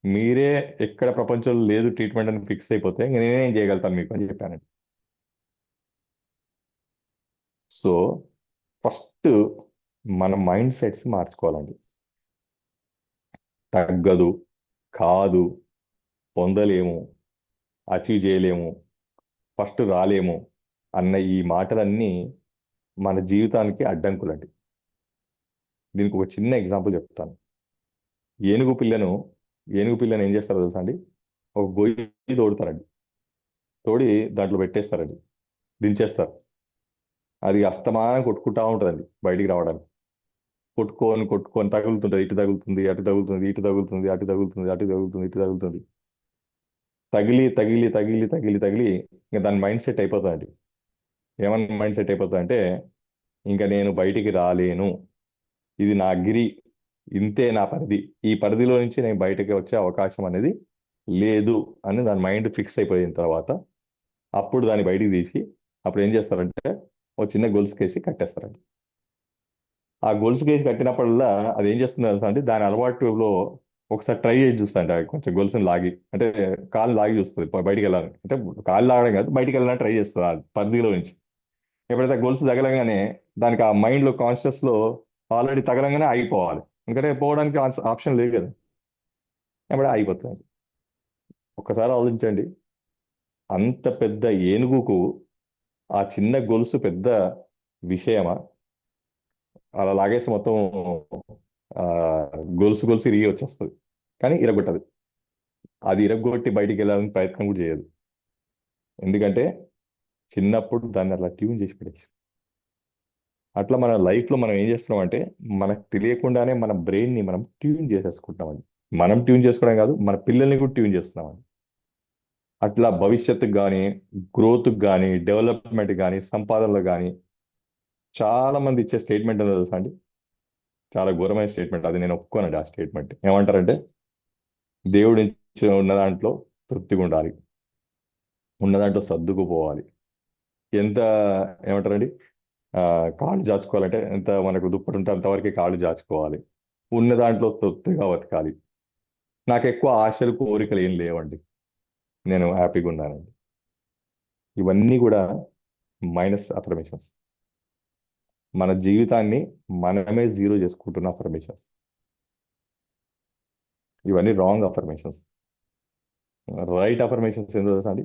మీరే ఎక్కడ ప్రపంచంలో లేదు ట్రీట్మెంట్ అని ఫిక్స్ అయిపోతే ఇంక నేనేం చేయగలుగుతాను మీకు అని చెప్పానండి. సో ఫస్ట్ మన మైండ్ సెట్స్ మార్చుకోవాలండి. తగ్గదు, కాదు, పొందలేము, అచీవ్ చేయలేము, ఫస్ట్ రాలేము అన్న ఈ మాటలన్నీ మన జీవితానికి అడ్డంకులండి. దీనికి ఒక చిన్న ఎగ్జాంపుల్ చెప్తాను. ఏనుగు పిల్లను ఏనుగు పిల్లను ఏం చేస్తారో తెలుసా అండి? ఒక గొయ్యి తోడుతారండి, తోడి దాంట్లో పెట్టేస్తారండి, దించేస్తారు. అది అస్తమానం కొట్టుకుంటా ఉంటుందండి బయటికి రావడానికి. కొట్టుకొని తగులుతుంటుంది, ఇటు తగులుతుంది, అటు తగులుతుంది, ఇటు తగులుతుంది, అటు తగులుతుంది, అటు తగులుతుంది, ఇటు తగులుతుంది. తగిలి తగిలి తగిలి తగిలి తగిలి ఇంకా దాని మైండ్ సెట్ అయిపోతుందండి. ఏమన్నా మైండ్ సెట్ అయిపోతుందంటే, ఇంకా నేను బయటికి రాలేను, ఇది నా గిరి, ఇంతే నా పరిధి, ఈ పరిధిలో నుంచి నేను బయటకి వచ్చే అవకాశం అనేది లేదు అని దాని మైండ్ ఫిక్స్ అయిపోయిన తర్వాత అప్పుడు దాన్ని బయటికి తీసి అప్పుడు ఏం చేస్తారంటే ఒక చిన్న గొలుసుకేసి కట్టేస్తారండి. ఆ గొలుసుకేసి కట్టినప్పుడల్లా అది ఏం చేస్తుంది తెలుసా అండి, దాని అలవాటులో ఒకసారి ట్రై చేసి చూస్తాంట కొంచెం గొలుసుని లాగి, అంటే కాలు లాగి చూస్తుంది బయటికి వెళ్ళాలని, అంటే కాలు లాగడం కాదు బయటికి వెళ్ళాలని ట్రై చేస్తుంది ఆ పరిధిలో నుంచి. ఎప్పుడైతే ఆ గొలుసు తగలగానే దానికి ఆ మైండ్ లో కాన్షియస్ లో ఆల్రెడీ తగలంగానే ఆగిపోవాలి, ఎందుకంటే పోవడానికి ఆప్షన్ లేదు కదా, ఎప్పుడే ఆగిపోతుంది. ఒక్కసారి ఆలోచించండి, అంత పెద్ద ఏనుగుకు ఆ చిన్న గొలుసు పెద్ద విషయమా? అలా లాగేసి మొత్తం ఆ గొలుసు గొలుసు ఇరిగి వచ్చేస్తుంది, కానీ ఇరగొట్టదు. అది ఇరగొట్టి బయటికి వెళ్ళాలని ప్రయత్నం కూడా చేయదు, ఎందుకంటే చిన్నప్పుడు దాన్ని అలా ట్యూన్ చేసి పడేసి. అట్లా మన లైఫ్ లో మనం ఏం చేస్తున్నాం అంటే మనకు తెలియకుండానే మన బ్రెయిన్ ని మనం ట్యూన్ చేసేసుకుంటామండి. మనం ట్యూన్ చేసుకోవడం కాదు, మన పిల్లల్ని కూడా ట్యూన్ చేస్తున్నామండి. అట్లా భవిష్యత్తుకు కానీ, గ్రోత్కి కానీ, డెవలప్మెంట్ కానీ, సంపాదనలు కానీ చాలా మంది ఇచ్చే స్టేట్మెంట్ ఏంటో తెలుసా అండి? చాలా ఘోరమైన స్టేట్మెంట్, అది నేను ఒప్పుకోనండి. ఆ స్టేట్మెంట్ ఏమంటారంటే దేవుడి ఉన్న దాంట్లో తృప్తిగా ఉండాలి, ఉన్న దాంట్లో సర్దుకుపోవాలి. ఎంత ఏమంటారండి, ఆ, కాళ్ళు చాచుకోవాలంటే ఎంత మనకు దుప్పటి ఉంటే అంతవరకే కాళ్ళు చాచుకోవాలి, ఉన్న దాంట్లో తృప్తిగా బతకాలి. నాకు ఎక్కువ ఆశలు కోరికలు ఏం లేవండి, నేను హ్యాపీగా ఉన్నానండి. ఇవన్నీ కూడా మైనస్ అఫర్మేషన్స్. మన జీవితాన్ని మనమే జీరో చేసుకుంటున్న అఫర్మేషన్స్. ఇవన్నీ రాంగ్ అఫర్మేషన్స్. రైట్ అఫర్మేషన్స్ ఏంటో తెలుసా అండి?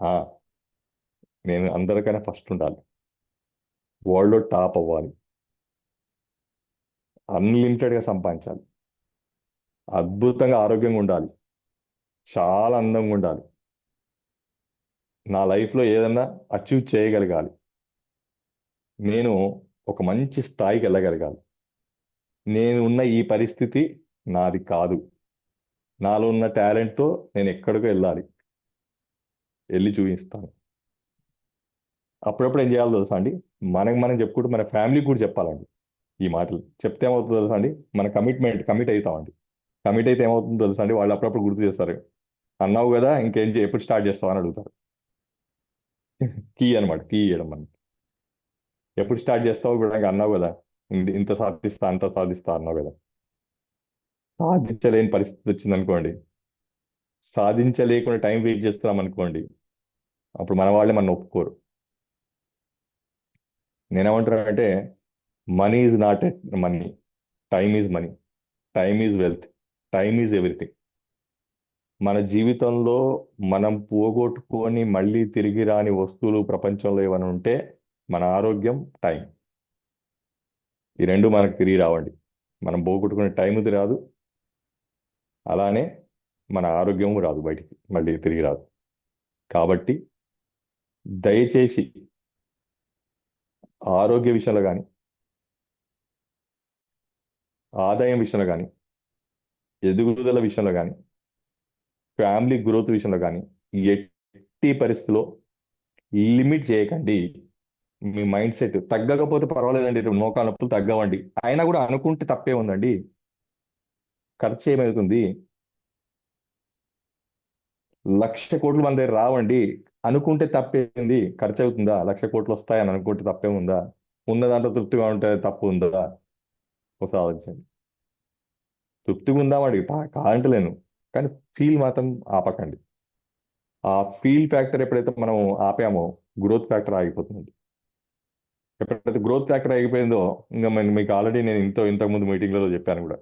ఆ, నేను అందరికైనా ఫస్ట్ ఉండాలి, వరల్డ్లో టాప్ అవ్వాలి, అన్లిమిటెడ్గా సంపాదించాలి, అద్భుతంగా ఆరోగ్యంగా ఉండాలి, చాలా అందంగా ఉండాలి, నా లైఫ్లో ఏదన్నా అచీవ్ చేయగలగాలి, నేను ఒక మంచి స్థాయికి వెళ్ళగలగాలి, నేను ఉన్న ఈ పరిస్థితి నాది కాదు, నాలో ఉన్న టాలెంట్తో నేను ఎక్కడికో వెళ్ళాలి, వెళ్ళి చూపిస్తాను. అప్పుడప్పుడు ఏం చేయాలో తెలుసా అండి, మనకి మనం చెప్పుకుంటూ మన ఫ్యామిలీకి కూడా చెప్పాలండి. ఈ మాటలు చెప్తే ఏమవుతుందో తెలుసా అండి, మన కమిట్ అవుతామండి. కమిట్ అయితే ఏమవుతుందో తెలుసా అండి, వాళ్ళు అప్పుడప్పుడు గుర్తు చేస్తారు, అన్నావు కదా ఇంకేం ఎప్పుడు స్టార్ట్ చేస్తావు అని అడుగుతారు. కీ అనమాట, కీ ఇవ్వడం మనకి. ఎప్పుడు స్టార్ట్ చేస్తావు, ఇప్పుడు నాకు అన్నావు కదా, ఇంత సాధిస్తా అంత సాధిస్తా అన్నావు కదా. సాధించలేని పరిస్థితి వచ్చింది అనుకోండి, సాధించలేకుండా టైం వేస్ట్ చేస్తున్నాం అనుకోండి, అప్పుడు మన వాళ్ళే మన ఒప్పుకోరు. నేనేమంటానంటే money is not money, time is money, time is wealth, time is everything. మన జీవితంలో మనం పోగొట్టుకొని మళ్ళీ తిరిగి రాని వస్తువులు ప్రపంచంలో ఏమైనా ఉంటే మన ఆరోగ్యం, టైం. ఈ రెండు మనకు తిరిగి రావండి. మనం పోగొట్టుకునే టైంది రాదు, అలానే మన ఆరోగ్యం రాదు, బయటికి మళ్ళీ తిరిగి రాదు. కాబట్టి దయచేసి ఆరోగ్య విషయంలో కానీ, ఆదాయం విషయంలో కానీ, ఎదుగుదల విషయంలో కానీ, ఫ్యామిలీ గ్రోత్ విషయంలో కానీ ఎట్టి పరిస్థితిలో లిమిట్ చేయకండి. మీ మైండ్ సెట్ తగ్గకపోతే పర్వాలేదండి, మోకాలు నొప్పులు తగ్గవండి, అయినా కూడా అనుకుంటే తప్పే ఉందండి. ఖర్చు ఏమవుతుంది? 1,00,00,000 మన దగ్గర రావండి, అనుకుంటే తప్పేంది? ఖర్చు అవుతుందా? 1,00,00,000 వస్తాయని అనుకుంటే తప్పేముందా? ఉన్న దాంట్లో తృప్తిగా ఉంటే తప్పు ఉందా? ఒకసారి ఆలోచించండి. తృప్తిగా ఉందామండి, కాదంటలేను, కానీ ఫీల్ మాత్రం ఆపకండి. ఆ ఫీల్ ఫ్యాక్టర్ ఎప్పుడైతే మనం ఆపామో గ్రోత్ ఫ్యాక్టర్ ఆగిపోతుంది. ఎప్పుడైతే గ్రోత్ ఫ్యాక్టర్ అయిపోయిందో ఇంకా మీకు ఆల్రెడీ నేను ఇంతకుముందు మీటింగ్లలో చెప్పాను కూడా,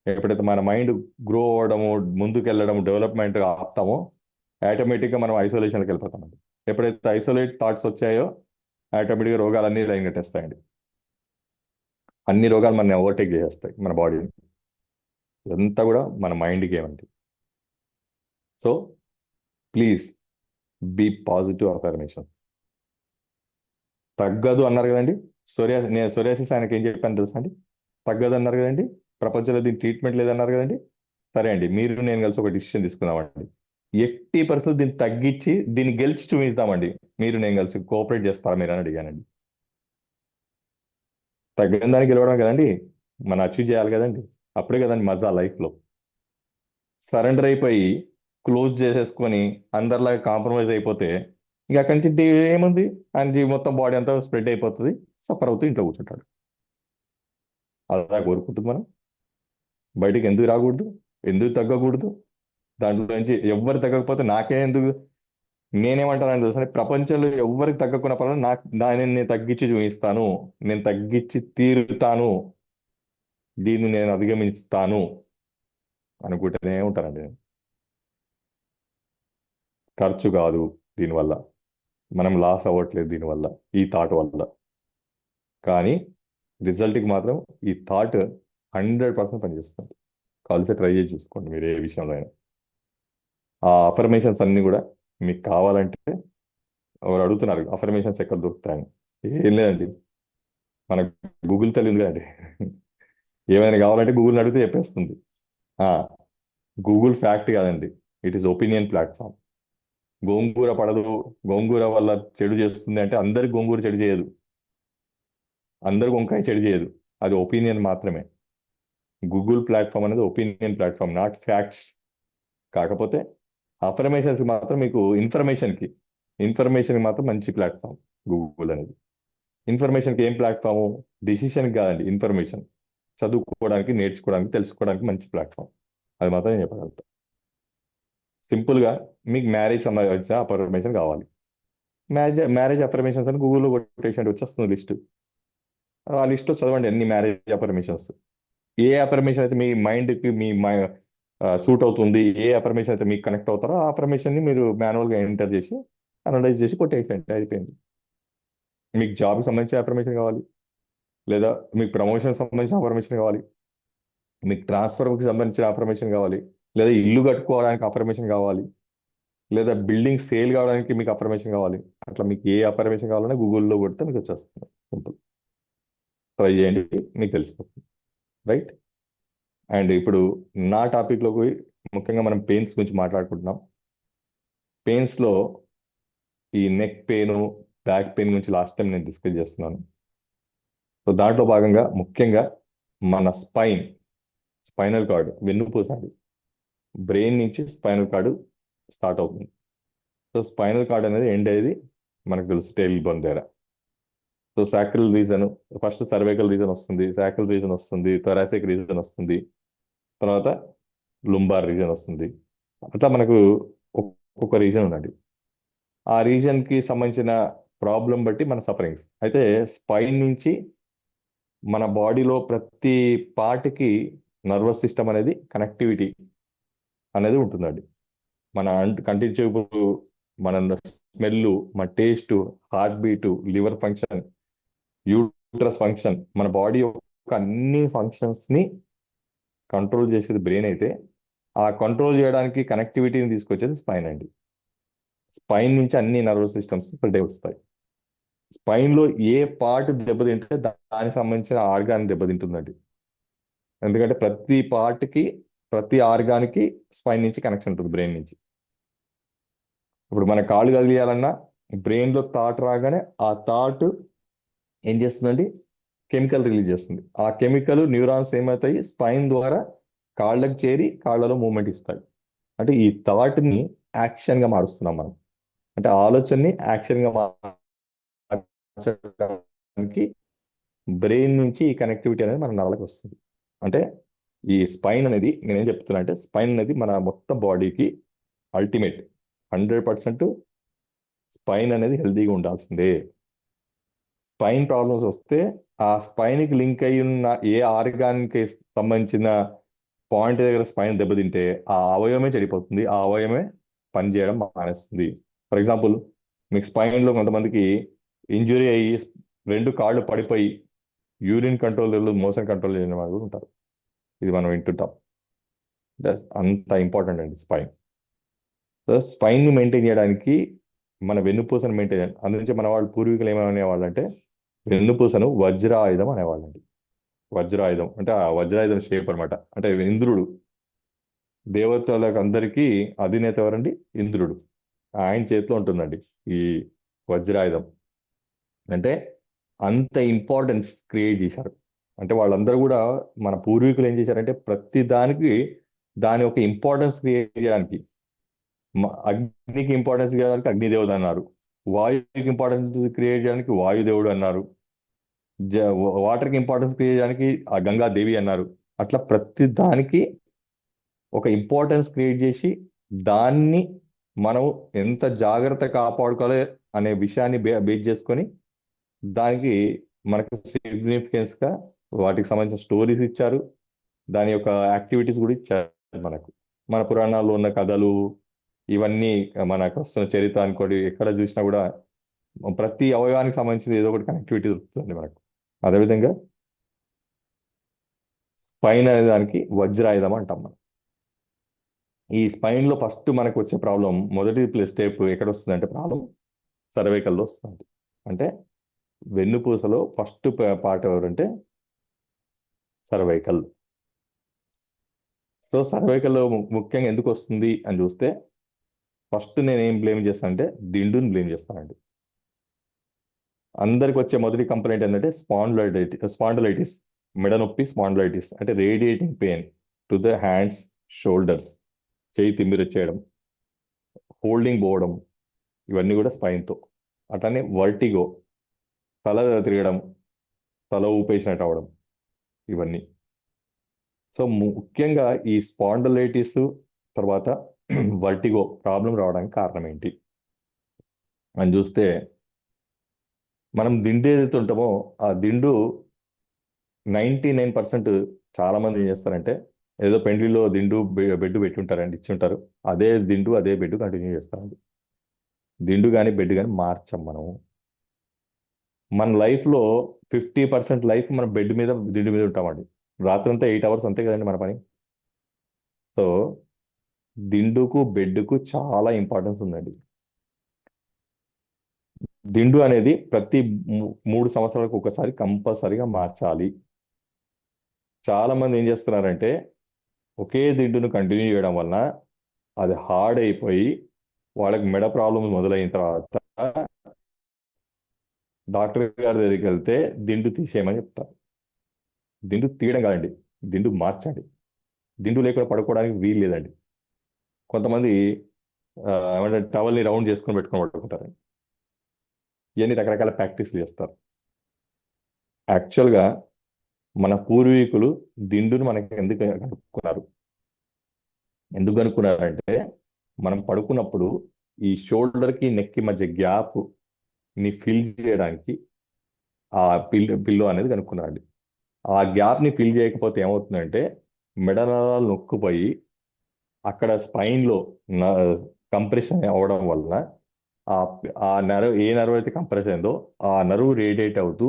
ఎప్పుడైతే మన మైండ్ గ్రో అవ్వడము, ముందుకు వెళ్ళడం, డెవలప్మెంట్ ఆపుతామో ఆటోమేటిక్గా మనం ఐసోలేషన్కి వెళ్ళిపోతామండి. ఎప్పుడైతే ఐసోలేట్ థాట్స్ వచ్చాయో ఆటోమేటిక్గా రోగాలన్నీ లైన్ కట్టేస్తాయండి. అన్ని రోగాలు మన ఓవర్టేక్ చేసేస్తాయి మన బాడీని. ఇదంతా కూడా మన మైండ్ గేమ్ అండి. So please be positive affirmation. తగ్గదు అన్నారు కదండి, నేను సోరియాసిస్ ఆయనకి ఏం చెప్పాను తెలుసా అండి? తగ్గదు అన్నారు కదండి, ప్రపంచంలో దీనికి ట్రీట్మెంట్ లేదన్నారు కదండి. సరే అండి, మీరు నేను కలిసి ఒక డిసిషన్ తీసుకుందామండి, ఎట్టి పరిస్థితులు దీన్ని తగ్గించి దీన్ని గెలిచి చూపిస్తామండి. మీరు నేను కలిసి కోఆపరేట్ చేస్తారా మీరు అని అడిగానండి. తగ్గిన దానికి గెలవడం కదండి మనం అచీవ్ చేయాలి కదండి, అప్పుడే కదండి మజా లైఫ్లో. సరెండర్ అయిపోయి క్లోజ్ చేసేసుకొని అందరిలాగా కాంప్రమైజ్ అయిపోతే ఇక అక్కడి నుంచి ఏముంది, ఆయన మొత్తం బాడీ అంతా స్ప్రెడ్ అయిపోతుంది, సఫర్ అవుతూ ఇంట్లో కూర్చుంటాడు. అలా కోరుకుంటుంది మనం. బయటికి ఎందుకు రాకూడదు, ఎందుకు తగ్గకూడదు, దాంట్లో నుంచి ఎవ్వరు తగ్గకపోతే నాకే ఎందుకు. నేనేమంటానని తెలుసా, ప్రపంచంలో ఎవ్వరికి తగ్గకున్న పనులు దాన్ని నేను తగ్గించి చూపిస్తాను, నేను తగ్గించి తీరుతాను, దీన్ని నేను అధిగమిస్తాను అనుకుంటూనే ఉంటానండి నేను. ఖర్చు కాదు దీనివల్ల, మనం లాస్ అవ్వట్లేదు దీనివల్ల, ఈ థాట్ వల్ల. కానీ రిజల్ట్కి మాత్రం ఈ థాట్ 100% పనిచేస్తుంది. కలిసి ట్రై చేసి చూసుకోండి మీరు ఏ విషయంలో అయినా. ఆ అఫర్మేషన్స్ అన్ని కూడా మీకు కావాలంటే, ఎవరు అడుగుతున్నారు అఫర్మేషన్స్ ఎక్కడ దొరుకుతాయని, ఏం లేదండి, మన గూగుల్ తల్లి ఉంది కదండి. ఏమైనా కావాలంటే గూగుల్ని అడిగితే చెప్పేస్తుంది. గూగుల్ ఫ్యాక్ట్ కాదండి, ఇట్ ఈస్ ఒపీనియన్ ప్లాట్ఫామ్. గోంగూర పడదు, గోంగూర వల్ల చెడు చేస్తుంది అంటే అందరికి గోంగూర చెడు చేయదు, అందరికి వంకాయ చెడు చేయదు, అది ఒపీనియన్ మాత్రమే. గూగుల్ ప్లాట్ఫామ్ అనేది ఒపీనియన్ ప్లాట్ఫామ్, నాట్ ఫ్యాక్ట్స్. కాకపోతే అఫర్మేషన్స్ మాత్రం మీకు ఇన్ఫర్మేషన్ మాత్రం మంచి ప్లాట్ఫామ్ గూగుల్ అనేది. ఇన్ఫర్మేషన్కి ఏం ప్లాట్ఫాము, డిసిషన్కి కాదండి, ఇన్ఫర్మేషన్, చదువుకోవడానికి, నేర్చుకోవడానికి, తెలుసుకోవడానికి మంచి ప్లాట్ఫామ్. అది మాత్రం నేను చెప్పగలుగుతా. సింపుల్గా మీకు మ్యారేజ్ సంబంధించిన అఫర్మేషన్ కావాలి, మ్యారేజ్ అఫర్మేషన్స్ అని గూగుల్లో కొట్టేషన్ వచ్చేస్తుంది లిస్ట్. ఆ లిస్ట్లో చదవండి అన్ని మ్యారేజ్ అఫర్మేషన్స్. ఏ అఫర్మేషన్ అయితే మీ మైండ్కి సూట్ అవుతుంది, ఏ అఫర్మేషన్ అయితే మీకు కనెక్ట్ అవుతారో ఆ అఫర్మేషన్ని మీరు మాన్యువల్గా ఎంటర్ చేసి అనలైజ్ చేసి కొట్టేసేయండి, అయిపోయింది. మీకు జాబ్కి సంబంధించిన అఫర్మేషన్ కావాలి, లేదా మీకు ప్రమోషన్ సంబంధించిన అఫర్మేషన్ కావాలి, మీకు ట్రాన్స్ఫర్కి సంబంధించిన అఫర్మేషన్ కావాలి, లేదా ఇల్లు కట్టుకోవడానికి అఫర్మేషన్ కావాలి, లేదా బిల్డింగ్ సేల్ కావడానికి మీకు అఫర్మేషన్ కావాలి. అట్లా మీకు ఏ అఫర్మేషన్ కావాలన్నా గూగుల్లో కొడితే మీకు వచ్చేస్తుంది. సింపుల్, ట్రై చేయండి, మీకు తెలిసిపోతుంది. రైట్. అండ్ ఇప్పుడు నా టాపిక్లోకి ముఖ్యంగా మనం పెయిన్స్ గురించి మాట్లాడుకుంటున్నాం. పెయిన్స్లో ఈ నెక్ పెయిన్, బ్యాక్ పెయిన్ గురించి లాస్ట్ టైం నేను డిస్కస్ చేస్తున్నాను. సో దాంట్లో భాగంగా ముఖ్యంగా మన స్పైనల్ కార్డ్, వెన్నుపూస, బ్రెయిన్ నుంచి స్పైనల్ కార్డు స్టార్ట్ అవుతుంది. సో స్పైనల్ కార్డ్ అనేది ఎండ్ అయ్యేది మనకు తెలుసు టెయిల్ బోన్ దగ్గర. So sacral reason, first cervical reason వస్తుంది, సాక్రల్ రీజన్ వస్తుంది, థొరాసిక్ రీజన్ వస్తుంది, తర్వాత లుంబార్ రీజన్ వస్తుంది. అట్లా మనకు ఒక్కొక్క రీజన్ ఉందండి. ఆ రీజన్కి సంబంధించిన ప్రాబ్లం బట్టి మన సఫరింగ్స్. అయితే స్పైన్ నుంచి మన బాడీలో ప్రతి పార్ట్కి నర్వస్ సిస్టమ్ అనేది కనెక్టివిటీ అనేది ఉంటుందండి. మన కంటి చూపు, మన స్మెల్, మన taste, heart beat, liver function, uterus function, మన బాడీ యొక్క అన్ని ఫంక్షన్స్ని కంట్రోల్ చేసేది బ్రెయిన్ అయితే, ఆ కంట్రోల్ చేయడానికి కనెక్టివిటీని తీసుకొచ్చేది స్పైన్ అండి. స్పైన్ నుంచి అన్ని నర్వస్ సిస్టమ్స్ స్ప్రెడ్ అయి వస్తాయి. స్పైన్లో ఏ పార్ట్ దెబ్బతింటే దానికి సంబంధించిన ఆర్గాన్ దెబ్బతింటుందండి. ఎందుకంటే ప్రతి పార్ట్కి, ప్రతి ఆర్గాన్కి స్పైన్ నుంచి కనెక్షన్ ఉంటుంది బ్రెయిన్ నుంచి. ఇప్పుడు మన కాళ్ళు కదిలియాలన్నా బ్రెయిన్లో థాట్ రాగానే ఆ థాట్ ఏం చేస్తుందండి, కెమికల్ రిలీజ్ చేస్తుంది. ఆ కెమికల్ న్యూరాన్స్ ఏమవుతాయి, స్పైన్ ద్వారా కాళ్ళకి చేరి కాళ్ళలో మూమెంట్ ఇస్తాయి. అంటే ఈ థాట్ని యాక్షన్గా మారుస్తున్నాం మనం, అంటే ఆలోచనని యాక్షన్గా మార్చడానికి బ్రెయిన్ నుంచి ఈ కనెక్టివిటీ అనేది మన నరాలకు వస్తుంది. అంటే ఈ స్పైన్ అనేది, నేనేం చెప్తున్నా అంటే, స్పైన్ అనేది మన మొత్తం బాడీకి అల్టిమేట్. 100% స్పైన్ అనేది హెల్తీగా ఉండాల్సిందే. స్పైన్ ప్రాబ్లమ్స్ వస్తే ఆ స్పైన్కి లింక్ అయి ఉన్న ఏ ఆర్గాన్కి సంబంధించిన పాయింట్ దగ్గర స్పైన్ దెబ్బతింటే ఆ అవయవమే చెడిపోతుంది, ఆ అవయవమే పనిచేయడం మానేస్తుంది. ఫర్ ఎగ్జాంపుల్, మీకు స్పైన్లో కొంతమందికి ఇంజురీ అయ్యి 2 కాళ్ళు పడిపోయి యూరిన్ కంట్రోల్, మోషన్ కంట్రోల్ చేయని వాళ్ళు కూడా ఉంటారు. ఇది మనం వింటుంటాం. అంత ఇంపార్టెంట్ అండి స్పైన్. సో స్పైన్ని మెయింటైన్ చేయడానికి మన వెన్నుపూసను మెయింటైన్ చేయాలి. అందునుంచి మన వాళ్ళు పూర్వీకులు ఏమనేవాళ్ళు అంటే, వెన్నుపూసను వజ్రాయుధం అనేవాళ్ళండి. వజ్రాయుధం అంటే ఆ వజ్రాయుధం షేప్ అనమాట. అంటే ఇంద్రుడు, దేవతలకు అందరికీ అధినేత ఎవరండి, ఇంద్రుడు. ఆయన చేతిలో ఉంటుందండి ఈ వజ్రాయుధం. అంటే అంత ఇంపార్టెన్స్ క్రియేట్ చేశారు. అంటే వాళ్ళందరూ కూడా, మన పూర్వీకులు ఏం చేశారంటే ప్రతి దానికి దాని యొక్క ఇంపార్టెన్స్ క్రియేట్ చేయడానికి అగ్నికి ఇంపార్టెన్స్ చేయడానికి అగ్నిదేవుడు అన్నారు, వాయువుకి ఇంపార్టెన్స్ క్రియేట్ చేయడానికి వాయుదేవుడు అన్నారు, వాటర్కి ఇంపార్టెన్స్ క్రియేట్ చేయడానికి ఆ గంగాదేవి అన్నారు. అట్లా ప్రతి దానికి ఒక ఇంపార్టెన్స్ క్రియేట్ చేసి దాన్ని మనం ఎంత జాగ్రత్త కాపాడుకోవాలి అనే విషయాన్ని బేస్ చేసుకొని దానికి మనకు సిగ్నిఫికెన్స్ గా వాటికి సంబంధించిన స్టోరీస్ ఇచ్చారు, దాని యొక్క యాక్టివిటీస్ కూడా ఇచ్చారు మనకు. మన పురాణాల్లో ఉన్న కథలు ఇవన్నీ మనకు వస్తున్న చరిత్ర అనుకోండి, ఎక్కడ చూసినా కూడా ప్రతి అవయవానికి సంబంధించిన ఏదో ఒకటి కనెక్టివిటీ దొరుకుతుంది మనకు. అదేవిధంగా స్పైన్ అనే దానికి వజ్రాయుధం అంటాం మనం. ఈ స్పైన్ లో ఫస్ట్ మనకు వచ్చే ప్రాబ్లం, మొదటి స్టెప్ ఎక్కడ వస్తుంది అంటే ప్రాబ్లం సర్వైకల్లో వస్తుంది. అంటే వెన్నుపూసలో ఫస్ట్ పార్ట్ ఎవరంటే సర్వైకల్. సో సర్వైకల్లో ముఖ్యంగా ఎందుకు వస్తుంది అని చూస్తే ఫస్ట్ నేను ఏం బ్లేమ్ చేస్తానంటే దిండుని బ్లేమ్ చేస్తానండి. అందరికి వచ్చే మొదటి కంప్లైంట్ ఏంటంటే స్పాండలైటిస్, మెడ నొప్పి, స్పాండలైటిస్ అంటే radiating pain to the hands, shoulders, చేయి తిమ్మిరొచ్చేయడం, హోల్డింగ్ పోవడం, ఇవన్నీ కూడా స్పైన్తో. అట్లానే వర్టిగో, తల తిరగడం, తల ఊపేసినట్టు అవడం, ఇవన్నీ. సో ముఖ్యంగా ఈ స్పాండలైటిస్ తర్వాత వర్టిగో ప్రాబ్లం రావడానికి కారణం ఏంటి అని చూస్తే, మనం దిండు ఏదైతే ఉంటామో ఆ దిండు 99% చాలా మంది ఏం చేస్తారంటే ఏదో పెండ్లిలో దిండు బెడ్ పెట్టి ఉంటారండి, ఇచ్చి ఉంటారు, అదే దిండు అదే బెడ్ కంటిన్యూ చేస్తారండి. దిండు కానీ బెడ్ కానీ మార్చం మనం. మన లైఫ్లో 50% లైఫ్ మనం బెడ్ మీద దిండు మీద ఉంటామండి. రాత్రంతా 8 hours అంతే కదండి మన పని. సో దిండుకు బెడ్కు చాలా ఇంపార్టెన్స్ ఉందండి. దిండు అనేది ప్రతి 3 సంవత్సరాలకు ఒకసారి కంపల్సరీగా మార్చాలి. చాలా మంది ఏం చేస్తున్నారంటే ఒకే దిండును కంటిన్యూ చేయడం వలన అది హార్డ్ అయిపోయి వాళ్ళకి మెడ ప్రాబ్లమ్స్ మొదలైన తర్వాత డాక్టర్ గారి దగ్గరికి వెళ్తే దిండు తీసేయమని చెప్తారు. దిండు తీయడం కాదండి, దిండు మార్చండి. దిండు లేకుండా పడుకోవడానికి వీలు లేదండి. కొంతమంది ఏమంటే టవల్ని రౌండ్ చేసుకొని పెట్టుకొని పడుకుంటారు. ఇవన్నీ రకరకాల ప్రాక్టీస్లు చేస్తారు. యాక్చువల్గా మన పూర్వీకులు దిండును మనకి ఎందుకు కనుక్కున్నారు? ఎందుకు కనుక్కున్నారంటే మనం పడుకున్నప్పుడు ఈ షోల్డర్కి నెక్కి మధ్య గ్యాప్ ని ఫిల్ చేయడానికి ఆ పిల్లో అనేది కనుక్కున్నారండి. ఆ గ్యాప్ని ఫిల్ చేయకపోతే ఏమవుతుందంటే మెడ నరాలు నొక్కుపోయి అక్కడ స్పైన్లో కంప్రెషన్ అవ్వడం వలన ఆ నర్వ్, ఏ నర్వ్ అయితే కంప్రెస్ అయిందో ఆ నర్వ్ రేడియేట్ అవుతూ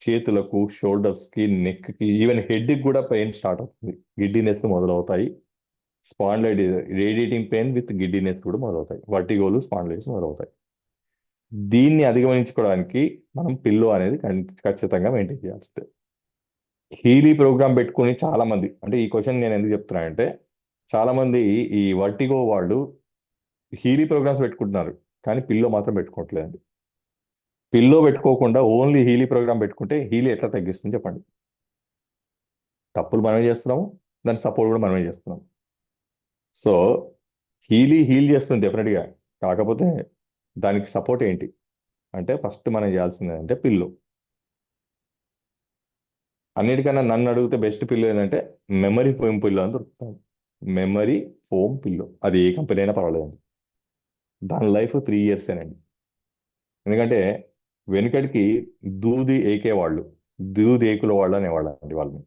చేతులకు, షోల్డర్స్కి, నెక్కి, ఈవెన్ హెడ్కి కూడా పెయిన్ స్టార్ట్ అవుతుంది. గిడ్డినెస్ మొదలవుతాయి. Spondylitis, radiating pain with giddiness కూడా మొదలవుతాయి. వర్టిగోలు, స్పాండ్లైటిస్ మొదలవుతాయి. దీన్ని అధిగమించుకోవడానికి మనం పిల్లో అనేది ఖచ్చితంగా మెయింటైన్ చేయాల్సిందే. హీలీ ప్రోగ్రామ్ పెట్టుకుని చాలా మంది, అంటే ఈ క్వశ్చన్ నేను ఎందుకు చెప్తున్నానంటే చాలా మంది ఈ వర్టిగో వాళ్ళు హీలీ ప్రోగ్రామ్స్ పెట్టుకుంటున్నారు కానీ పిల్లో మాత్రం పెట్టుకోవట్లేదండి. పిల్లో పెట్టుకోకుండా ఓన్లీ హీలీ ప్రోగ్రామ్ పెట్టుకుంటే హీలీ ఎట్లా తగ్గిస్తుంది చెప్పండి? తప్పులు మనమే చేస్తున్నాము, దాని సపోర్ట్ కూడా మనమే చేస్తున్నాం. సో హీల్ చేస్తుంది డెఫినెట్గా, కాకపోతే దానికి సపోర్ట్ ఏంటి అంటే ఫస్ట్ మనం చేయాల్సింది అంటే పిల్లో. అన్నిటికన్నా నన్ను అడిగితే బెస్ట్ పిల్లో ఏంటంటే మెమరీ ఫోమ్ పిల్లో అని దొరుకుతుంది. మెమరీ ఫోమ్ పిల్లో, అది ఏ కంపెనీ అయినా పర్వాలేదండి. దాని లైఫ్ 3 years ఎందుకంటే వెనుకటికి దూది ఏకే వాళ్ళు, దూది ఏకుల వాళ్ళు అనేవాళ్ళు అండి వాళ్ళని.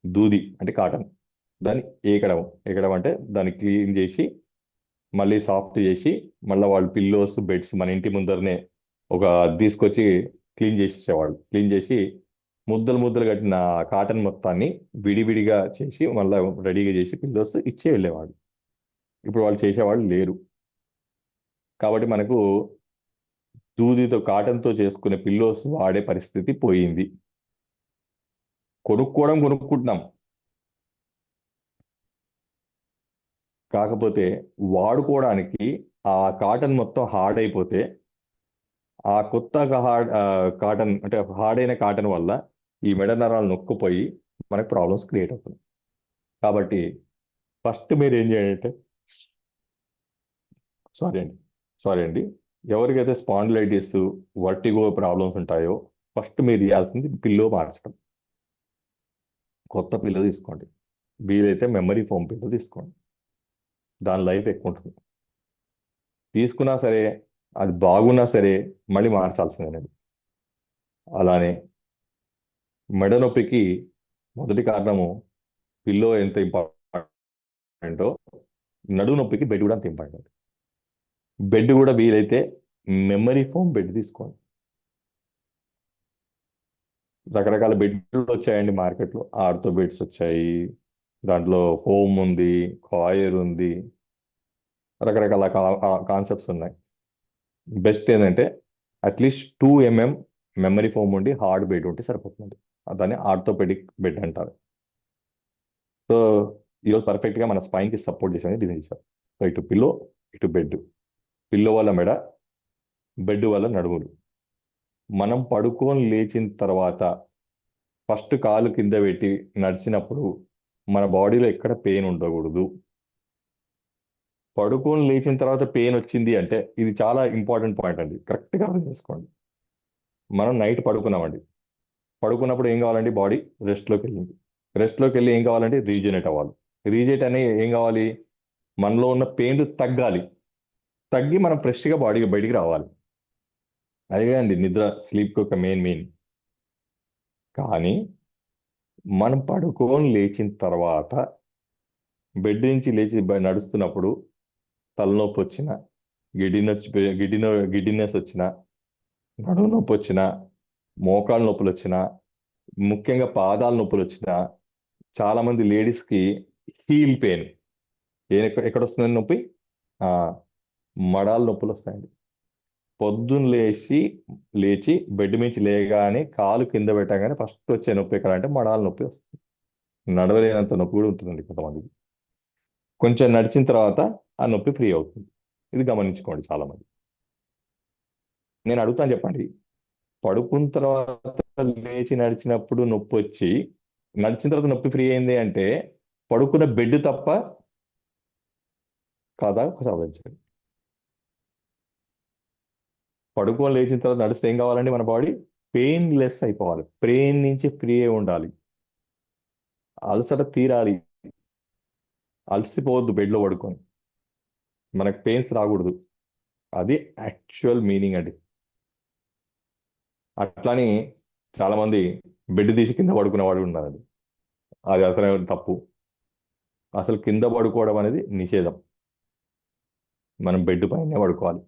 దూది అంటే కాటన్, దాన్ని ఏకడం అంటే దాన్ని క్లీన్ చేసి మళ్ళీ సాఫ్ట్ చేసి మళ్ళీ వాళ్ళు పిల్లోస్, బెడ్స్ మన ఇంటి ముందరనే ఒక తీసుకొచ్చి క్లీన్ చేసి ఇచ్చేవాళ్ళు. క్లీన్ చేసి ముద్దలు ముద్దలు కట్టిన కాటన్ మొత్తాన్ని విడివిడిగా చేసి మళ్ళీ రెడీగా చేసి పిల్లోస్ ఇచ్చి వెళ్ళేవాడు. ఇప్పుడు వాళ్ళు చేసేవాళ్ళు లేరు. కాబట్టి మనకు దూదితో, కాటన్తో చేసుకునే పిల్లోస్ వాడే పరిస్థితి పోయింది. కొనుక్కుంటున్నాం, కాకపోతే వాడుకోవడానికి ఆ కాటన్ మొత్తం హార్డ్ అయిపోతే ఆ కొత్త కాటన్ అంటే హార్డ్ అయిన కాటన్ వల్ల ఈ మెడ నరాలు నొక్కుపోయి మనకు ప్రాబ్లమ్స్ క్రియేట్ అవుతుంది. కాబట్టి ఫస్ట్ మీరు ఏం చేయండి అంటే, సారీ అండి సారీ అండి, ఎవరికైతే స్పాండిలైటిస్, వర్టిగో ప్రాబ్లమ్స్ ఉంటాయో ఫస్ట్ మీరు చేయాల్సింది పిల్లో మార్చడం. కొత్త పిల్లో తీసుకోండి, వీలైతే మెమరీ ఫోమ్ పిల్లో తీసుకోండి, దాని లైఫ్ ఎక్కువ ఉంటుంది. తీసుకున్నా సరే, అది బాగున్నా సరే మళ్ళీ మార్చాల్సిందేనండి. అలానే మెడ నొప్పికి మొదటి కారణము పిల్లో ఎంత ఇంపార్టెంటో, నడుము నొప్పికి బెడ్ కూడా అంత ఇంపార్టెంట్. బెడ్ కూడా వీలైతే మెమరీ ఫోమ్ బెడ్ తీసుకోండి. రకరకాల బెడ్లు వచ్చాయండి మార్కెట్లో, ఆర్థో బెడ్స్ వచ్చాయి, దాంట్లో ఫోమ్ ఉంది, కాయర్ ఉంది, రకరకాల కాన్సెప్ట్స్ ఉన్నాయి. బెస్ట్ ఏంటంటే అట్లీస్ట్ 2 mm మెమరీ ఫోమ్ ఉండి హార్డ్ బెడ్ ఉంటే సరిపోతుంది. దాన్ని ఆర్థోపెడిక్ బెడ్ అంటారు. సో ఈరోజు పర్ఫెక్ట్గా మన స్పైన్కి సపోర్ట్ చేసేది డిజైన్ చేశారు. సో ఇటు పిల్లో, ఇటు బెడ్. పిల్లో వల్ల మెడ, బెడ్ వల్ల నడుములు. మనం పడుకొని లేచిన తర్వాత ఫస్ట్ కాలు కింద పెట్టి నడిచినప్పుడు మన బాడీలో ఎక్కడ పెయిన్ ఉండకూడదు. పడుకొని లేచిన తర్వాత పెయిన్ వచ్చింది అంటే, ఇది చాలా ఇంపార్టెంట్ పాయింట్ అండి, కరెక్ట్గా అర్థం చేసుకోండి. మనం నైట్ పడుకున్నామండి, పడుకున్నప్పుడు ఏం కావాలండి, బాడీ రెస్ట్లోకి వెళ్ళింది. రెస్ట్లోకి వెళ్ళి ఏం కావాలంటే రీజనరేట్ అవ్వాలి. రీజనరేట్ అనే ఏం కావాలి, మనలో ఉన్న పెయిన్ తగ్గాలి, తగ్గి మనం ఫ్రెష్గా బాడీకి బయటికి రావాలి. అదే అండి నిద్ర, స్లీప్కి ఒక మెయిన్ మీన్. కానీ మనం పడుకొని లేచిన తర్వాత బెడ్ నుంచి లేచి నడుస్తున్నప్పుడు తలనొప్పి వచ్చిన, గిడ్డినెస్ వచ్చిన, నడుము నొప్పి వచ్చిన, మోకాళ్ళ నొప్పులు వచ్చిన, ముఖ్యంగా పాదాల నొప్పులు వచ్చిన, చాలా మంది లేడీస్కి హీల్ పెయిన్ ఎక్కడ వస్తుందండి నొప్పి, ఆ, మడాల నొప్పులు వస్తాయండి. పొద్దున్న లేచి బెడ్ నుంచి లేగానే కాలు కింద పెట్టగానే ఫస్ట్ వచ్చే నొప్పి ఎక్కడ అంటే మడాల నొప్పి వస్తుంది. నడవలేనంత నొప్పి కూడా ఉంటుందండి కొంతమందికి. కొంచెం నడిచిన తర్వాత ఆ నొప్పి ఫ్రీ అవుతుంది. ఇది గమనించుకోండి చాలా మంది. నేను అడుగుతాను చెప్పండి, పడుకున్న తర్వాత లేచి నడిచినప్పుడు నొప్పి వచ్చి, నడిచిన తర్వాత నొప్పి ఫ్రీ అయింది అంటే పడుకున్న బెడ్ తప్ప కాదా, సాధించండి. పడుకొని లేచిన తర్వాత నడిస్తే ఏం కావాలండి, మన బాడీ పెయిన్ లెస్ అయిపోవాలి, పెయిన్ నుంచి ఫ్రీ అయి ఉండాలి, అలసట తీరాలి, అలసిపోవద్దు బెడ్లో పడుకొని, మనకు పెయిన్స్ రాకూడదు. అది యాక్చువల్ మీనింగ్ అండి. అట్లాని చాలా మంది బెడ్ తీసి కింద పడుకునే వాడు ఉన్నారండి, అది అసలు తప్పు. అసలు కింద పడుకోవడం అనేది నిషేధం. మనం బెడ్ పైనే పడుకోవాలి,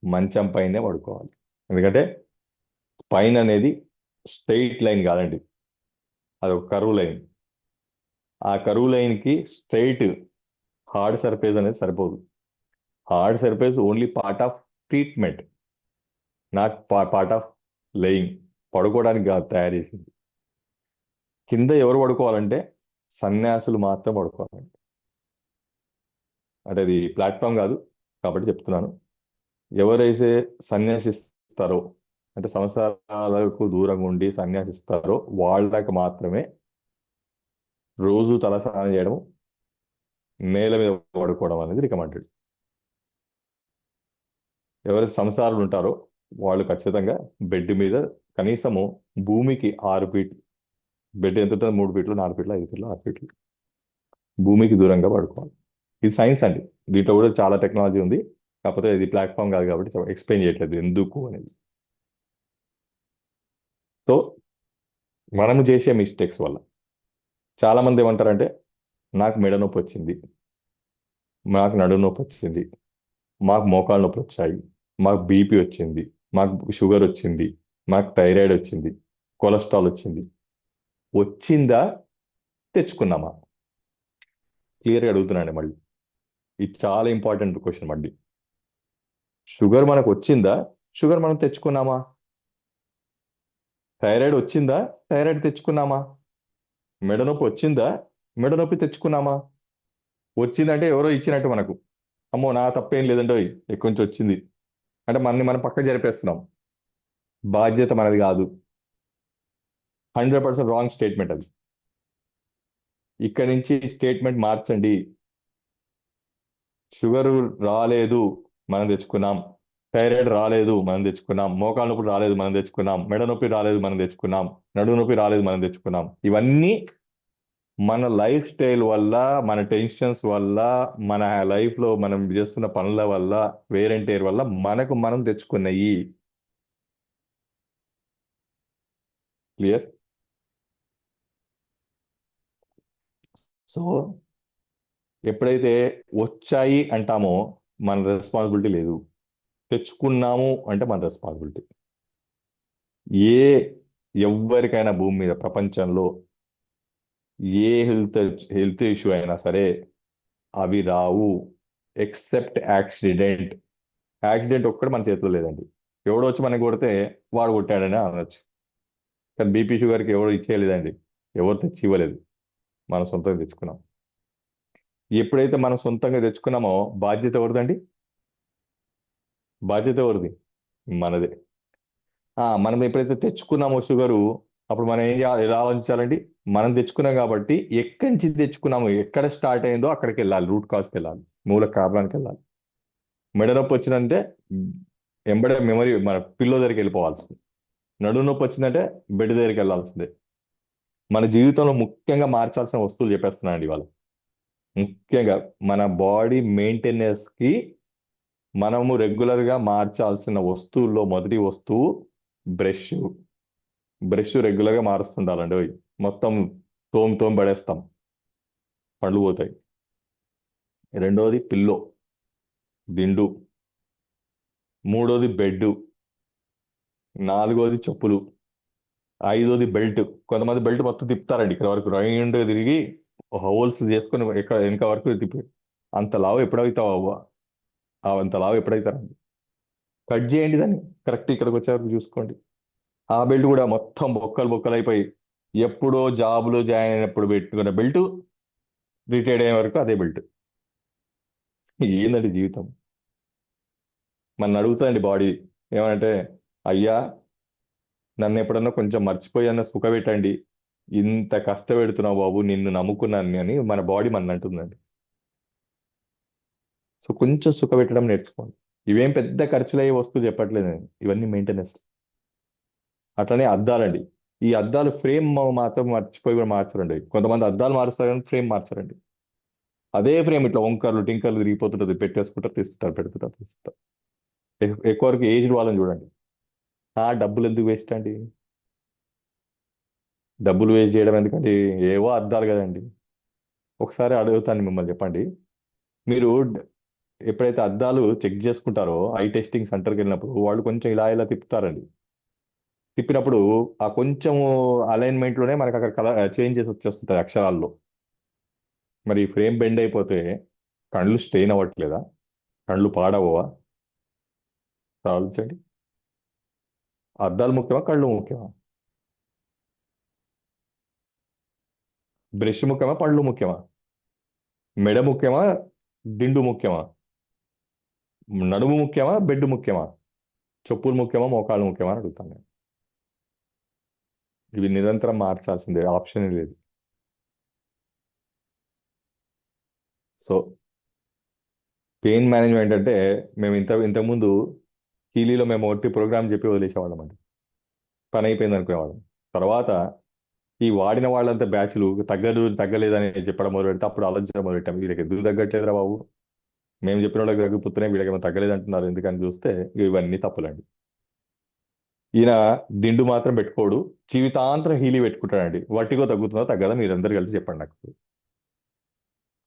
మంచం పైనే పడుకోవాలి. ఎందుకంటే స్పైన్ అనేది స్ట్రైట్ లైన్ కాదండి, అది ఒక కరువు లైన్. ఆ కరువు లైన్కి స్ట్రైట్ హార్డ్ సర్ఫేస్ అనేది సరిపోదు. Hard surface only part of treatment, not part of line. పడుకోవడానికి కాదు తయారు చేసింది. కింద ఎవరు పడుకోవాలంటే సన్యాసులు మాత్రం పడుకోవాలి. అంటే అది ప్లాట్ఫామ్ కాదు కాబట్టి చెప్తున్నాను. ఎవరైతే సన్యాసిస్తారో, అంటే సంసారాలకు దూరంగా ఉండి సన్యాసిస్తారో వాళ్ళకి మాత్రమే రోజు తలస్నానం చేయడం, నేల మీద పడుకోవడం అనేది రికమెండెడ్. ఎవరైతే సంసారాలు ఉంటారో వాళ్ళు ఖచ్చితంగా బెడ్ మీద కనీసము భూమికి 6 ఫీట్, బెడ్ ఎంత ఉంటుంది, 3 ఫీట్లు, 4 ఫీట్లు, 5 ఫీట్లు, 6 ఫీట్లు భూమికి దూరంగా పడుకోవాలి. ఇది సైన్స్ అండి, దీంట్లో కూడా చాలా టెక్నాలజీ ఉంది. కాకపోతే ఇది ప్లాట్ఫామ్ కాదు కాబట్టి ఎక్స్ప్లెయిన్ చేయట్లేదు ఎందుకు అనేది. సో మనము చేసే మిస్టేక్స్ వల్ల చాలా మంది ఏమంటారంటే, నాకు మెడ నొప్పి వచ్చింది, మాకు నడుము నొప్పి వచ్చింది, మాకు మోకాళ్ళ నొప్పి వచ్చాయి, మాకు బీపీ వచ్చింది, మాకు షుగర్ వచ్చింది, మాకు థైరాయిడ్ వచ్చింది, కొలెస్ట్రాల్ వచ్చింది. వచ్చిందా, తెచ్చుకున్నామా? క్లియర్గా అడుగుతున్నాండి మళ్ళీ, ఇది చాలా ఇంపార్టెంట్ క్వశ్చన్. మళ్ళీ షుగర్ మనకు వచ్చిందా, షుగర్ మనం తెచ్చుకున్నామా? థైరాయిడ్ వచ్చిందా, థైరాయిడ్ తెచ్చుకున్నామా? మెడ నొప్పి వచ్చిందా, మెడ నొప్పి తెచ్చుకున్నామా? వచ్చిందంటే ఎవరో ఇచ్చినట్టు మనకు, అమ్మో నా తప్పేం లేదంటే ఎక్కువ నుంచి వచ్చింది అంటే మనం పక్క జరిపేస్తున్నాం. బాధ్యత మనది కాదు. 100% రాంగ్ స్టేట్మెంట్ అది. ఇక్కడి నుంచి స్టేట్మెంట్ మార్చండి. షుగర్ రాలేదు, మనం తెచ్చుకున్నాం. థైరాయిడ్ రాలేదు, మనం తెచ్చుకున్నాం. మోకాలు నొప్పి రాలేదు, మనం తెచ్చుకున్నాం. మెడ నొప్పి రాలేదు, మనం తెచ్చుకున్నాం. నడుము నొప్పి రాలేదు, మనం తెచ్చుకున్నాం. ఇవన్నీ మన లైఫ్ స్టైల్ వల్ల, మన టెన్షన్స్ వల్ల, మన లైఫ్ లో మనం చేస్తున్న పనుల వల్ల, వేర్ అండ్ టేర్ వల్ల మనకు మనం తెచ్చుకున్నాయి. క్లియర్? సో ఎప్పుడైతే వచ్చాయి అంటామో మన రెస్పాన్సిబిలిటీ లేదు, తెచ్చుకున్నాము అంటే మన రెస్పాన్సిబిలిటీ. ఏ ఎవ్వరికైనా భూమి మీద ప్రపంచంలో ఏ హెల్త్ ఇష్యూ అయినా సరే అవి రావు, ఎక్సెప్ట్ యాక్సిడెంట్. యాక్సిడెంట్ ఒక్కటి మన చేతిలో లేదండి. ఎవడో వచ్చి మనకి కొడితే వాడు కొట్టాడని అనొచ్చు, కానీ బీపీ షుగర్కి ఎవరు ఇచ్చేయలేదండి, ఎవరు తెచ్చి ఇవ్వలేదు, మనం సొంతంగా తెచ్చుకున్నాం. ఎప్పుడైతే మనం సొంతంగా తెచ్చుకున్నామో బాధ్యత ఎవరిదండి? బాధ్యత ఎవరిది? మనదే. మనం ఎప్పుడైతే తెచ్చుకున్నామో షుగరు, అప్పుడు మనం ఏం చేయాలి, ఎలా ఆలోచించాలండి? మనం తెచ్చుకున్నాం కాబట్టి ఎక్కడి నుంచి తెచ్చుకున్నామో, ఎక్కడ స్టార్ట్ అయిందో అక్కడికి వెళ్ళాలి, రూట్ కాజ్కి వెళ్ళాలి, మూల కారణానికి వెళ్ళాలి. మెడ నొప్పి వచ్చిందంటే ఎంబడే మెమరీ మన పిల్లో దగ్గరికి వెళ్ళిపోవాల్సింది. నడుము నొప్పి వచ్చిందంటే బెడ్ దగ్గరికి వెళ్ళాల్సిందే. మన జీవితంలో ముఖ్యంగా మార్చాల్సిన వస్తువులు చెప్పేస్తున్నానండి ఇవాళ. ముఖ్యంగా మన బాడీ మెయింటెనెన్స్ కి మనము రెగ్యులర్ గా మార్చాల్సిన వస్తువుల్లో మొదటి వస్తువు బ్రష్. బ్రష్ రెగ్యులర్ గా మారుస్తుండాలండి. ఓయ్, మొత్తం తోమి పడేస్తాం, పళ్ళు పోతాయి. రెండోది పిల్లో, దిండు. మూడోది బెడ్. నాలుగోది చెప్పులు. ఐదోది బెల్ట్. కొంతమంది బెల్ట్ మొత్తం తిప్పుతారండి ఇక్కడ వరకు, రౌండ్ తిరిగి హోల్స్ చేసుకుని ఎక్కడ వెనక వరకు తిప్పి, అంత లావు ఎప్పుడవుతావు అవ్వ, అంత లావు ఎప్పుడవుతారండి? కట్ చేయండి దాన్ని, కరెక్ట్ ఇక్కడికి వచ్చే వరకు చూసుకోండి. ఆ బెల్ట్ కూడా మొత్తం బొక్కలు బొక్కలు అయిపోయి, ఎప్పుడో జాబులో జాయిన్ అయినప్పుడు పెట్టుకున్న బెల్ట్ రిటైర్డ్ అయ్యే వరకు అదే బెల్ట్. ఏందండి జీవితం? మన అడుగుతుందండి బాడీ ఏమంటే, అయ్యా నన్ను ఎప్పుడన్నా కొంచెం మర్చిపోయి సుఖ పెట్టండి, ఇంత కష్టపెడుతున్నావు బాబు, నిన్ను నమ్ముకున్నాను అని మన బాడీ మన అంటుందండి. సో కొంచెం సుఖ పెట్టడం నేర్చుకోండి. ఇవేం పెద్ద ఖర్చులయ్యే వస్తువు చెప్పట్లేదు నేను, ఇవన్నీ మెయింటెనెన్స్. అట్లనే అద్దాలండి. ఈ అద్దాలు ఫ్రేమ్ మాత్రం మర్చిపోయి కూడా మార్చరండి. కొంతమంది అద్దాలు మారుస్తారు కానీ ఫ్రేమ్ మార్చరండి. అదే ఫ్రేమ్ ఇట్లా వంకర్లు టింకర్లు తిరిగిపోతుంటది, పెట్టేసుకుంటారు, తీస్తుంటారు, పెడుతుంటారు, తీస్తుంటారు. ఎక్కువ వరకు ఏజ్డ్ వాళ్ళని చూడండి. డబ్బులు ఎందుకు వేస్ట్ అండి? డబ్బులు వేస్ట్ చేయడం ఎందుకండి? ఏవో అద్దాలు కదండి. ఒకసారి అడుగుతాను మిమ్మల్ని, చెప్పండి. మీరు ఎప్పుడైతే అద్దాలు చెక్ చేసుకుంటారో ఐ టెస్టింగ్ సెంటర్కి వెళ్ళినప్పుడు వాళ్ళు కొంచెం ఇలా ఇలా తిప్పుతారండి. తిప్పినప్పుడు ఆ కొంచెం అలైన్మెంట్ లోనే మనకి అక్కడ కలర్ చేంజెస్ వచ్చేస్తుంటాయి అక్షరాల్లో. మరి ఫ్రేమ్ బెండ్ అయిపోతే కళ్ళు స్ట్రెయిన్ అవ్వట్లేదా? కళ్ళు పాడవా? ఆలోచించండి. అద్దాలు ముఖ్యమా, కళ్ళు ముఖ్యమా? బ్రష్ ముఖ్యమా, పళ్ళు ముఖ్యమా? మెడ ముఖ్యమా, దిండు ముఖ్యమా? నడుము ముఖ్యమా, బెడ్ ముఖ్యమా? చెప్పులు ముఖ్యమా, మోకాళ్ళు ముఖ్యమా అని అడుగుతాను నేను. ఇవి నిరంతరం మార్చాల్సిందే, ఆప్షన్ లేదు. సో పెయిన్ మేనేజ్మెంట్ అంటే, మేము ఇంతకుముందు హీలీలో మేము ఒట్టి ప్రోగ్రామ్ చెప్పి వదిలేసేవాళ్ళం అండి, పని అయిపోయింది అనుకునేవాళ్ళం. తర్వాత ఈ వాడిన వాళ్ళంతా బ్యాచ్లు తగ్గలేదని చెప్పడం మొదలు పెడితే అప్పుడు ఆలోచించడం మొదలు పెట్టాం, వీళ్ళకి ఎందుకు తగ్గట్లేదురా బాబు, మేము చెప్పిన వాళ్ళకి తగ్గిపోతున్నాయి, వీళ్ళకేమో తగ్గలేదు అంటున్నారు ఎందుకని చూస్తే ఇవన్నీ తప్పులండి. ఈయన దిండు మాత్రం పెట్టుకోడు, జీవితాంతరం హీలీ పెట్టుకుంటాడండి. వట్టిగో తగ్గుతుందో తగ్గదా మీరందరూ కలిసి చెప్పండి నాకు.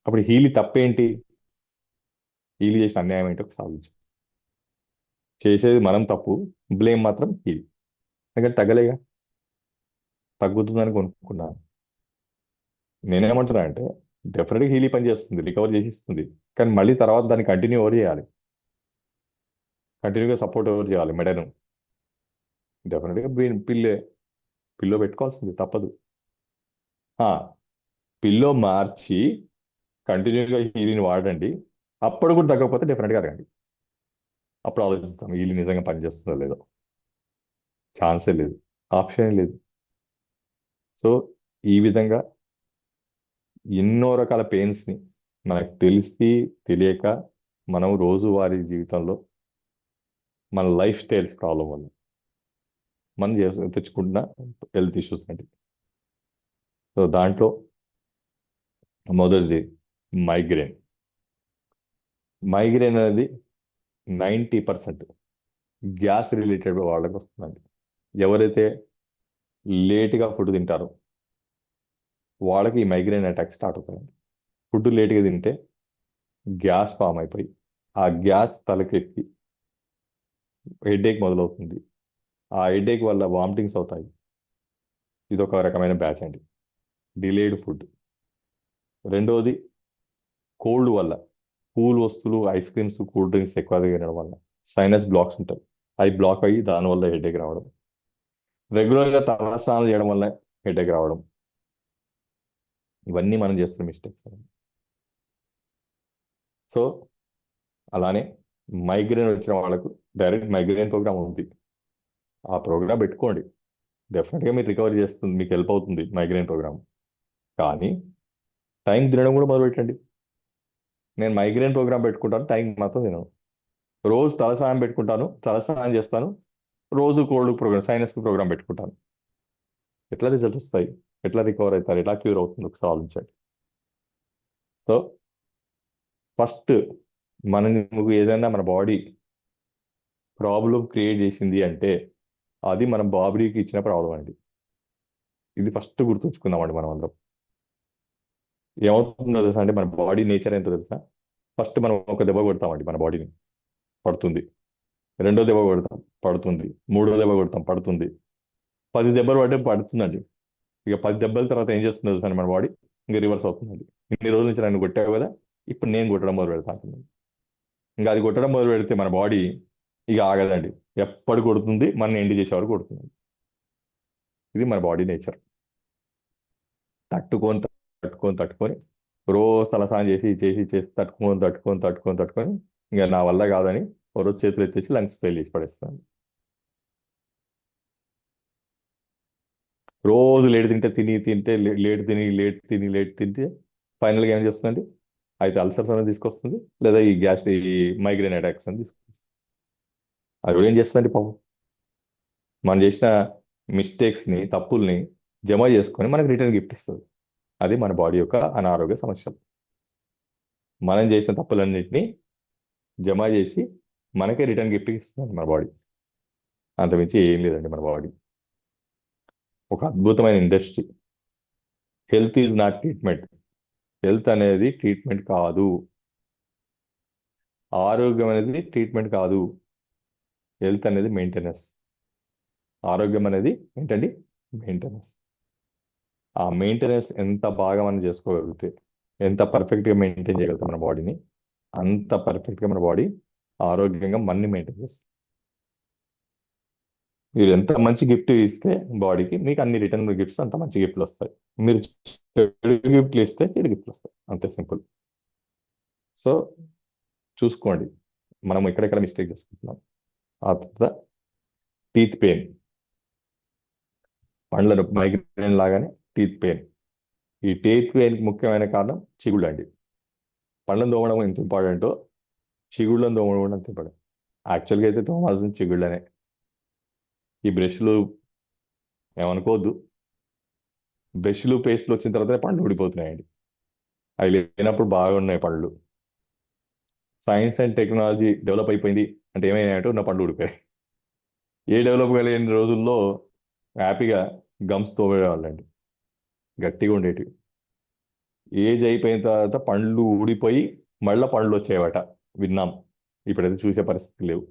అప్పుడు హీలీ తప్పేంటి? హీలీ చేసిన అన్యాయం ఏంటో సాధించు. చేసేది మనం తప్పు, బ్లేమ్ మాత్రం హీలీ. ఎందుకంటే తగ్గలేగా, తగ్గుతుందని కొనుక్కున్నాను. నేనేమంటున్నా అంటే, డెఫినెట్గా హీలీ పని చేస్తుంది, రికవర్ చేసిస్తుంది, కానీ మళ్ళీ తర్వాత దాన్ని కంటిన్యూ ఎవరు చేయాలి? కంటిన్యూగా సపోర్ట్ ఎవరు చేయాలి మెడను? డెఫినెట్గా పిల్లో పెట్టుకోవాల్సింది తప్పదు. ఆ, పిల్లో మార్చి కంటిన్యూగా హీలీని వాడండి. అప్పుడు కూడా తగ్గకపోతే డెఫినెట్గా అడగండి, అప్పుడు ఆలోచిస్తాం హీలీ నిజంగా పనిచేస్తుందో లేదో. ఛాన్సే లేదు, ఆప్షన్ లేదు. సో ఈ విధంగా ఎన్నో రకాల పెయిన్స్ని మనకు తెలిసి తెలియక మనం రోజువారీ జీవితంలో మన లైఫ్ స్టైల్స్ ప్రాబ్లం వల్ల మనం తెచ్చుకుంటున్న హెల్త్ ఇష్యూస్ అండి. సో దాంట్లో మొదటిది మైగ్రేన్. మైగ్రేన్ అనేది 90% గ్యాస్ రిలేటెడ్ వాళ్ళకి వస్తుందండి. ఎవరైతే లేట్గా ఫుడ్ తింటారో వాళ్ళకి ఈ మైగ్రేన్ అటాక్ స్టార్ట్ అవుతాయండి. ఫుడ్ లేట్గా తింటే గ్యాస్ ఫామ్ అయిపోయి ఆ గ్యాస్ తలకెక్కి హెడేక్ మొదలవుతుంది. ఆ హెడేక్ వల్ల వామిటింగ్స్ అవుతాయి. ఇది ఒక రకమైన బ్యాచ్ అండి, డిలేడ్ ఫుడ్. రెండవది కోల్డ్ వల్ల, కూల్ వస్తువులు, ఐస్ క్రీమ్స్, కూల్ డ్రింక్స్ ఎక్కువ తినడం వల్ల సైనస్ బ్లాక్స్ ఉంటాయి. అవి బ్లాక్ అయ్యి దానివల్ల హెడేక్ రావడం. రెగ్యులర్గా తలస్నానం చేయడం వల్ల హెడేక్ రావడం. ఇవన్నీ మనం చేస్తున్న మిస్టేక్స్. సో అలానే మైగ్రేన్ వచ్చిన వాళ్ళకు డైరెక్ట్ మైగ్రేన్ ప్రోగ్రామ్ ఉంది. ఆ ప్రోగ్రామ్ పెట్టుకోండి, డెఫినెట్గా మీరు రికవరీ చేస్తుంది, మీకు హెల్ప్ అవుతుంది మైగ్రేన్ ప్రోగ్రామ్. కానీ టైం తినడం కూడా మొదలు పెట్టండి. నేను మైగ్రేన్ ప్రోగ్రామ్ పెట్టుకుంటాను, టైం మాత్రం తినను. రోజు తలస్నానం పెట్టుకుంటాను, తలస్నానం చేస్తాను. రోజు కోల్డ్ ప్రోగ్రామ్, సైనస్ ప్రోగ్రామ్ పెట్టుకుంటాను. ఎట్లా రిజల్ట్ వస్తాయి? ఎట్లా రికవర్ అవుతారు? ఎట్లా క్యూర్ అవుతుంది? ఒకసారి ఆలోచించండి. సో ఫస్ట్ మనకు ఏదైనా మన బాడీ ప్రాబ్లం క్రియేట్ చేసింది అంటే అది మన బాడీకి ఇచ్చిన ప్రాబ్లం అండి. ఇది ఫస్ట్ గుర్తుంచుకుందామండి మనం అందరం. ఏమవుతుందో తెలుసా అంటే, మన బాడీ నేచర్ ఏంటో తెలుసా? ఫస్ట్ మనం ఒక దెబ్బ కొడతామండి మన బాడీని, పడుతుంది. రెండో దెబ్బ కొడతాం, పడుతుంది. మూడో దెబ్బ కొడతాం, పడుతుంది. 10 దెబ్బలు పడితే పడుతుందండి. ఇక 10 దెబ్బల తర్వాత ఏం చేస్తుందో తెలుసా అండి మన బాడీ? ఇంకా రివర్స్ అవుతుందండి. ఇన్ని రోజుల నుంచి నన్ను కొట్టావు కదా, ఇప్పుడు నేను కొట్టడం మొదలు పెడతాను. ఇంకా అది కొట్టడం మొదలు పెడితే మన బాడీ ఇక ఆగదండి. ఎప్పటి కొడుతుంది, మన ఎండ్ చేసే వరకు కొడుతుంది. ఇది మన బాడీ నేచర్. తట్టుకొని తట్టుకొని తట్టుకొని రోజు తలస్నానం చేసి చేసి చేసి తట్టుకొని తట్టుకొని తట్టుకొని తట్టుకొని ఇంకా నా వల్ల కాదని ఓ రోజు చేతులు ఎత్తేసి లంగ్స్ ఫెయిల్ చేసి పడేస్తాను. రోజు లేట్ తింటే తింటే లేట్ తిని లేట్ తిని లేట్ తింటే ఫైనల్గా ఏం చేస్తుందండి? అయితే అల్సర్స్ అనేది తీసుకొస్తుంది, లేదా ఈ మైగ్రేన్ అటాక్స్ అని తీసుకొస్తుంది. అది కూడా ఏం చేస్తుందండి పాపం, మనం చేసిన మిస్టేక్స్ని, తప్పుల్ని జమ చేసుకొని మనకు రిటర్న్ గిఫ్ట్ ఇస్తుంది. అది మన బాడీ యొక్క అనారోగ్య సమస్యలు. మనం చేసిన తప్పులన్నింటినీ జమ చేసి మనకే రిటర్న్ గిఫ్ట్ ఇస్తుంది మన బాడీ. అంతమించి ఏం లేదండి మన బాడీ. ఒక అద్భుతమైన industry. Health is not treatment. Health అనేది ట్రీట్మెంట్ కాదు. ఆరోగ్యం అనేది ట్రీట్మెంట్ కాదు. హెల్త్ అనేది మెయింటెనెన్స్. ఆరోగ్యం అనేది ఏంటండి? మెయింటెనెన్స్. ఆ మెయింటెనెన్స్ ఎంత బాగా మనం చేసుకోగలిగితే, ఎంత పర్ఫెక్ట్గా మెయింటైన్ చేయగలుగుతాం మన బాడీని, అంత పర్ఫెక్ట్గా మన బాడీ ఆరోగ్యంగా మన్ని మెయింటైన్ చేస్తుంది. మీరు ఎంత మంచి గిఫ్ట్ ఇస్తే బాడీకి, మీకు అన్ని రిటర్న్ గిఫ్ట్స్ అంత మంచి గిఫ్ట్లు వస్తాయి. మీరు చెడు గిఫ్ట్లు ఇస్తే చెడు గిఫ్ట్లు వస్తాయి, అంతే సింపుల్. సో చూసుకోండి మనం ఎక్కడెక్కడ మిస్టేక్ చేసుకుంటున్నాం. ఆ తర్వాత టీత్ పెయిన్, పండ్ల నొప్పి, మైగ్రేన్ లాగానే టీత్ పెయిన్. ఈ టీత్ పెయిన్కి ముఖ్యమైన కారణం చిగుళ్ళు అండి. పళ్ళను తోమడం ఎంత ఇంపార్టెంటో చిగుళ్ళను తోమడం కూడా అంత ఇంపార్టెంట్. యాక్చువల్గా అయితే తోమాల్సిన చిగుళ్ళనే. ఈ బ్రష్లు ఏమనుకోవద్దు, బ్రష్లు పేస్ట్లు వచ్చిన తర్వాత పండ్లు ఊడిపోతున్నాయండి. అవి లేనప్పుడు బాగున్నాయి పళ్ళు. సైన్స్ అండ్ టెక్నాలజీ డెవలప్ అయిపోయింది అంటే ఏమైనాయంటే ఉన్న పండ్లు ఊడిపోయాయి. ఏ డెవలప్ కాలేని రోజుల్లో హ్యాపీగా గమ్స్ తోమేవాళ్ళండి, గట్టిగా ఉండేటివి. ఏజ్ అయిపోయిన తర్వాత పండ్లు ఊడిపోయి మళ్ళీ పండ్లు వచ్చేవట, విన్నాం. ఇప్పుడైతే చూసే పరిస్థితి లేవు.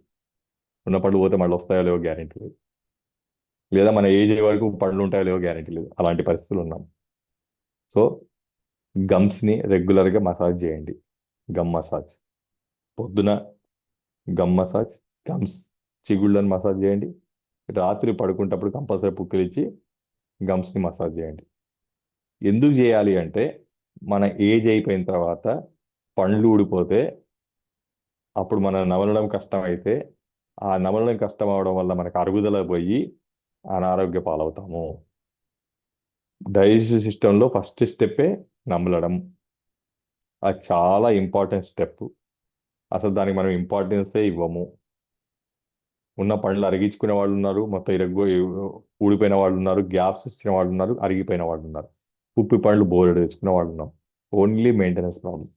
ఉన్న పండ్లు పోతే మళ్ళీ వస్తాయో లేవో గ్యారెంటీ లేదు, లేదా మన ఏజ్ అయ్యే వరకు పండ్లు ఉంటాయో లేవో గ్యారెంటీ లేదు. అలాంటి పరిస్థితులు ఉన్నాం. సో గమ్స్ని రెగ్యులర్గా మసాజ్ చేయండి. గమ్ మసాజ్ పొద్దున, గమ్ మసాజ్, గమ్స్ చిగుళ్ళని మసాజ్ చేయండి. రాత్రి పడుకుంటప్పుడు కంపల్సరీ పుక్కిలిచ్చి గమ్స్ని మసాజ్ చేయండి. ఎందుకు చేయాలి అంటే, మన ఏజ్ అయిపోయిన తర్వాత పండ్లు ఊడిపోతే అప్పుడు మనం నమలడం కష్టం అయితే, ఆ నమలడం కష్టం అవడం వల్ల మనకు అరుగుదల పోయి అనారోగ్య పాలవుతాము. డైజెస్టివ్ సిస్టంలో ఫస్ట్ స్టెప్పే నమలడం, అది చాలా ఇంపార్టెంట్ స్టెప్. అసలు దానికి మనం ఇంపార్టెన్సే ఇవ్వము. ఉన్న పళ్ళు అరిగించుకునే వాళ్ళు ఉన్నారు, మొత్తం ఊడిపోయిన వాళ్ళు ఉన్నారు, గ్యాప్స్ ఇచ్చిన వాళ్ళు ఉన్నారు, అరిగిపోయిన వాళ్ళు ఉన్నారు, ఉప్పి పళ్ళు బోలెడు తెచ్చుకునే వాళ్ళు ఉన్నారు. ఓన్లీ మెయింటెనెన్స్ ప్రాబ్లం,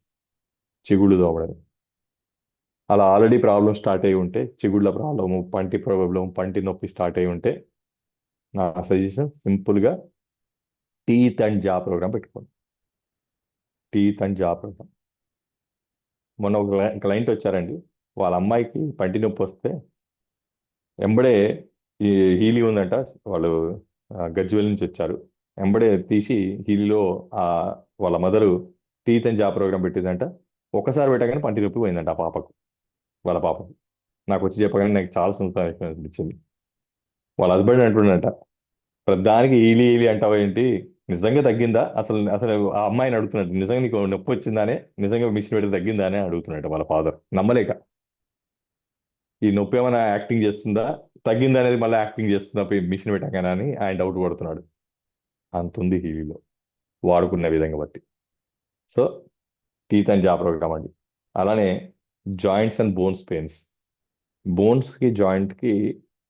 చిగుళ్ళు తోమడం. అలా ఆల్రెడీ ప్రాబ్లం స్టార్ట్ అయి ఉంటే, చిగుళ్ళ ప్రాబ్లము, పంటి ప్రాబ్లం, పంటి నొప్పి స్టార్ట్ అయి ఉంటే, నా సజెషన్ సింపుల్గా టీత్ అండ్ జా ప్రోగ్రామ్ పెట్టుకోండి. Teeth and jaw programme. మొన్న ఒక క్లయింట్ వచ్చారండి, వాళ్ళ అమ్మాయికి పంటి నొప్పి వస్తే ఎంబడే ఈ హీలీ ఉందంట, వాళ్ళు గజ్వేల్ నుంచి వచ్చారు. ఎంబడే తీసి హీలీలో ఆ వాళ్ళ mother teeth and jaw programme పెట్టిందంట. ఒక్కసారి పెట్టగానే పంటి నొప్పి పోయిందంట ఆ పాపకు, వాళ్ళ పాపకు. నాకు వచ్చి చెప్పగానే నాకు చాలా సంతోషం అనిపించింది. వాళ్ళ హస్బెండ్ అంటుండంట, ప్రతిదానికి ఈలి ఈలి అంటావు ఏంటి, నిజంగా తగ్గిందా, అసలు అసలు ఆ అమ్మాయిని అడుగుతున్నట్టు, నిజంగా నీకు నొప్పి వచ్చిందానే, నిజంగా మిషన్ పెడితే తగ్గిందా అని అడుగుతున్నట్టు వాళ్ళ ఫాదర్, నమ్మలేక. ఈ నొప్పి ఏమైనా యాక్టింగ్ చేస్తుందా, తగ్గిందా అనేది మళ్ళీ యాక్టింగ్ చేస్తుందా మిషన్ పెట్టగానే అని ఆయన డౌట్ పడుతున్నాడు. అంత ఉంది హీవీలో వాడుకున్న విధంగా బట్టి. So teeth and jaw program అండి. అలానే జాయింట్స్ అండ్ బోన్స్ పెయిన్స్. బోన్స్కి జాయింట్కి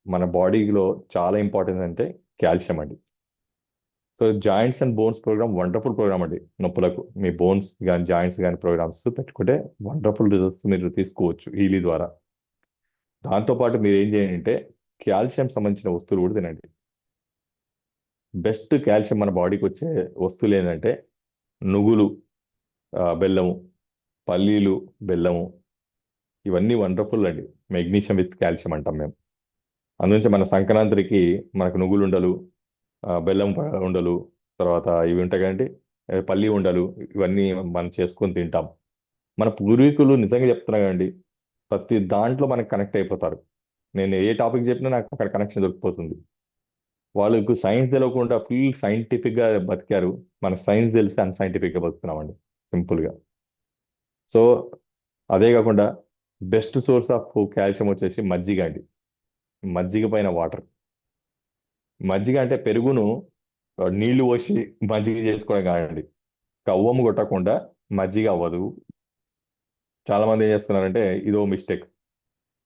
మన బాడీలో చాలా ఇంపార్టెంట్ అంటే కాల్షియం అండి. So joints and bones program wonderful program అండి. నొప్పులకు మీ బోన్స్ కానీ జాయింట్స్ కానీ ప్రోగ్రామ్స్ పెట్టుకుంటే వండర్ఫుల్ రిజల్ట్స్ మీరు తీసుకోవచ్చు హీలీ ద్వారా. దాంతోపాటు మీరు ఏం చేయండి అంటే కాల్షియం సంబంధించిన వస్తువులు కూడా తినండి. బెస్ట్ కాల్షియం మన బాడీకి వచ్చే వస్తువులు ఏంటంటే నువ్వులు, బెల్లము, పల్లీలు, బెల్లము, ఇవన్నీ వండర్ఫుల్ అండి. మెగ్నీషియం విత్ కాల్షియం అంటాం మేము. అందునుంచి మన సంక్రాంతికి మనకు నువ్వులు ఉండలు, బెల్లం ఉండలు, తర్వాత ఇవి ఉంటాయి కదండి, పల్లి ఉండలు, ఇవన్నీ మనం చేసుకొని తింటాం. మన పూర్వీకులు నిజంగా చెప్తున్నా కదండి, ప్రతి దాంట్లో మనకు కనెక్ట్ అయిపోతారు. నేను ఏ టాపిక్ చెప్పినా నాకు అక్కడ కనెక్షన్ దొరికిపోతుంది. వాళ్ళకు సైన్స్ తెలియకుండా ఫుల్ సైంటిఫిక్గా బతికారు. మన సైన్స్ తెలిసి అన్సైంటిఫిక్గా బతుకుతున్నామండి సింపుల్గా. సో అదే కాకుండా బెస్ట్ సోర్స్ ఆఫ్ కాల్షియం వచ్చేసి మజ్జిగ అండి. మజ్జిగ పైన వాటర్. మజ్జిగ అంటే పెరుగును నీళ్లు పోసి మజ్జిగ చేసుకోవడం కాదండి. కవ్వము కొట్టకుండా మజ్జిగ అవ్వదు. చాలా మంది ఏం చేస్తున్నారంటే ఇదో మిస్టేక్,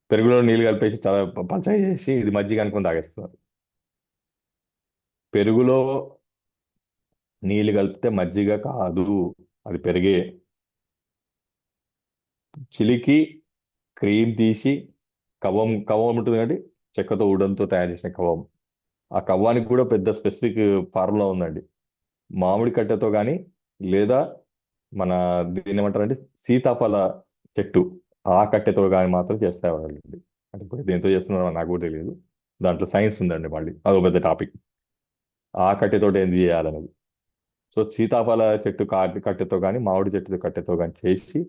పెరుగులో నీళ్లు కలిపేసి చాలా పల్చగా చేసి ఇది మజ్జిగ అనుకుని తాగేస్తున్నారు. పెరుగులో నీళ్లు కలిపితే మజ్జిగ కాదు, అది పెరిగే. చిలికి క్రీమ్ తీసి కవ్వం కవ్వం ఉంటుంది కండి, చెక్కతో ఉడంతో తయారు చేసిన కవ్వం. ఆ కవ్వానికి కూడా పెద్ద స్పెసిఫిక్ ఫార్ములా ఉందండి. మామిడి కట్టెతో కానీ, లేదా మన దీన్ని ఏమంటారంటే సీతాఫల చెట్టు, ఆ కట్టెతో కానీ మాత్రం చేసేవాళ్ళండి. అంటే ఇప్పుడు దేంతో చేస్తున్నారో నాకు కూడా తెలియదు. దాంట్లో సైన్స్ ఉందండి, మళ్ళీ అదో పెద్ద టాపిక్. ఆ కట్టెతో ఏం చేయాలనేది. సో సీతాఫల చెట్టు కట్టెతో కానీ, మామిడి చెట్టు కట్టెతో కానీ చేసి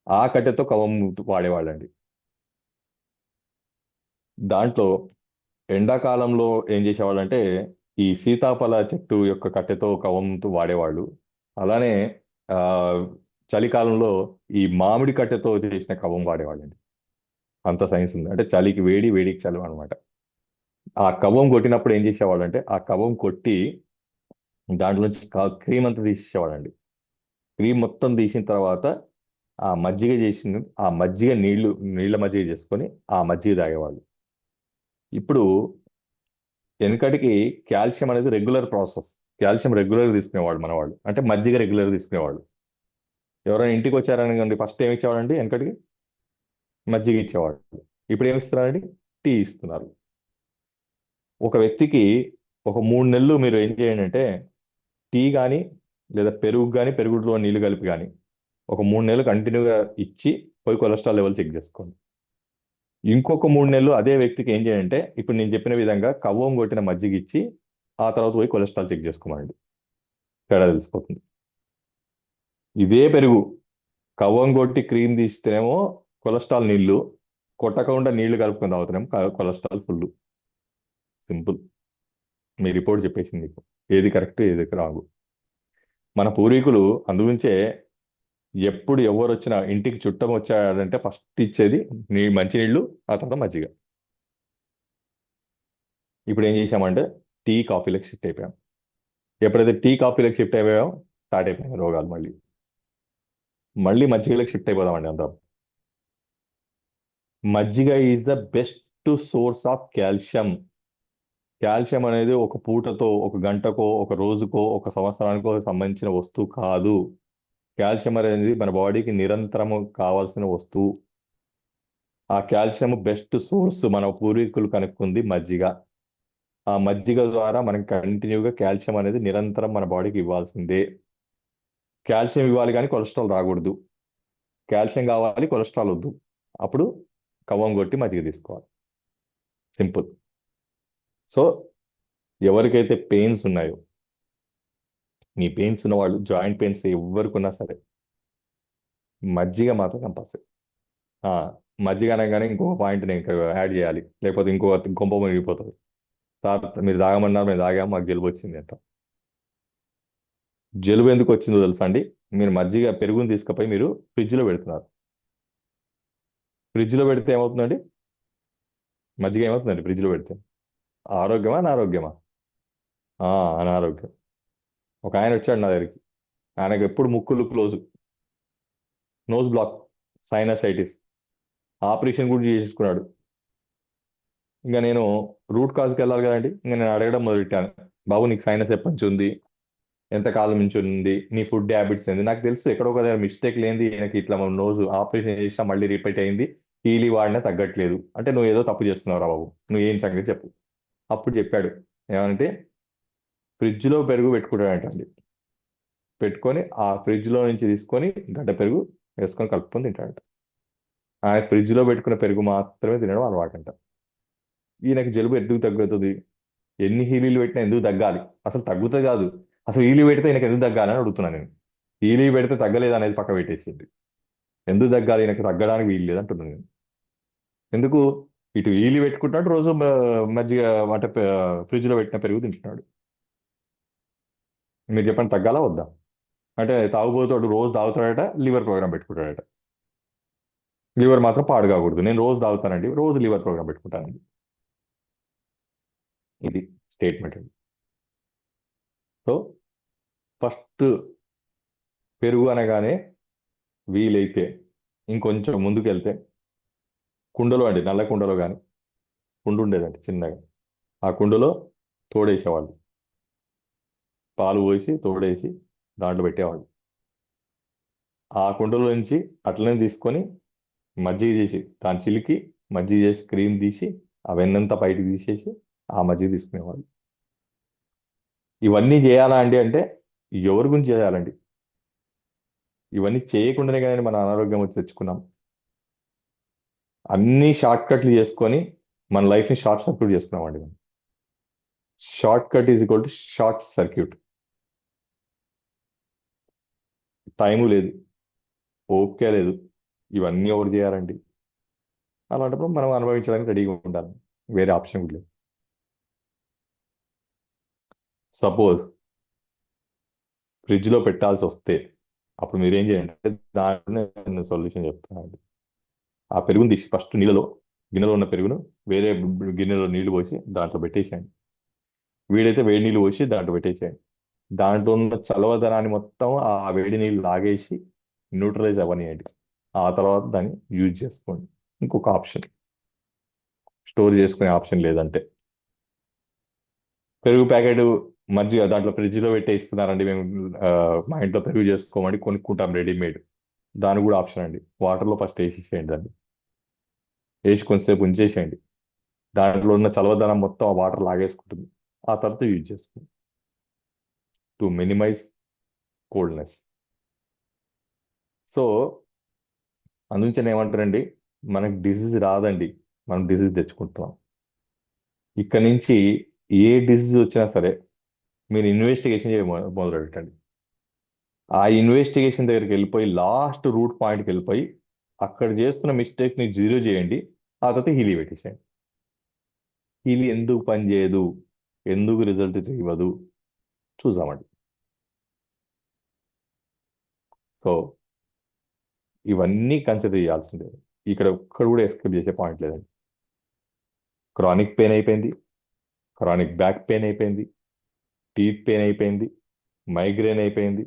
ఆ కట్టెతో కవ్వం వాడేవాళ్ళండి. దాంట్లో ఎండాకాలంలో ఏం చేసేవాళ్ళంటే ఈ సీతాఫల చెట్టు యొక్క కట్టెతో కవ్వంతో వాడేవాళ్ళు. అలానే ఆ చలికాలంలో ఈ మామిడి కట్టెతో చేసిన కవ్వం వాడేవాళ్ళండి. అంత సైన్స్ ఉంది. అంటే చలికి వేడి, వేడికి చలి అనమాట. ఆ కవ్వం కొట్టినప్పుడు ఏం చేసేవాళ్ళంటే ఆ కవ్వం కొట్టి దాంట్లో నుంచి క్రీమ్ అంతా తీసేసేవాళ్ళండి. క్రీమ్ మొత్తం తీసిన తర్వాత ఆ మజ్జిగ చేసిన ఆ మజ్జిగ నీళ్ళ మజ్జిగ చేసుకొని ఆ మజ్జిగ తాగేవాళ్ళు. ఇప్పుడు వెనకటికి కాల్షియం అనేది రెగ్యులర్ ప్రాసెస్. కాల్షియం రెగ్యులర్ తీసుకునేవాడు మనవాళ్ళు, అంటే మజ్జిగ రెగ్యులర్ తీసుకునేవాళ్ళు. ఎవరైనా ఇంటికి వచ్చారనుకోండి, ఫస్ట్ ఏమి ఇచ్చేవాడండి, వెనకటికి మజ్జిగ ఇచ్చేవాడు. ఇప్పుడు ఏమి ఇస్తున్నారండి, టీ ఇస్తున్నారు. ఒక వ్యక్తికి ఒక 3 నెలలు మీరు ఏం చేయండి అంటే టీ కానీ, లేదా పెరుగు కానీ, పెరుగులో నీళ్లు కలిపి కానీ ఒక 3 నెలలు కంటిన్యూగా ఇచ్చి పోయి కొలెస్ట్రాల్ లెవెల్ చెక్ చేసుకోండి. ఇంకొక 3 నెలలు అదే వ్యక్తికి ఏం చేయంటే ఇప్పుడు నేను చెప్పిన విధంగా కవ్వం కొట్టిన మజ్జిగ ఇచ్చి ఆ తర్వాత పోయి కొలెస్ట్రాల్ చెక్ చేసుకోమండి. తేడా తెలిసిపోతుంది. ఇదే పెరుగు కవ్వం కొట్టి క్రీమ్ తీస్తేనేమో కొలెస్ట్రాల్ నీళ్లు, కొట్టకుండా నీళ్లు కలుపుకొని తాగుతున్నాం కొలెస్ట్రాల్ ఫుల్. సింపుల్. మీ రిపోర్ట్ చెప్పేసింది మీకు ఏది కరెక్ట్ ఏది రాంగ్. మన పూర్వీకులు అందుగురించే ఎప్పుడు ఎవరు వచ్చినా ఇంటికి చుట్టం వచ్చాడంటే ఫస్ట్ ఇచ్చేది మంచినీళ్ళు, ఆ తర్వాత మజ్జిగ. ఇప్పుడు ఏం చేశామంటే టీ కాఫీలకు షిఫ్ట్ అయిపోయాం. ఎప్పుడైతే టీ కాఫీలకు షిఫ్ట్ అయిపోయామో స్టార్ట్ అయిపోయినాయి రోగాలు. మళ్ళీ మళ్ళీ మజ్జిగలోకి షిఫ్ట్ అయిపోదామండి అందరం. మజ్జిగ is the best source of calcium. Calcium అనేది ఒక పూటతో, ఒక గంటకో, ఒక రోజుకో, ఒక సంవత్సరానికో సంబంధించిన వస్తువు కాదు. కాల్షియం అనేది మన బాడీకి నిరంతరము కావాల్సిన వస్తువు. ఆ కాల్షియం బెస్ట్ సోర్స్ మన పూర్వీకులు కనుక్కుంది మజ్జిగ. ఆ మజ్జిగ ద్వారా మనకి కంటిన్యూగా కాల్షియం అనేది నిరంతరం మన బాడీకి ఇవ్వాల్సిందే. కాల్షియం ఇవ్వాలి కానీ కొలెస్ట్రాల్ రాకూడదు. కాల్షియం కావాలి, కొలెస్ట్రాల్ వద్దు. అప్పుడు కవ్వం కొట్టి మజ్జిగ తీసుకోవాలి. సింపుల్. సో ఎవరికైతే పెయిన్స్ ఉన్నాయో, మీ పెయిన్స్ ఉన్న వాళ్ళు, జాయింట్ పెయిన్స్ ఎవరికి ఉన్నా సరే, మజ్జిగ మాత్రం కంపల్సరీ. మజ్జిగ అనగానే ఇంకో పాయింట్ నేను ఇంకా యాడ్ చేయాలి, లేకపోతే ఇంకో గొంప మునిగిపోతుంది. సార్ మీరు తాగమన్నారు, మేము తాగాము, మాకు జలుబు వచ్చింది అంట. జలుబు ఎందుకు వచ్చిందో తెలుసా అండి? మీరు మజ్జిగ, పెరుగుని తీసుకుపోయి మీరు ఫ్రిడ్జ్లో పెడుతున్నారు. ఫ్రిడ్జ్లో పెడితే ఏమవుతుందండి? మజ్జిగ ఏమవుతుందండి ఫ్రిడ్జ్లో పెడితే? ఆరోగ్యమా అనారోగ్యమా? ఆ, అనారోగ్యం. ఒక ఆయన వచ్చాడు నా దగ్గరికి. ఆయనకు ఎప్పుడు ముక్కులు close, nose block, sinusitis, operation కూడా చేసుకున్నాడు. ఇంకా నేను రూట్ కాజ్కి వెళ్ళాలి కదండి. ఇంకా నేను అడగడం మొదలెట్టాను, బాబు నీకు సైనస్ ఎప్పటి నుంచి ఉంది, ఎంతకాలం నుంచి ఉంది, నీ ఫుడ్ హ్యాబిట్స్ ఏంది? నాకు తెలుసు ఎక్కడో ఒక దగ్గర మిస్టేక్ లేనిది ఈయనకి ఇట్లా నోజు ఆపరేషన్ చేసినా మళ్ళీ రిపీట్ అయింది, హీలీ వాడినా తగ్గట్లేదు అంటే నువ్వు ఏదో తప్పు చేస్తున్నావు రా బాబు, నువ్వు ఏం సంగతి చెప్పు. అప్పుడు చెప్పాడు ఏమంటే, ఫ్రిడ్జ్లో పెరుగు పెట్టుకుంటాడంటండి. పెట్టుకొని ఆ ఫ్రిడ్జ్లో నుంచి తీసుకొని గడ్డ పెరుగు వేసుకొని కలుపుకొని తింటాడంట. ఆయన ఫ్రిడ్జ్లో పెట్టుకున్న పెరుగు మాత్రమే తినడం అలవాటంట. ఈయనకి జలుబు ఎందుకు తగ్గుతుంది? ఎన్ని హీలీలు పెట్టినా ఎందుకు తగ్గాలి? అసలు తగ్గుతుంది కాదు, అసలు హీలీ పెడితే ఈయనకి ఎందుకు తగ్గాలి అని అడుగుతున్నాను నేను. హీలీ పెడితే తగ్గలేదు అనేది పక్క పెట్టేసింది. ఎందుకు తగ్గాలి? ఈయనకి తగ్గడానికి వీలు లేదు అంటున్నాను నేను. ఎందుకు? ఇటు హీలీ పెట్టుకుంటున్నాడు, రోజు మజ్జిగ అంటే ఫ్రిడ్జ్లో పెట్టిన పెరుగు తింటున్నాడు. మీరు చెప్పండి, తగ్గాలా వద్దా? అంటే తాగుబోతాడు, రోజు తాగుతాడట, లివర్ ప్రోగ్రామ్ పెట్టుకుంటాడట. లివర్ మాత్రం పాడు కాకూడదు, నేను రోజు తాగుతానండి, రోజు లివర్ ప్రోగ్రామ్ పెట్టుకుంటానండి. ఇది స్టేట్మెంట్ అండి. సో ఫస్ట్ పెరుగు అనగానే వీలైతే ఇంకొంచెం ముందుకు వెళ్తే కుండలో అండి, నల్ల కుండలో కానీ, కుండ ఉండేదండి చిన్నగా, ఆ కుండలో తోడేసేవాళ్ళు. పాలు పోసి తోడేసి దాంట్లో పెట్టేవాళ్ళు. ఆ కుండలో నుంచి అట్లనే తీసుకొని మజ్జిగ చేసి దాన్ని చిలికి మజ్జిగ చేసి క్రీమ్ తీసి ఆ వెన్నంతా బయటికి తీసేసి ఆ మజ్జిగ తీసుకునేవాళ్ళు. ఇవన్నీ చేయాలా అండి అంటే ఎవరి గురించి చేయాలండి? ఇవన్నీ చేయకుండానే కానీ మన అనారోగ్యం వచ్చి తెచ్చుకున్నాం. అన్ని షార్ట్ కట్లు చేసుకొని మన లైఫ్ని షార్ట్ సర్క్యూట్ చేసుకున్నామండి మనం. Short cut is equal to short circuit. Time లేదు, ఓపిక లేదు, ఇవన్నీ ఎవరు చేయాలండి? అలాంటప్పుడు మనం అనుభవించడానికి రెడీగా ఉండాలి, వేరే ఆప్షన్ కూడా లేదు. సపోజ్ ఫ్రిడ్జ్లో పెట్టాల్సి వస్తే అప్పుడు మీరు ఏం చేయండి అంటే, దాంట్లో నేను సొల్యూషన్ చెప్తానండి. ఆ పెరుగుని తీసి ఫస్ట్ నీళ్ళలో, గిన్నెలో ఉన్న పెరుగును వేరే గిన్నెలో నీళ్లు పోసి దాంట్లో పెట్టేసేయండి. వీడైతే వేడి నీళ్ళు పోసి దాంట్లో పెట్టేసేయండి. దాంట్లో ఉన్న చలవదనాన్ని మొత్తం ఆ వేడి నీళ్ళు లాగేసి న్యూట్రలైజ్ అవ్వనియండి. ఆ తర్వాత దాన్ని యూజ్ చేసుకోండి. ఇంకొక ఆప్షన్, స్టోర్ చేసుకునే ఆప్షన్ లేదంటే పెరుగు ప్యాకెట్ మజ్జిగ దాంట్లో ఫ్రిడ్జ్లో పెట్టే ఇస్తున్నారండి, మేము మా ఇంట్లో పెరుగు చేసుకోమని కొనుక్కుంటాం రెడీమేడ్. దాని కూడా ఆప్షన్ అండి. వాటర్లో ఫస్ట్ వేసేసేయండి, దాన్ని వేసి కొంచెంసేపు ఉంచేసేయండి. దాంట్లో ఉన్న చలవదనం మొత్తం ఆ వాటర్ లాగేసుకుంటుంది. ఆ తర్వాత యూజ్ చేసుకోండి టు మినిమైజ్ కోల్డ్నెస్. సో అందుంచని ఏమంటారండి, మనకు డిసీజ్ రాదండి, మనం డిసీజ్ తెచ్చుకుంటున్నాం. ఇక్కడ నుంచి ఏ డిసీజ్ వచ్చినా సరే మీరు ఇన్వెస్టిగేషన్ చేయ మొదలు పెట్టండి. ఆ ఇన్వెస్టిగేషన్ దగ్గరికి వెళ్ళిపోయి లాస్ట్ రూట్ పాయింట్కి వెళ్ళిపోయి అక్కడ చేస్తున్న మిస్టేక్ని జీరో చేయండి. ఆ తర్వాత హీలీ పెట్టేసేయండి. హీలీ ఎందుకు పని చేయదు, ఎందుకు రిజల్ట్ ఇవ్వదు చూద్దామండి. సో ఇవన్నీ కన్సిడర్ చేయాల్సిందే. ఇక్కడ ఒక్కడు కూడా ఎస్కేప్ చేసే పాయింట్ లేదండి. క్రానిక్ పెయిన్ అయిపోయింది, క్రానిక్ బ్యాక్ పెయిన్ అయిపోయింది, టీత్ పెయిన్ అయిపోయింది, మైగ్రేన్ అయిపోయింది,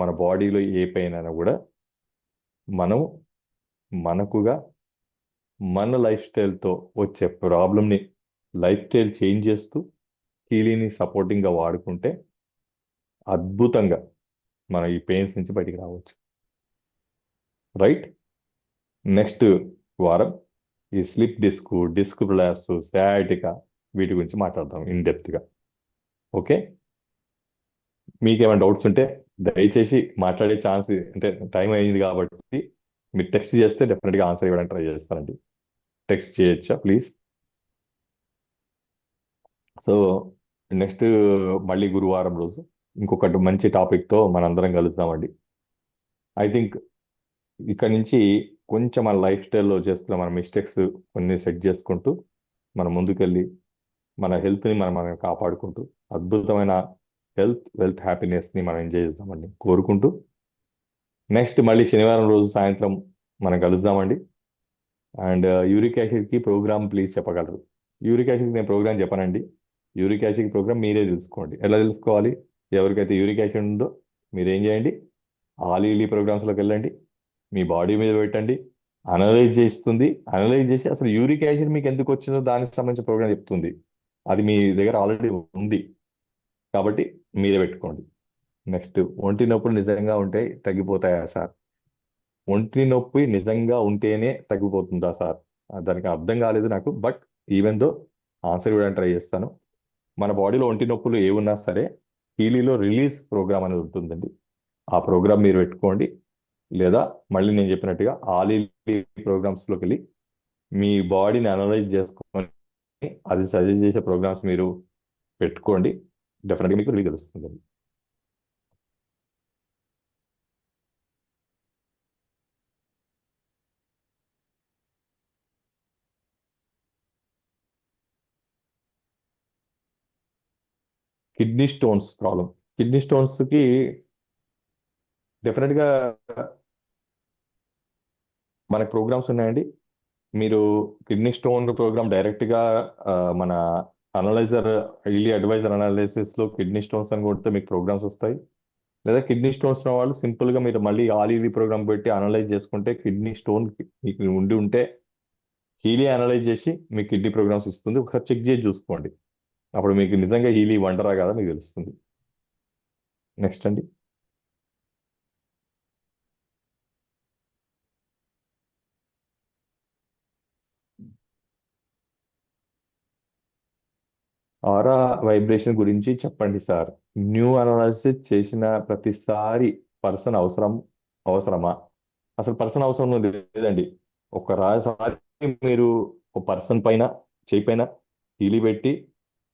మన బాడీలో ఏ పెయిన్ అయినా కూడా మనం మనకుగా మన లైఫ్ స్టైల్తో వచ్చే ప్రాబ్లమ్ని లైఫ్ స్టైల్ చేంజ్ చేస్తూ హీలీని సపోర్టింగ్గా వాడుకుంటే అద్భుతంగా మనం ఈ పెయిన్స్ నుంచి బయటికి రావచ్చు. రైట్. నెక్స్ట్ వారం ఈ స్లిప్ డిస్క్ ప్లాప్స్, సయాటికా వీటి గురించి మాట్లాడదాం ఇన్ డెప్త్గా. ఓకే. మీకేమైనా డౌట్స్ ఉంటే దయచేసి మాట్లాడే ఛాన్స్, అంటే టైం అయింది కాబట్టి మీరు టెక్స్ట్ చేస్తే డెఫినెట్గా ఆన్సర్ ఇవ్వడానికి ట్రై చేస్తానండి. టెక్స్ట్ చేయొచ్చా ప్లీజ్? సో నెక్స్ట్ మళ్ళీ గురువారం రోజు ఇంకొకటి మంచి టాపిక్తో మనందరం కలుద్దామండి. ఐ థింక్ ఇక్కడ నుంచి కొంచెం మన లైఫ్ స్టైల్లో చేస్తున్న మన మిస్టేక్స్ కొన్ని సెట్ చేసుకుంటూ మనం ముందుకెళ్ళి మన హెల్త్ని మనం కాపాడుకుంటూ అద్భుతమైన వెల్త్ హ్యాపీనెస్ని మనం ఎంజాయ్ చేద్దామండి కోరుకుంటూ, నెక్స్ట్ మళ్ళీ శనివారం రోజు సాయంత్రం మనం కలుద్దామండి. అండ్ యూరిక్ యాసిడ్కి ప్రోగ్రామ్ ప్లీజ్ చెప్పగలరు? యూరిక్ యాసిడ్కి నేను ప్రోగ్రామ్ చెప్పనండి. యూరిక్ యాసిడ్ ప్రోగ్రామ్ మీరే తెలుసుకోండి. ఎలా తెలుసుకోవాలి? ఎవరికైతే యూరిక్ యాసిడ్ ఉందో మీరు ఏం చేయండి, ఆలీలీ ప్రోగ్రామ్స్లోకి వెళ్ళండి, మీ బాడీ మీద పెట్టండి, అనలైజ్ చేస్తుంది. అనలైజ్ చేసి అసలు యూరిక్ యాసిడ్ మీకు ఎందుకు వచ్చిందో దానికి సంబంధించిన ప్రోగ్రామ్ చెప్తుంది. అది మీ దగ్గర ఆల్రెడీ ఉంది కాబట్టి మీరే పెట్టుకోండి. నెక్స్ట్ ఒంటి నొప్పులు నిజంగా ఉంటే తగ్గిపోతాయా సార్? ఒంటి నొప్పి నిజంగా ఉంటేనే తగ్గిపోతుందా సార్? దానికి అర్థం కాలేదు నాకు, బట్ ఈవెన్ దో ఆన్సర్ ఇవ్వడానికి ట్రై చేస్తాను. మన బాడీలో ఒంటి నొప్పులు ఏ ఉన్నా సరే హీలీలో రిలీజ్ ప్రోగ్రామ్ అనేది ఉంటుందండి. ఆ ప్రోగ్రామ్ మీరు పెట్టుకోండి, లేదా మళ్ళీ నేను చెప్పినట్టుగా ఆల్ ప్రోగ్రామ్స్లోకి వెళ్ళి మీ బాడీని అనలైజ్ చేసుకొని అది సజెస్ట్ చేసే ప్రోగ్రామ్స్ మీరు పెట్టుకోండి. డెఫినెట్గా మీకు రిలీజ్ తెలుస్తుందండి. కిడ్నీ స్టోన్స్ ప్రాబ్లం, కిడ్నీ స్టోన్స్కి డెఫినెట్గా మనకి ప్రోగ్రామ్స్ ఉన్నాయండి. మీరు కిడ్నీ స్టోన్ ప్రోగ్రామ్ డైరెక్ట్గా మన అనలైజర్ హీలీ అడ్వైజర్ అనాలిసిస్లో కిడ్నీ స్టోన్స్ అని కొడితే మీకు ప్రోగ్రామ్స్ వస్తాయి. లేదా కిడ్నీ స్టోన్స్ ఉన్న వాళ్ళు సింపుల్గా మీరు మళ్ళీ ఆలీవీ ప్రోగ్రామ్ పెట్టి అనలైజ్ చేసుకుంటే కిడ్నీ స్టోన్ మీకు ఉండి ఉంటే హీలీ అనలైజ్ చేసి మీకు కిడ్నీ ప్రోగ్రామ్స్ ఇస్తుంది. ఒకసారి చెక్ చేసి చూసుకోండి, అప్పుడు మీకు నిజంగా హీలీ వండరా కదా మీకు తెలుస్తుంది. నెక్స్ట్ అండి. ఆరా వైబ్రేషన్ గురించి చెప్పండి సార్. న్యూ అనాలిసిస్ చేసిన ప్రతిసారి పర్సన్ అవసరమా? అసలు పర్సన్ అవసరం లేదండి. ఒక రాసారి మీరు ఒక పర్సన్ పైన చేయి పైన హీలి పెట్టి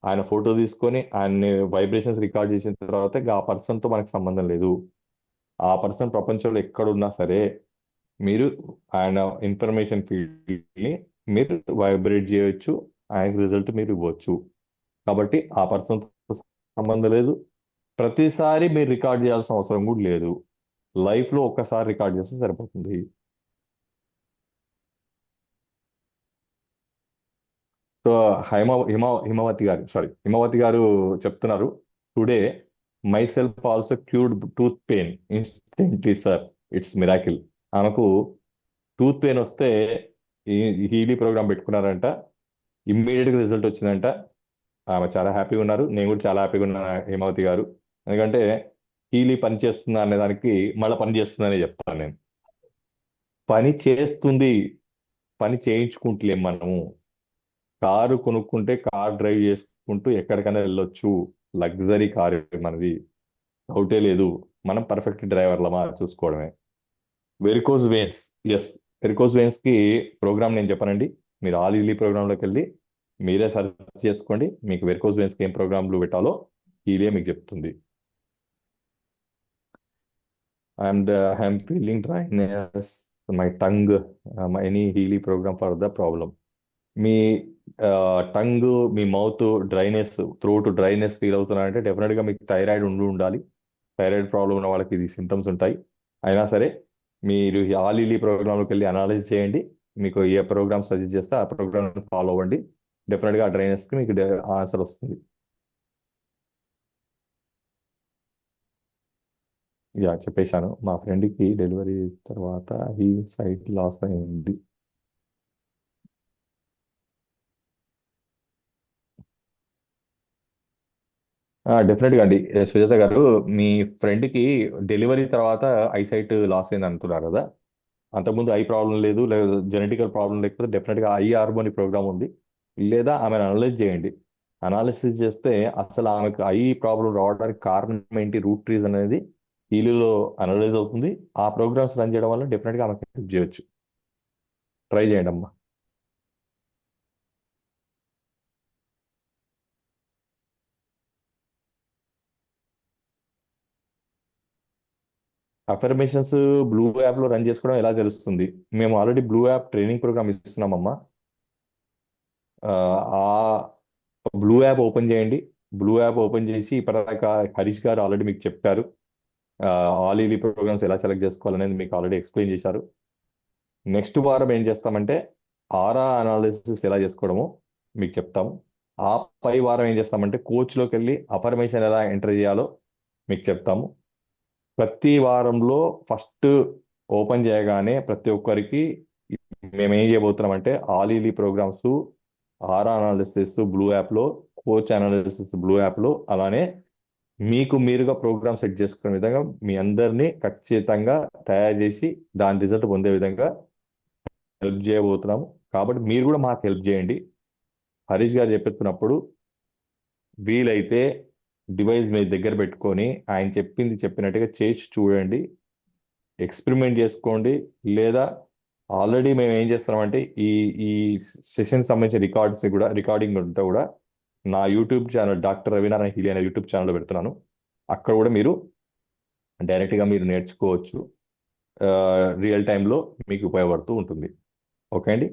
ఆయన ఫోటో తీసుకొని ఆయన వైబ్రేషన్స్ రికార్డ్ చేసిన తర్వాత ఆ పర్సన్తో మనకు సంబంధం లేదు. ఆ పర్సన్ ప్రపంచంలో ఎక్కడున్నా సరే మీరు ఆయన ఇన్ఫర్మేషన్ ఫీల్డ్ని మీరు వైబ్రేట్ చేయవచ్చు, ఆయనకు రిజల్ట్ మీరు ఇవ్వచ్చు. కాబట్టి ఆ పర్సన్తో సంబంధం లేదు. ప్రతిసారి మీరు రికార్డ్ చేయాల్సిన అవసరం కూడా లేదు. లైఫ్లో ఒక్కసారి రికార్డ్ చేస్తే సరిపోతుంది. సో హిమవతి గారు చెప్తున్నారు, today my self also cured tooth pain instantly sir, it's miracle. ఆమెకు టూత్ పెయిన్ వస్తే ఈ హీలీ ప్రోగ్రామ్ పెట్టుకున్నారంట, ఇమ్మీడియట్గా రిజల్ట్ వచ్చిందంట. ఆమె చాలా హ్యాపీగా ఉన్నారు. నేను కూడా చాలా హ్యాపీగా ఉన్నాను హేమావతి గారు. ఎందుకంటే హీలీ పని చేస్తుందా అనే దానికి మళ్ళీ పని చేస్తుందనే చెప్తాను నేను. పని చేస్తుంది, పని చేయించుకుంటలేం మనము. కారు కొనుక్కుంటే కార్ డ్రైవ్ చేసుకుంటూ ఎక్కడికైనా వెళ్ళొచ్చు, లగ్జరీ కారు మనది, డౌటే లేదు. మనం పర్ఫెక్ట్ డ్రైవర్లమా చూసుకోవడమే. Varicose veins, yes, varicose veins కి ప్రోగ్రామ్ నేను చెప్పనండి. మీరు ఆల్ ఈలీ ప్రోగ్రాంలోకి వెళ్ళి మీరే సర్చ్ చేసుకోండి, మీకు వెరికోజ్ వెయిన్స్ కి ఏం ప్రోగ్రాంలు పెట్టాలో ఈలే మీకు చెప్తుంది. And I'm feeling dryness my tongue, any Healy program for the problem. మీ టంగ్, మీ mouth dryness, throat dryness feel అవుతున్నారంటే డెఫినెట్గా మీకు థైరాయిడ్ ఉండాలి. థైరాయిడ్ ప్రాబ్లం ఉన్న వాళ్ళకి ఇది సిమ్టమ్స్ ఉంటాయి. అయినా సరే మీరు ఆల్ ఈలీ ప్రోగ్రామ్కి వెళ్ళి అనాలైజ్ చేయండి. మీకు ఏ ప్రోగ్రామ్ సజెస్ట్ చేస్తే ఆ ప్రోగ్రామ్ ఫాలో అవ్వండి. డెఫినెట్గా ఆ డ్రైనెస్కి మీకు ఆన్సర్ వస్తుంది. యా చెప్పేశాను. మా ఫ్రెండ్కి డెలివరీ తర్వాత ఈ సైట్ లాస్ అయింది. డెఫినెట్గా అండి. సుజాత గారు, మీ ఫ్రెండ్కి డెలివరీ తర్వాత ఐసైట్ లాస్ అయింది అంటున్నారు కదా. అంతకుముందు ఐ ప్రాబ్లం లేదు, లేదా జెనెటికల్ ప్రాబ్లం లేకపోతే డెఫినెట్గా ఐ హార్మోని ప్రోగ్రామ్ ఉంది. లేదా ఆమెను అనలైజ్ చేయండి. అనాలిసిస్ చేస్తే అసలు ఆమెకు ఐ ప్రాబ్లం రావడానికి కారణం ఏంటి, రూట్ రీజన్ అనేది ఈలులో అనలైజ్ అవుతుంది. ఆ ప్రోగ్రామ్స్ రన్ చేయడం వల్ల డెఫినెట్గా ఆమెకు హెల్ప్ చేయొచ్చు. ట్రై చేయండి అమ్మా. అఫర్మేషన్స్ బ్లూ యాప్ లో రన్ చేసుకోవడం ఎలా తెలుస్తుంది? మేము already blue app training program ఇస్తున్నామమ్మా. ఆ బ్లూ యాప్ ఓపెన్ చేయండి. బ్లూ యాప్ ఓపెన్ చేసి ఇప్పటిదాకా హరీష్ గారు ఆల్రెడీ మీకు చెప్పారు. ఆల్ ఈవీ ప్రోగ్రామ్స్ ఎలా సెలెక్ట్ చేసుకోవాలనేది మీకు ఆల్రెడీ ఎక్స్ప్లెయిన్ చేశారు. నెక్స్ట్ వారం ఏం చేస్తామంటే ఆరా అనాలిసిస్ ఎలా చేసుకోవడమో మీకు చెప్తాము. ఆ పై వారం ఏం చేస్తామంటే కోచ్లోకి వెళ్ళి అఫర్మేషన్ ఎలా ఎంటర్ చేయాలో మీకు చెప్తాము. ప్రతి వారంలో ఫస్ట్ ఓపెన్ చేయగానే ప్రతి ఒక్కరికి మేము ఏం చేయబోతున్నాం అంటే ఆల్ ఈలీ ప్రోగ్రామ్స్, ఆరా అనాలిసిస్ బ్లూ యాప్లో, కోచ్ అనాలిసిస్ బ్లూ యాప్లో, అలానే మీకు మీరుగా ప్రోగ్రామ్ సెట్ చేసుకునే విధంగా మీ అందరినీ ఖచ్చితంగా తయారు చేసి దాని రిజల్ట్ పొందే విధంగా హెల్ప్ చేయబోతున్నాము. కాబట్టి మీరు కూడా మాకు హెల్ప్ చేయండి. హరీష్ గారు చెప్తున్నప్పుడు వీలైతే డివైస్ మీ దగ్గర పెట్టుకొని ఆయన చెప్పింది చెప్పినట్టుగా చేసి చూడండి, ఎక్స్పెరిమెంట్ చేసుకోండి. లేదా ఆల్రెడీ మేము ఏం చేస్తున్నామంటే ఈ ఈ సెషన్ సంబంధించిన రికార్డింగ్ అంతా కూడా నా యూట్యూబ్ ఛానల్ డాక్టర్ రవినారాయణ హీలి అనే యూట్యూబ్ ఛానల్లో పెడుతున్నాను. అక్కడ కూడా మీరు డైరెక్ట్గా మీరు నేర్చుకోవచ్చు. రియల్ టైంలో మీకు ఉపయోగపడుతూ ఉంటుంది. ఓకే అండి.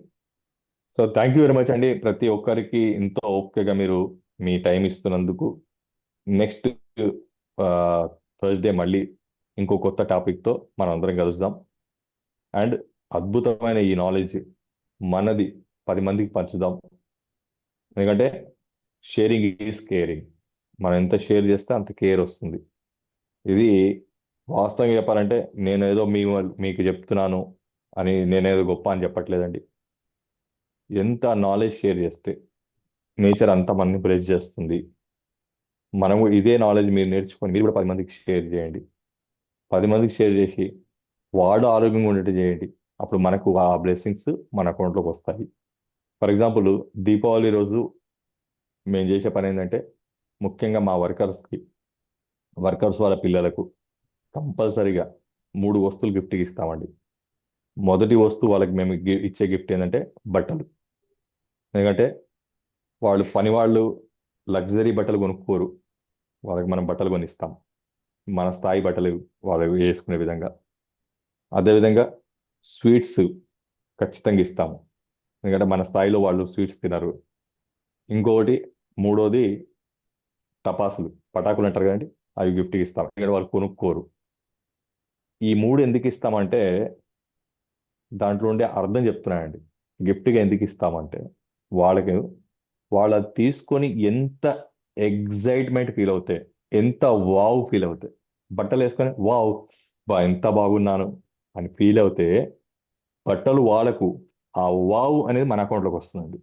So thank you very much అండి, ప్రతి ఒక్కరికి ఎంతో ఓపికగా మీరు మీ టైం ఇస్తున్నందుకు. నెక్స్ట్ థర్స్డే మళ్ళీ ఇంకో కొత్త టాపిక్తో మనం అందరం కలుద్దాం. అండ్ అద్భుతమైన ఈ నాలెడ్జ్ మనది 10 మందికి పంచుదాం. ఎందుకంటే షేరింగ్ ఈజ్ కేరింగ్. మనం ఎంత షేర్ చేస్తే అంత కేర్ వస్తుంది. ఇది వాస్తవంగా చెప్పాలంటే నేను ఏదో మీకు చెప్తున్నాను అని నేనేదో గొప్ప అని చెప్పట్లేదండి. ఎంత నాలెడ్జ్ షేర్ చేస్తే నేచర్ అంతా మనని బ్లెస్ చేస్తుంది. మనము ఇదే నాలెడ్జ్ మీరు నేర్చుకొని మీరు కూడా 10 మందికి షేర్ చేయండి. 10 మందికి షేర్ చేసి వాడు ఆరోగ్యంగా ఉండేట్టు చేయండి. అప్పుడు మనకు ఆ బ్లెస్సింగ్స్ మన అకౌంట్లోకి వస్తాయి. ఫర్ ఎగ్జాంపుల్, దీపావళి రోజు మేము చేసే పని ఏంటంటే ముఖ్యంగా మా వర్కర్స్ వాళ్ళ పిల్లలకు కంపల్సరీగా 3 వస్తువులు గిఫ్ట్గా ఇస్తామండి. మొదటి వస్తువు వాళ్ళకి మేము ఇచ్చే గిఫ్ట్ ఏంటంటే బట్టలు. ఎందుకంటే వాళ్ళు లగ్జరీ బట్టలు కొనుక్కోరు, వాళ్ళకి మనం బట్టలు కొనిస్తాం, మన స్థాయి బట్టలు వాళ్ళు వేసుకునే విధంగా. అదేవిధంగా స్వీట్స్ ఖచ్చితంగా ఇస్తాము, ఎందుకంటే మన స్థాయిలో వాళ్ళు స్వీట్స్ తినరు. ఇంకొకటి, మూడోది పటాకులు అంటారు కదండి, అవి గిఫ్ట్గా ఇస్తాం, ఎందుకంటే వాళ్ళు కొనుక్కోరు. ఈ 3 ఎందుకు ఇస్తామంటే దాంట్లో ఉండే అర్థం చెప్తున్నానండి. గిఫ్ట్గా ఎందుకు ఇస్తామంటే వాళ్ళకి వాళ్ళు అది తీసుకొని ఎంత ఎగ్జైట్మెంట్ ఫీల్ అవుతాయి, ఎంత వావ్ ఫీల్ అవుతాయి. బట్టలు వేసుకొని వావ్ ఎంత బాగున్నాను అని ఫీల్ అవుతే బట్టలు వాళ్ళకు ఆ వావ్ అనేది మన అకౌంట్లోకి వస్తుందండి.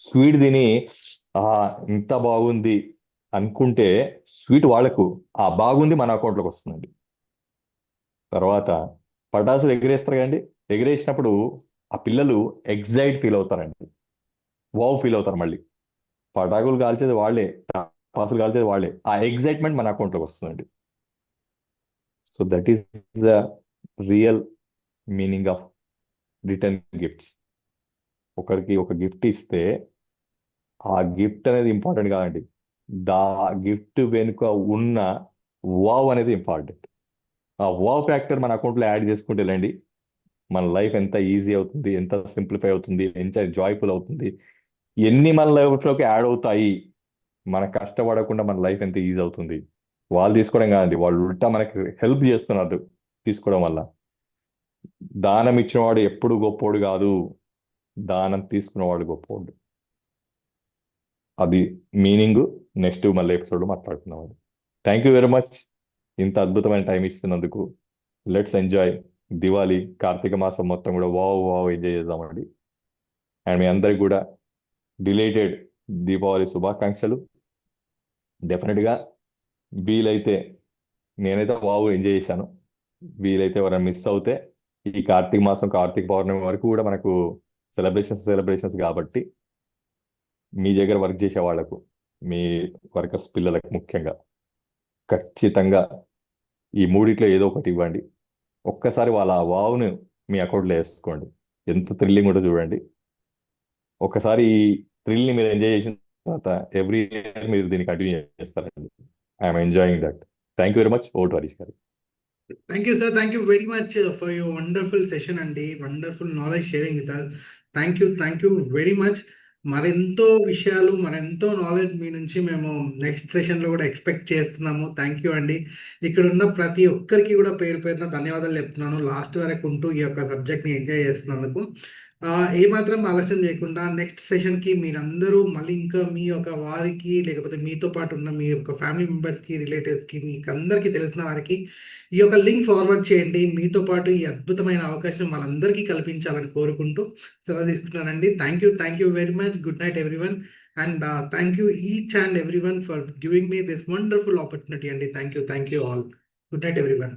స్వీట్ తిని ఆ ఇంత బాగుంది అనుకుంటే స్వీట్ వాళ్ళకు ఆ బాగుంది మన అకౌంట్లోకి వస్తుందండి. తర్వాత పటాసులు ఎగిరేస్తారు కదండి, ఎగిరేసినప్పుడు ఆ పిల్లలు ఎగ్జైట్ ఫీల్ అవుతారండి, వావ్ ఫీల్ అవుతారు. మళ్ళీ పటాకులు కాల్చేది వాళ్ళే, టపాసులు కాల్చేది వాళ్ళే, ఆ ఎగ్జైట్మెంట్ మన అకౌంట్లోకి వస్తుందండి. So that is the real meaning of return gifts. ఒకరికి ఒక గిఫ్ట్ ఇస్తే ఆ గిఫ్ట్ అనేది ఇంపార్టెంట్ కాదండి, దా గిఫ్ట్ వెనుక ఉన్న వావ్ అనేది ఇంపార్టెంట్. ఆ వావ్ ఫ్యాక్టర్ మన అకౌంట్లో యాడ్ చేసుకుంటే లేండి, మన లైఫ్ ఎంత ఈజీ అవుతుంది, ఎంత సింప్లిఫై అవుతుంది, ఎంత జాయ్ఫుల్ అవుతుంది, ఎన్ని మన లైఫ్లోకి యాడ్ అవుతాయి. మన కష్టపడకుండా మన లైఫ్ ఎంత ఈజీ అవుతుంది. వాళ్ళు తీసుకోవడం కాదండి, వాళ్ళు ఉల్టా మనకి హెల్ప్ చేస్తున్నారు తీసుకోవడం వల్ల. దానం ఇచ్చినవాడు ఎప్పుడు గొప్పోడు కాదు, దానం తీసుకున్నవాడు గొప్పోడు. అది మీనింగ్. నెక్స్ట్ మళ్ళీ ఎపిసోడ్ మాట్లాడుతున్నాం. Thank you very much. ఇంత అద్భుతమైన టైం ఇస్తున్నందుకు. లెట్స్ ఎంజాయ్ దివాళీ, కార్తీక మాసం మొత్తం కూడా వావ్ వావ్ ఎంజాయ్ చేద్దామండి. అండ్ మీ అందరికి కూడా డిలేటెడ్ దీపావళి శుభాకాంక్షలు. డెఫినెట్గా వీలైతే నేనైతే వావ్ ఎంజాయ్ చేశాను. వీలైతే ఎవరైనా మిస్ అవుతే ఈ కార్తీక మాసం, కార్తీక పౌర్ణమి వరకు కూడా మనకు సెలబ్రేషన్స్ కాబట్టి మీ దగ్గర వర్క్ చేసే వాళ్ళకు, మీ వర్కర్స్ పిల్లలకు ముఖ్యంగా ఖచ్చితంగా ఈ మూడిట్లో ఏదో ఒకటి ఇవ్వండి. ఒక్కసారి వాళ్ళ ఆ వావ్ను మీ అకౌంట్లో వేసుకోండి. ఎంత థ్రిల్లింగ్ ఉంటుందో చూడండి. ఒక్కసారి ఈ థ్రిల్ని మీరు ఎంజాయ్ చేసిన తర్వాత ఎవ్రీ ఇయర్ మీరు దీన్ని కంటిన్యూ చేస్తారండి. I'm enjoying that. Thank you very much. ఓటు హరీష్ గారు. Thank you sir, thank you very much for your wonderful session అండి, wonderful knowledge sharing with us. Thank you very much. మరెంతో విషయాలు, మరెంతో నాలెడ్జ్ మీ నుంచి మేము నెక్స్ట్ సెషన్లో కూడా ఎక్స్పెక్ట్ చేస్తున్నాము. థ్యాంక్ యూ అండి. ఇక్కడ ఉన్న ప్రతి ఒక్కరికి కూడా పేరు పేరున ధన్యవాదాలు చెప్తున్నాను, లాస్ట్ వరకు ఉంటూ ఈ యొక్క సబ్జెక్ట్ని ఎంజాయ్ చేస్తున్నందుకు. ఏమాత్రం ఆలస్యం చేయకుండా నెక్స్ట్ సెషన్కి మీరందరూ మళ్ళీ ఇంకా మీ యొక్క వారికి, లేకపోతే మీతో పాటు ఉన్న మీ యొక్క ఫ్యామిలీ మెంబర్స్కి, రిలేటివ్స్కి, మీకు అందరికీ తెలిసిన వారికి ఈ యొక్క లింక్ ఫార్వర్డ్ చేయండి. మీతో పాటు ఈ అద్భుతమైన అవకాశం వాళ్ళందరికీ కల్పించాలని కోరుకుంటూ సెలవు తీసుకుంటున్నానండి. Thank you very much. Good night everyone. And thank you each and everyone for giving me this wonderful opportunity అండి. Thank you all. Good night everyone.